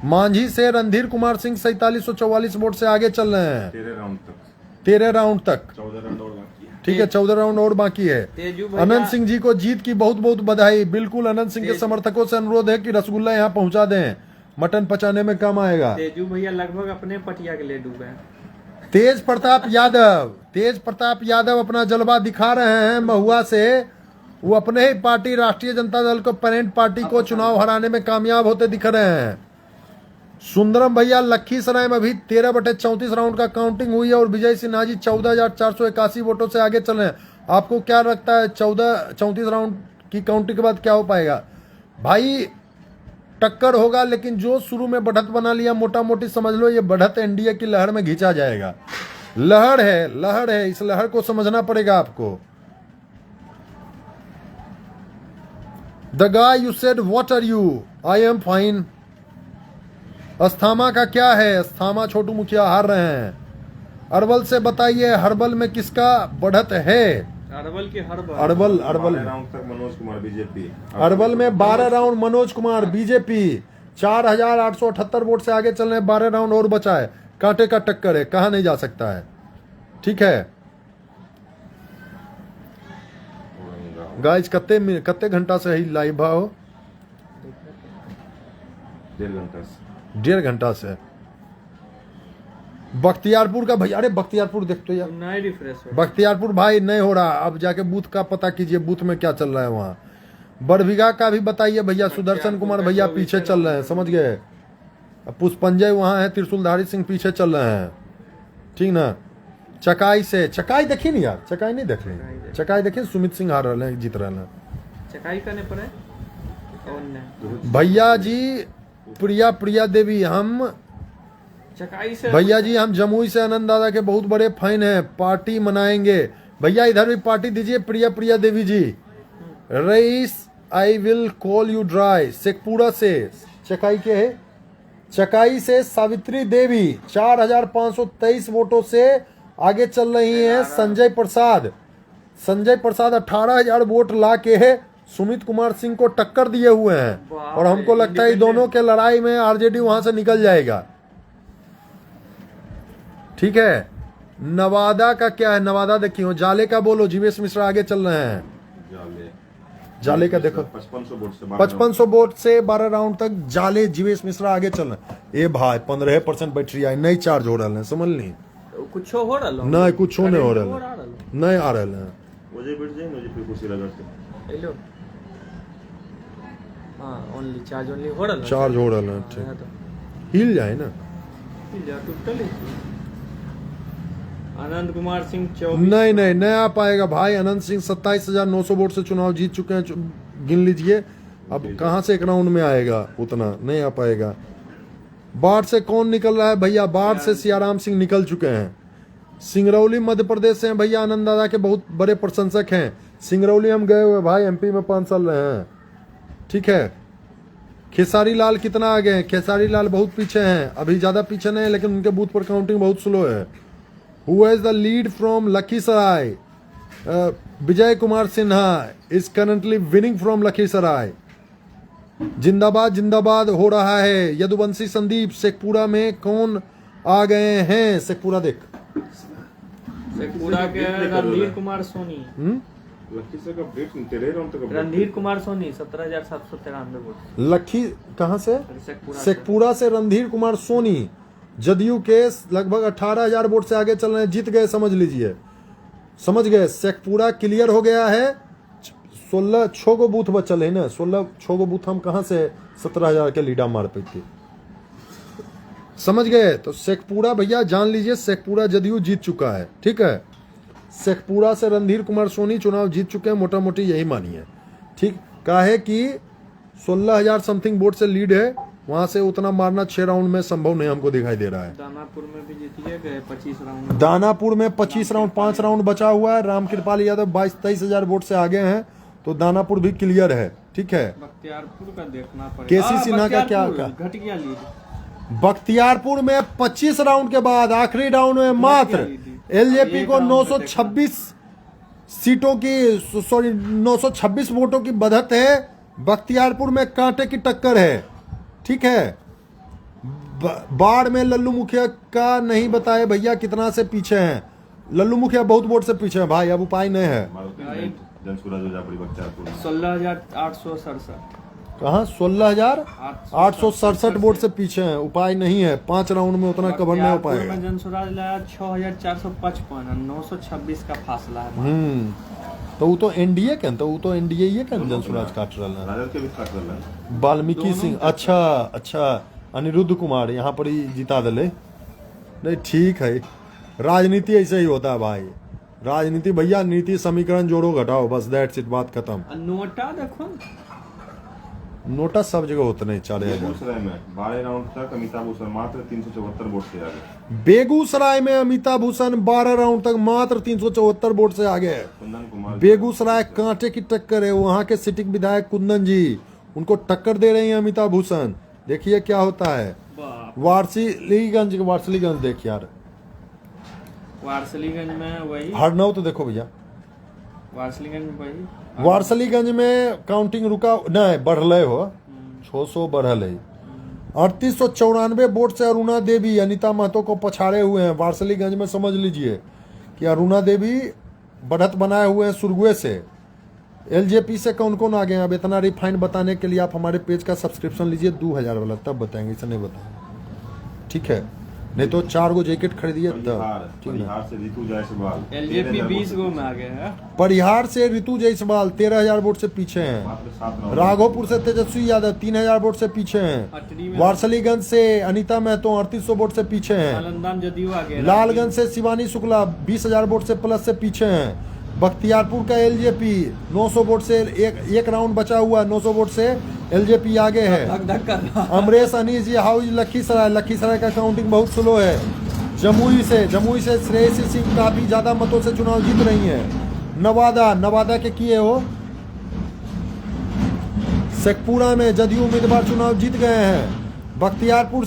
मांझी से रणधीर कुमार सिंह 4744 वोट से आगे चल रहे हैं। 13 राउंड तक 14 राउंड और बाकी है। ठीक है, 14 राउंड और बाकी है। अनंत सिंह जी को जीत की बहुत बहुत बधाई। बिल्कुल, अनंत सिंह के समर्थकों से अनुरोध है कि रसगुल्ला यहाँ पहुंचा दें, मटन पचाने में काम आएगा। तेजू भैया लगभग अपने पटिया के लिए डूबे हैं। तेज प्रताप यादव अपना जलवा दिखा रहे हैं महुआ से। वो अपने ही पार्टी राष्ट्रीय जनता दल को पेरेंट पार्टी को चुनाव हराने में कामयाब होते दिख रहे हैं। सुंदरम भैया लखीसराय में अभी 13/34 राउंड का काउंटिंग हुई है और विजय सिन्हा जी 14,481 वोटों से आगे चल रहे हैं। आपको क्या लगता है 34 राउंड की काउंटिंग के बाद क्या हो पाएगा? भाई टक्कर होगा, लेकिन जो शुरू में बढ़त बना लिया, मोटा मोटी समझ लो ये बढ़त एनडीए की लहर में घिंचा जाएगा। लहर है, इस लहर को समझना पड़ेगा आपको। The guy you said what are you, I am fine. Asthma का क्या है? अस्थामा छोटू मुखिया हार रहे हैं। अरबल से बताइए हर्बल में किसका बढ़त है? अरबल की अरबल 12 राउंड तक मनोज कुमार बीजेपी। अरबल में 12 round Manoj Kumar BJP 4,878 vote से आगे चल रहे हैं। 12 राउंड और बचा है, कांटे का टक्कर है, कहा नहीं जा सकता है। ठीक है गाइस, कत्ते घंटा से ही लाइव भाव? 1.5 घंटा से। बख्तियारपुर का भैया, अरे बख्तियारपुर देख तो यार, नए रिफ्रेश हो। बख्तियारपुर भाई नहीं हो रहा। अब जाके बूथ का पता कीजिए, बूथ में क्या चल रहा है वहाँ। बड़भिगा का भी बताइए भैया। सुदर्शन कुमार भैया पीछे चल रहे हैं, समझ गए। पुष्पंजय वहाँ है, त्रिशूलधारी सिंह पीछे चल रहे हैं, ठीक ना। चकाई से, चकाई देखी नहीं यार, चकाई नहीं देख रही। चकाई देखिए, सुमित सिंह हार रहे हैं, जीत रहे हैं। चकाई करने पर है भैया जी। प्रिया देवी, हम चकाई से भैया जी हम जमुई से आनंद दादा के बहुत बड़े फैन हैं, पार्टी मनाएंगे। भैया इधर भी पार्टी दीजिए। Priya Devi ji. Raees I will call you dry, Sheikhpura से। चकाई के है, चकाई से सावित्री देवी 4,523 वोटों से आगे चल रही हैं। संजय प्रसाद 18,000 वोट ला के सुमित कुमार सिंह को टक्कर दिए हुए हैं। और हमको लगता है दोनों के लड़ाई में आरजेडी वहां से निकल जाएगा। ठीक है। नवादा का क्या है? नवादा देखियो, जाले का बोलो। जीवेश मिश्रा आगे चल रहे हैं। जाले का देखो 5500 वोट से 12 राउंड तक जाले जीवेश मिश्रा आगे चल रहे हैं। ए भाई 15% बैटरी आई, नहीं चार्ज हो रहा है, समझ ली कुछ हो रहा नहीं, कुछ नहीं हो रहा है, नहीं आ रहा है। मुझे बैठ जाए, मुझे फिर कुर्सी लगा के हेलो। हां ओनली चार्ज ओनली हो रहा है, चार्ज हो रहा है। ठीक, हिल जाए ना, हिल जा टोटली। आनंद कुमार सिंह 24 नहीं आ पाएगा भाई। अनंत सिंह 27,900 वोट से चुनाव जीत चुके हैं, गिन लीजिए। अब कहां से एक राउंड में आएगा, उतना नहीं आ पाएगा। बाढ़ से कौन निकल रहा है भैया? बाढ़ से सियाराम सिंह निकल चुके हैं। सिंगरौली मध्य प्रदेश से हैं भैया, आनंद दादा के बहुत बड़े प्रशंसक हैं। सिंगरौली हम गए हुए भाई, एमपी में 5 साल रहे हैं। ठीक है। खेसारी लाल कितना आगे हैं? खेसारी लाल बहुत पीछे हैं, अभी ज्यादा पीछे नहीं, लेकिन उनके बूथ पर काउंटिंग बहुत स्लो है। Who is the lead from Lakhisaray? Vijay Kumar Sinha is currently winning from Lakhisaray. जिंदाबाद हो रहा है। यदुवंशी संदीप शेखपुरा में कौन आ गए हैं? शेखपुरा देख, शेखपुरा के रणधीर कुमार सोनी। रणधीर कुमार सोनी 17,793 वोट। लखी कहाँ से? शेखपुरा से रणधीर कुमार सोनी जदयू के लगभग 18,000 वोट से आगे चल रहे हैं, जीत गए, समझ लीजिए, समझ गए। शेखपुरा क्लियर हो गया है। 16 गो बूथ बचल है ना, 16 गो बूथ हम कहां से 17,000 के लीडा मार पाते, समझ गए। तो शेखपुरा भैया जान लीजिए, शेखपुरा जदयू जीत चुका है। ठीक है। शेखपुरा से रणधीर कुमार सोनी चुनाव जीत चुके हैं, मोटा मोटी यही मानिए। ठीक, काहे कि 16,000 समथिंग वोट से लीड है, वहां से उतना मारना 6 राउंड में संभव नहीं हमको दिखाई दे रहा है। दानापुर में भी जीतिए गए 25 राउंड। दानापुर में 25 राउंड, 5 राउंड बचा हुआ है। रामकृपाल यादव 22-23,000 वोट से आगे हैं, तो दानापुर भी क्लियर है। ठीक है। बख्तियारपुर का देखना पड़ेगा। केसी सिन्हा का क्या घट गया लीड। बख्तियारपुर में 25 राउंड के बाद आखिरी राउंड में मात्र एलजेपी को 926 सीटों की, सॉरी 926 वोटों की बढ़त है। बख्तियारपुर में कांटे की टक्कर है। ठीक है। बाढ़ में लल्लू मुखिया का नहीं बताए भैया कितना से पीछे हैं। लल्लू मुखिया बहुत वोट से पीछे हैं भाई, अब उपाय नहीं है। 16,867। कहाँ 16,867 वोट से पीछे हैं। उपाय नहीं है, 5 राउंड में उतना कवर नहीं हो पाएगा। जनसुराज लाया 6,455 और 926 का फासला है। तो वो तो एनडीए के, तो वो तो एनडीए ये के जनसुराज काट रहा है। राजद के भी काट रहा है। वाल्मीकि सिंह, अच्छा अनिरुद्ध कुमार यहाँ पर ही जिता दिले। नहीं ठीक है, राजनीति ऐसे ही होता है भाई। राजनीति भैया, नीति समीकरण जोड़ो घटाओ, बस दैट्स इट, बात खत्म। नोटा देखो, नोटा सब जगह होते नहीं। 4,000 बेगूसराय में 12 राउंड तक अमिताभ भूषण मात्र 374 वोट से आगे। बेगूसराय में अमिताभ भूषण 12 राउंड तक मात्र 374 वोट से आगे है। कुंदन कुमार बेगूसराय कांटे की टक्कर है। वहां के सिटिंग विधायक कुंदन जी उनको टक्कर दे रहे हैं अमिताभ भूषण। देखिए क्या होता है। वारसलीगंज देख यार, वारसलीगंज में वही, हरनौत तो देखो भैया, वारसलीगंज में वही, वारसलीगंज में काउंटिंग रुका नहीं, बढ़ले हो 600 बढ़ले। 3894 वोट से अरुणा देवी अनीता महतो को पछाड़े हुए हैं वारसलीगंज में। समझ लीजिए कि अरुणा देवी बढ़त बनाए हुए हैं सुरगुए से। एलजेपी से कौन कौन आ गए हैं, अब इतना रिफाइंड बताने के लिए आप हमारे पेज का सब्सक्रिप्शन लीजिए 2000 वाला, तब बताएंगे, इसे नहीं बताएंगे, ठीक है। नहीं तो 4 गो जैकेट खरीदिए तब, ठीक है। परिहार से ऋतु जायसवाल एलजेपी 20 गो में आ गए हैं। परिहार से ऋतु जायसवाल 13,000 वोट से पीछे हैं। मात्र 7 राउंड। राघोपुर से तेजस्वी यादव 3,000 वोट से पीछे हैं। वारसलीगंज से अनीता महतो 3800 वोट से पीछे हैं। नालंदा में जदयू आ गए। लालगंज से शिवानी शुक्ला 20,000 वोट से प्लस से पीछे हैं। बख्तियारपुर का एलजेपी 900 वोट से एक राउंड बचा हुआ, 900 वोट से एलजेपी आगे है। अमरेश अनीस जी हाउस लखीसराय का काउंटिंग बहुत स्लो है। जमुई से श्रेयसी सिंह काफी ज्यादा मतों से चुनाव जीत रही हैं। नवादा के किए हो। शेखपुरा में जदयू उम्मीदवार चुनाव जीत गए हैं। बख्तियारपुर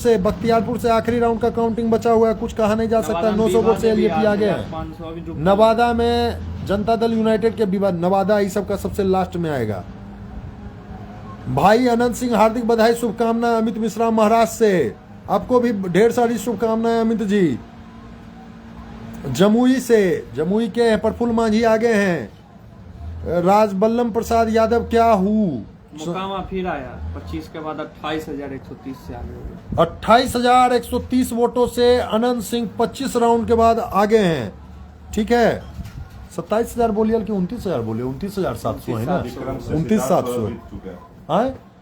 से आखिरी राउंड का काउंटिंग बचा हुआ है, कुछ कहा नहीं जा सकता। 900 वोट से एलजेपी आगे है। नवादा में जनता दल यूनाइटेड के विवाद, नवादा इस सब का सबसे लास्ट में आएगा। भाई अनंत सिंह हार्दिक बधाई, शुभकामनाएं। अमित मिश्रा महाराष्ट्र से, आपको भी ढेर सारी शुभकामनाएं अमित जी। जमुई के प्रफुल्ल मांझी आगे हैं। राजबल्लभ प्रसाद यादव क्या हूँ मुकामा फिर आया 25 के बाद 28,130 से आगे हो गए। 28,130 वोटों से अनंत सिंह 25 राउंड के बाद आगे हैं, ठीक है। 27,000 बोलिए कि 29,000 बोलिए, 29,700 है ना, 29,700।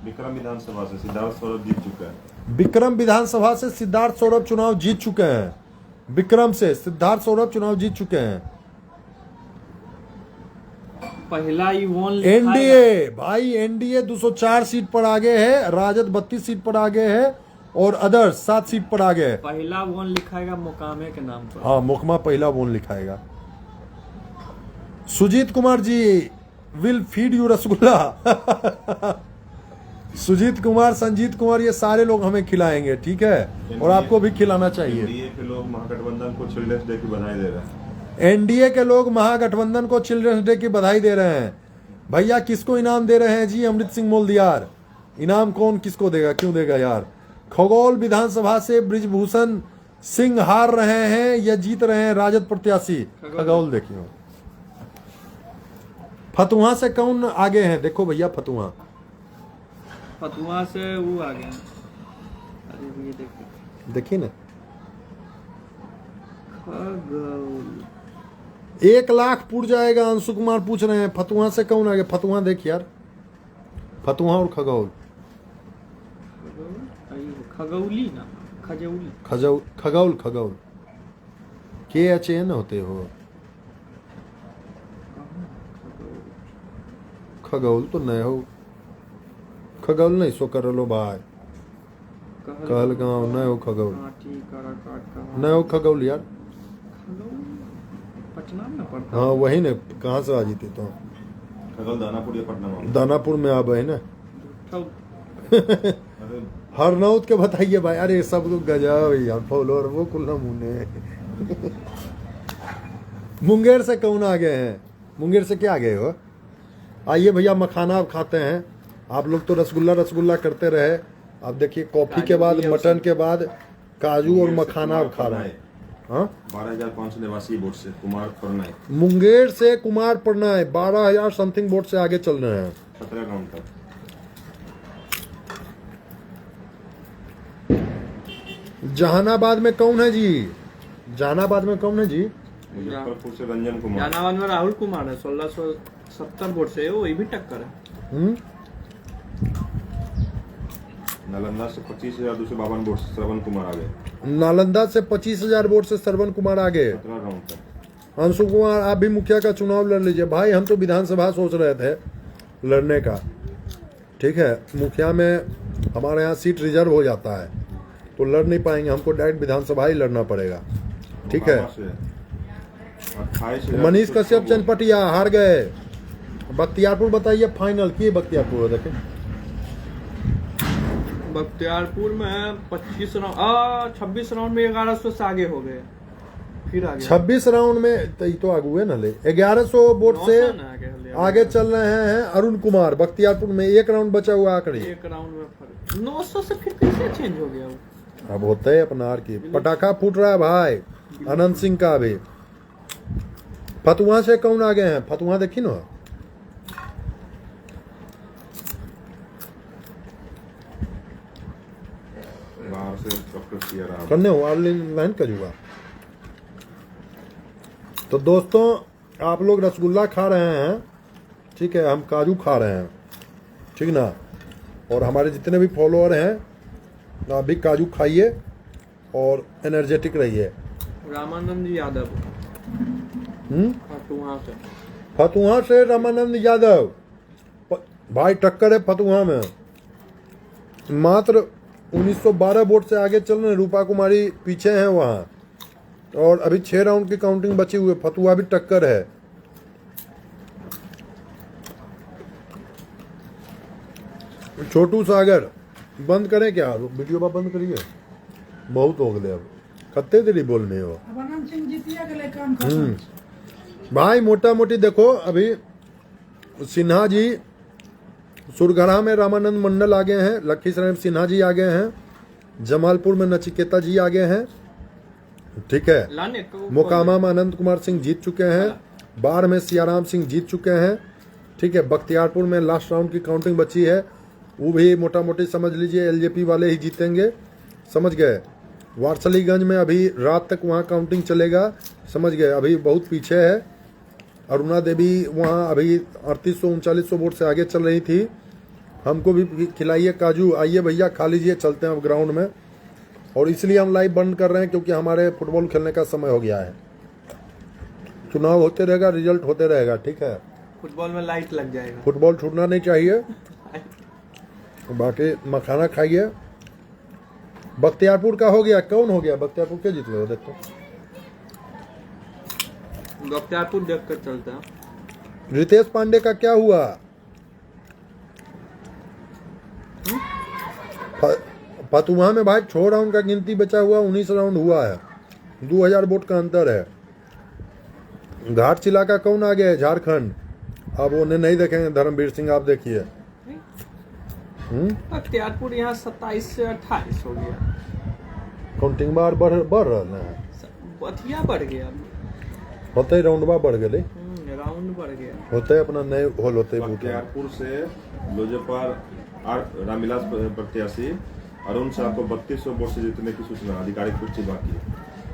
विक्रम विधानसभा से सिद्धार्थ सौरभ जीत चुका है। विक्रम विधानसभा से सिद्धार्थ सौरभ चुनाव जीत चुके हैं। विक्रम से सिद्धार्थ सौरभ चुनाव जीत चुके हैं। पहला ही वन एनडीए भाई, एनडीए 204 सीट पर आगे है, राजद 32 सीट पर आगे है और अदर्स 7 सीट पर आगे है। पहला वन लिखाएगा मोकामे के नाम पर। हाँ, मोकमा पहला वन लिखाएगा। Sujeet Kumar ji will feed you rasgulla. Sujeet Kumar, Sanjeet Kumar, ये सारे लोग हमें खिलाएंगे, ठीक है, और आपको भी खिलाना चाहिए। एनडीए के लोग महागठबंधन को चिल्ड्रंस डे की बधाई दे रहे हैं। एनडीए के लोग महागठबंधन को चिल्ड्रंस डे की बधाई दे रहे हैं। भैया किसको इनाम दे रहे हैं जी? अमृत सिंह मोल्दियार। इनाम कौन किसको देगा, क्यों देगा यार? खगौल विधानसभा से ब्रिजभूषण सिंह हार रहे हैं या जीत रहे हैं राजद प्रत्याशी? खगौल देखियो। फतुहा से कौन आगे हैं? देखो भैया, फतुहा से वो आ गए। अरे ये देखिए ना, खगौल 1 लाख पुर जाएगा। अंशु कुमार पूछ रहे हैं फतुहा से कौन आगे। फतुहा देख यार, फतुहा और खगौल। खगौली ना, खगौल KHN होते हो। खगौल तो नहीं हो, खगौल नहीं सो कर लो भाई। कहल गाँव नहीं हो खगौल, नहीं हो खगौल यार। पटना में पड़ता। हाँ वही ने, कहाँ से आ जीते तो? खगौल दानापुर या पटना में? दानापुर में आप है ना। अरे हरनौत के बताइए भाई। अरे सब लोग गजब यार, फॉलोअर वो कुल नमूने। मुंगेर से कौन आ गए हैं? मुंगेर से क्या आ गए हो? आइए भैया, मखाना आप खाते हैं। आप लोग तो रसगुल्ला करते रहे। अब देखिए, कॉफी के बाद, मटन के बाद काजू और मखाना आप खा रहे हैं। हाँ, 12,589 वोट से कुमार परनाई। मुंगेर से कुमार परनाई 12,000 समथिंग वोट से आगे चल रहे हैं। 17 राउंड तक। जहानाबाद में कौन है जी? जहानाबाद में कौन है जी? मुजफ्फरपुर से रंजन कुमार। जहानाबाद में राहुल कुमार है, 1670 वोट से, वही भी टक्कर है। नालंदा से 25,252 वोट से श्रवण कुमार आगे। नालंदा से 25,000 वोट से श्रवण कुमार आगे। 17 राउंड तक। अंशु कुमार, आप भी मुखिया का चुनाव लड़ लीजिए। भाई हम तो विधानसभा सोच रहे थे लड़ने का, ठीक है। मुखिया में हमारे यहाँ सीट रिजर्व हो जाता है तो लड़ नहीं पाएंगे, हमको डायरेक्ट विधानसभा ही लड़ना पड़ेगा, ठीक है। मनीष कश्यप चनपटिया हार गए। बख्तियारपुर बताइए फाइनल की। बख्तियारपुर देखें, बख्तियारपुर में 26 राउंड में 1100 से आगे हो गए, फिर आगे 26 राउंड में तो आगे हुए ना ले 1100 वोट से आगे चल रहे हैं अरुण कुमार। बख्तियारपुर में 1 राउंड बचा हुआ आखिरी। 1 राउंड में फर्क 900 से फिर कैसे चेंज हो गया वो? अब होता है अपना आर की। पटाखा फूट रहा है भाई अनंत सिंह का भी। फतुहा से कौन आ गए हैं? फतुहा देखी ना, बाहर से डॉक्टर सियाराम करने हो लाइन का जुआ। तो दोस्तों आप लोग रसगुल्ला खा रहे हैं, ठीक है, हम काजू खा रहे हैं, ठीक ना। और हमारे जितने भी फॉलोअर हैं आप भी काजू खाइए और एनर्जेटिक रहिए। रामानंद यादव फतुहा से रामानंद यादव भाई टक्कर है फतुहा में। मात्र 1912 वोट से आगे चल रहे हैं। रूपा कुमारी पीछे हैं वहां, और अभी 6 राउंड की काउंटिंग बची हुई है। फतुहा भी टक्कर है। छोटू सागर बंद करें क्या? वीडियो बा बंद करिए, बहुत हो गए अब कत्ते देरी बोलने हो। भाई मोटा मोटी देखो, अभी सिन्हा जी सुरगढ़ा में रामानंद मंडल आ गए हैं, लखीसराय में सिन्हा जी आ गए हैं, जमालपुर में नचिकेता जी आ गए हैं, ठीक है। मोकामा में अनंत कुमार सिंह जीत चुके हैं, बाढ़ में सियाराम सिंह जीत चुके हैं, ठीक है। बख्तियारपुर में लास्ट राउंड की काउंटिंग बची है, वो भी मोटा मोटी समझ लीजिए एलजेपी वाले ही जीतेंगे, समझ गए। वारसलीगंज में अभी रात तक वहाँ काउंटिंग चलेगा, समझ गए। अभी बहुत पीछे है। अरुणा देवी वहाँ अभी 3800-3900 वोट से आगे चल रही थी। हमको भी खिलाइए काजू, आइए भैया खा लीजिए, चलते हैं अब ग्राउंड में। और इसलिए हम लाइव बंद कर रहे हैं क्योंकि हमारे फुटबॉल खेलने का समय हो गया है। चुनाव होते रहेगा, रिजल्ट होते रहेगा, ठीक है। फुटबॉल में लाइट लग जाएगा, फुटबॉल छूटना नहीं चाहिए। बाकी मखाना खाइए। बख्तियारपुर का हो गया, कौन हो गया? बख्तियारपुर क्या जीत गए देखो। बख्तियारपुर देख कर चलता है। रितेश पांडे का क्या हुआ? फतुहा में भाई 6 राउंड का गिनती बचा हुआ, 19 राउंड हुआ है, 2000 वोट का अंतर है। घाटशिला का कौन आ गया है? झारखंड। अब उन्हें नहीं देखेंगे, धर्मवीर सिंह आप देखिए। बख्तियारपुर यहाँ 27 से 28 हो गया। काउंटिंग बार बढ़ रहा है, बथिया बढ़ गया, होते ही राउंडबा बढ़ गए, राउंड बढ़ गया, होते अपना नए होल होते। बख्तियारपुर से लोजपाल रामविलास प्रत्याशी अरुण शाह को 3200 वोट से जीतने की सूचना, आधिकारिक पुष्टि बाकी है।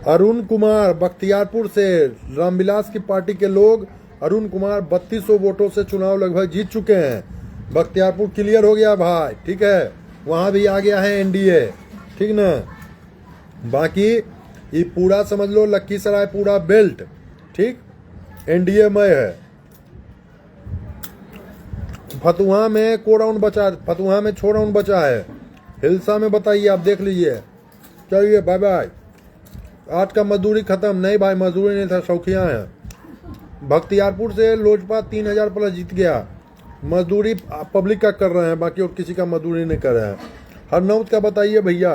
अरुण कुमार बख्तियारपुर से रामविलास की पार्टी के लोग अरुण कुमार 3200 वोटों से चुनाव लगभग जीत चुके हैं। बख्तियारपुर क्लियर हो गया भाई, ठीक है। वहां भी आ गया है एनडीए, ठीक ना। बाकी ये पूरा समझ लो लखीसराय पूरा बेल्ट, ठीक, एनडीए में है। फतुहा में को राउंड बचा, फतुहा में 6 राउंड बचा है। हिलसा में बताइए, आप देख लीजिए। चलिए बाय बाय। आज का मजदूरी खत्म नहीं भाई, मजदूरी नहीं था, शौकिया है। बख्तियारपुर से लोजपा 3000 प्लस जीत गया। मजदूरी पब्लिक का कर रहे हैं, बाकी और किसी का मजदूरी नहीं कर रहे हैं। हरनौत का बताइए भैया,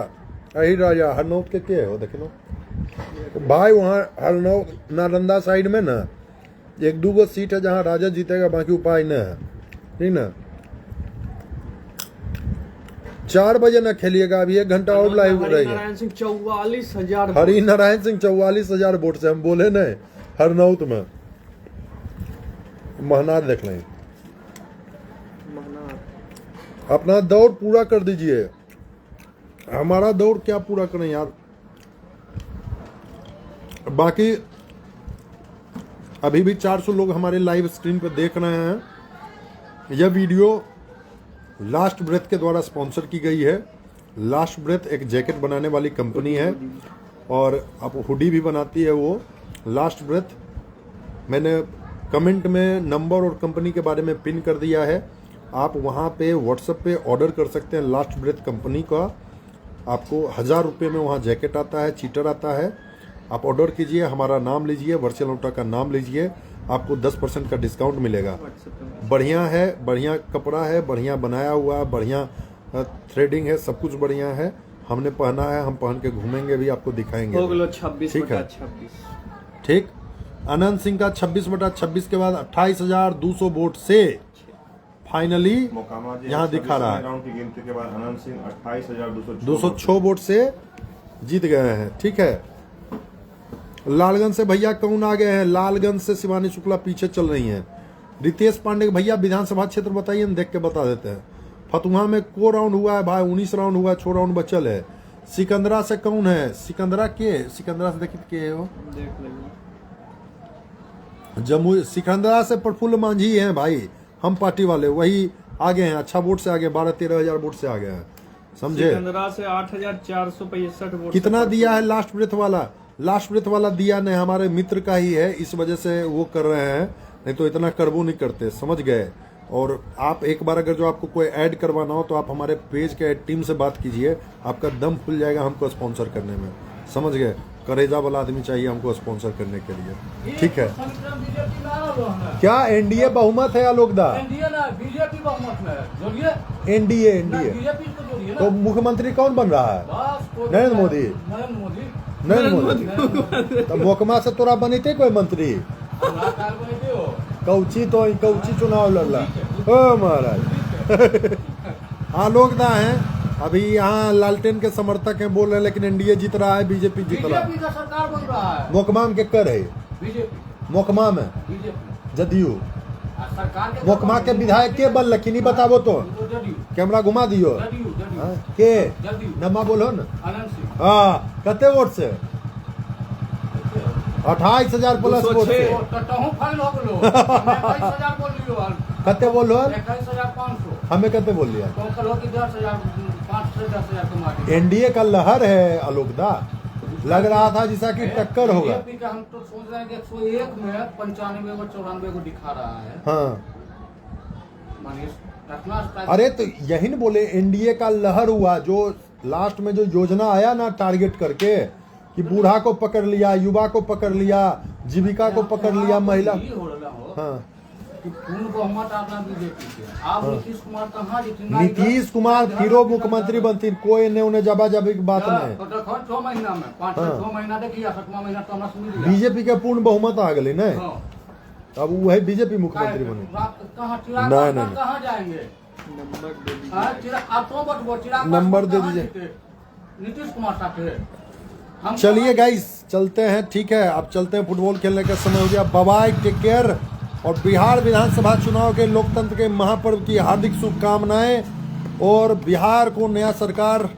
अही राजा हरनौत के हो देख लो भाई। वहाँ हरनौत नालंदा साइड में ना 1-2 सीट है जहाँ राजा जीतेगा, बाकी उपाय न है, ठीक ना। 4 बजे ना खेलिएगा, अभी 1 घंटा और लाइव रहेगा। हरिनारायण सिंह 44,000, हरिनारायण सिंह 44,000 वोट से हम बोले नहीं। हरनौत में महनार देख लें। अपना दौड़ पूरा कर दीजिए। हमारा दौड़ क्या पूरा करें यार, बाकी अभी भी 400 लोग हमारे लाइव स्क्रीन पर देख रहे हैं। यह वीडियो लास्ट ब्रेथ के द्वारा स्पॉन्सर की गई है। लास्ट ब्रेथ एक जैकेट बनाने वाली कंपनी है और अब हुडी भी बनाती है वो लास्ट ब्रेथ। मैंने कमेंट में नंबर और कंपनी के बारे में पिन कर दिया है, आप वहाँ पे व्हाट्सएप पे ऑर्डर कर सकते हैं लास्ट ब्रेथ कंपनी का। आपको 1000 रुपये में वहाँ जैकेट आता है, चीटर आता है। आप ऑर्डर कीजिए, हमारा नाम लीजिए, वर्चुअल लौटा का नाम लीजिए, आपको 10% का डिस्काउंट मिलेगा। बढ़िया है, बढ़िया कपड़ा है, बढ़िया बनाया हुआ है, बढ़िया थ्रेडिंग है, सब कुछ बढ़िया है। हमने पहना है, हम पहन के घूमेंगे भी, आपको दिखाएंगे। 26 ठीक है, 26 ठीक। अनंत सिंह का 26/26 के बाद 28,200 वोट से फाइनली यहाँ दिखा रहा है। राउंड की गिनती के बाद अनंत सिंह 28,206 वोट से जीत गए हैं। ठीक है, लालगंज से भैया कौन आ गए हैं? लालगंज से शिवानी शुक्ला पीछे चल रही हैं। रितेश पांडे भैया विधानसभा क्षेत्र बताइए, देख के बता देते हैं। फतुहा में को राउंड हुआ है भाई? 19 राउंड हुआ है, 6 राउंड बचल है। सिकंदरा से कौन है? सिकंदरा से देखिए के हो, देख लेंगे। जम्मू सिकंदरा से प्रफुल्ल मांझी हैं भाई, हम पार्टी वाले, वही आगे हैं, अच्छा वोट से आगे, 12-13 हजार वोट से आगे हैं, समझे। सिकंदरा से 8,465 वोट। कितना दिया है लास्ट ब्रेथ वाला? लास्ट ब्रेथ वाला दिया नहीं, हमारे मित्र का ही है, इस वजह से वो कर रहे हैं, नहीं तो इतना करबो नहीं करते, समझ गए। और आप एक बार अगर जो आपको कोई ऐड करवाना हो तो आप हमारे पेज के टीम से बात कीजिए, आपका दम खुल जाएगा हमको स्पॉन्सर करने में, समझ गए। करेजा वाला आदमी चाहिए हमको स्पॉन्सर करने के लिए, ठीक है। क्या एनडीए बहुमत है आलोक दा? बीजेपी बहुमत है। एनडीए तो मुख्यमंत्री कौन बन रहा है? नरेंद्र मोदी। तो मोकमा से तोरा बनीते कोई मंत्री? कौची चुनाव लड़ला ओ महाराज। आलोक दा है अभी यहाँ लालटेन के समर्थक हैं, बोल रहे हैं, लेकिन एनडीए जीत रहा है, बीजेपी जीत रहा है। सरकार बन रहा है। मोकमा में के कर है? बीजेपी। मोकमा में जदयू। सरकार मोकमा के विधायक के बन लखी नहीं बताबो तो कैमरा घुमा दियो। के नमा बोलो न। हाँ, कते वोट से? 28,000 प्लस वोट से। कते बोलो? 21,500। हमें कते बोल लिया? एनडीए का लहर है आलोक दा, लग रहा था जैसा कि टक्कर होगा। हम तो सोच रहे हैं कि 101 में 95 को 94 को दिखा रहा है। हाँ, अरे तो यही न बोले, एनडीए का लहर हुआ, जो लास्ट में जो योजना आया ना टारगेट करके कि बूढ़ा को पकड़ लिया, युवा को पकड़ लिया, जीविका को पकड़ लिया, महिला। हाँ, पूर्ण बहुमत आपने बीजेपी के। आप नीतीश कुमार कहाँ जीते? नीतीश कुमार फिरो मुख्यमंत्री बनती, कोई ने उन्हें जबा जबी की बात नहीं। 6 महीना में 5-6 महीना देखिए, 7वां महीना तो हमरा सुन लिया। बीजेपी के पूर्ण बहुमत आ गए नहीं, अब वही बीजेपी मुख्यमंत्री बने। कहाँ जाएंगे? नंबर दे दीजिए। नीतीश कुमार साथ। चलिए गाइस चलते हैं, ठीक है, अब चलते हैं, फुटबॉल खेलने का समय हो गया। Bye, take care. और बिहार विधानसभा चुनाव के लोकतंत्र के महापर्व की हार्दिक शुभकामनाएं। और बिहार को नया सरकार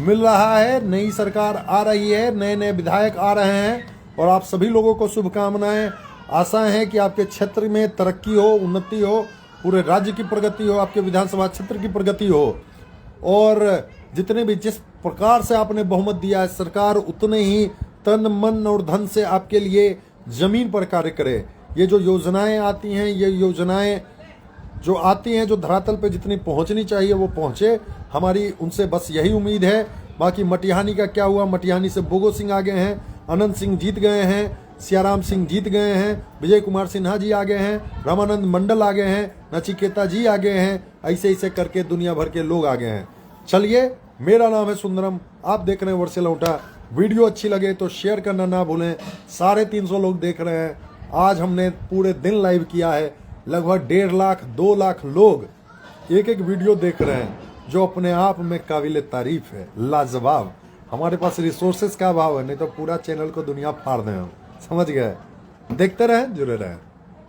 मिल रहा है, नई सरकार आ रही है, नए नए विधायक आ रहे हैं, और आप सभी लोगों को शुभकामनाएं। आशा है कि आपके क्षेत्र में तरक्की हो, उन्नति हो, पूरे राज्य की प्रगति हो, आपके विधानसभा क्षेत्र की प्रगति हो, और जितने भी जिस प्रकार से आपने बहुमत दिया है, सरकार उतने ही तन मन और धन से आपके लिए जमीन पर कार्य करे। ये जो योजनाएं आती हैं, ये योजनाएं जो आती हैं, जो धरातल पे जितनी पहुंचनी चाहिए वो पहुंचे, हमारी उनसे बस यही उम्मीद है। बाकी मटिहानी का क्या हुआ? मटिहानी से बोगो सिंह आ गए हैं, अनंत सिंह जीत गए हैं, सियाराम सिंह जीत गए हैं, विजय कुमार सिन्हा जी आ गए हैं, रामानंद मंडल आ गए हैं, नचिकेता जी आ गए हैं, ऐसे ऐसे करके दुनिया भर के लोग आ गए हैं। चलिए, मेरा नाम है सुंदरम, आप देख रहे हैं वर्सेल लौटा। वीडियो अच्छी लगे तो शेयर करना ना भूलें। 350 लोग देख रहे हैं। आज हमने पूरे दिन लाइव किया है, लगभग 1.5 लाख 2 लाख लोग एक एक वीडियो देख रहे हैं, जो अपने आप में काबिल तारीफ है, लाजवाब। हमारे पास रिसोर्सेज का अभाव है, नहीं तो पूरा चैनल को दुनिया फाड़ दें हम, समझ गए। देखते रहें, जुड़े रहें।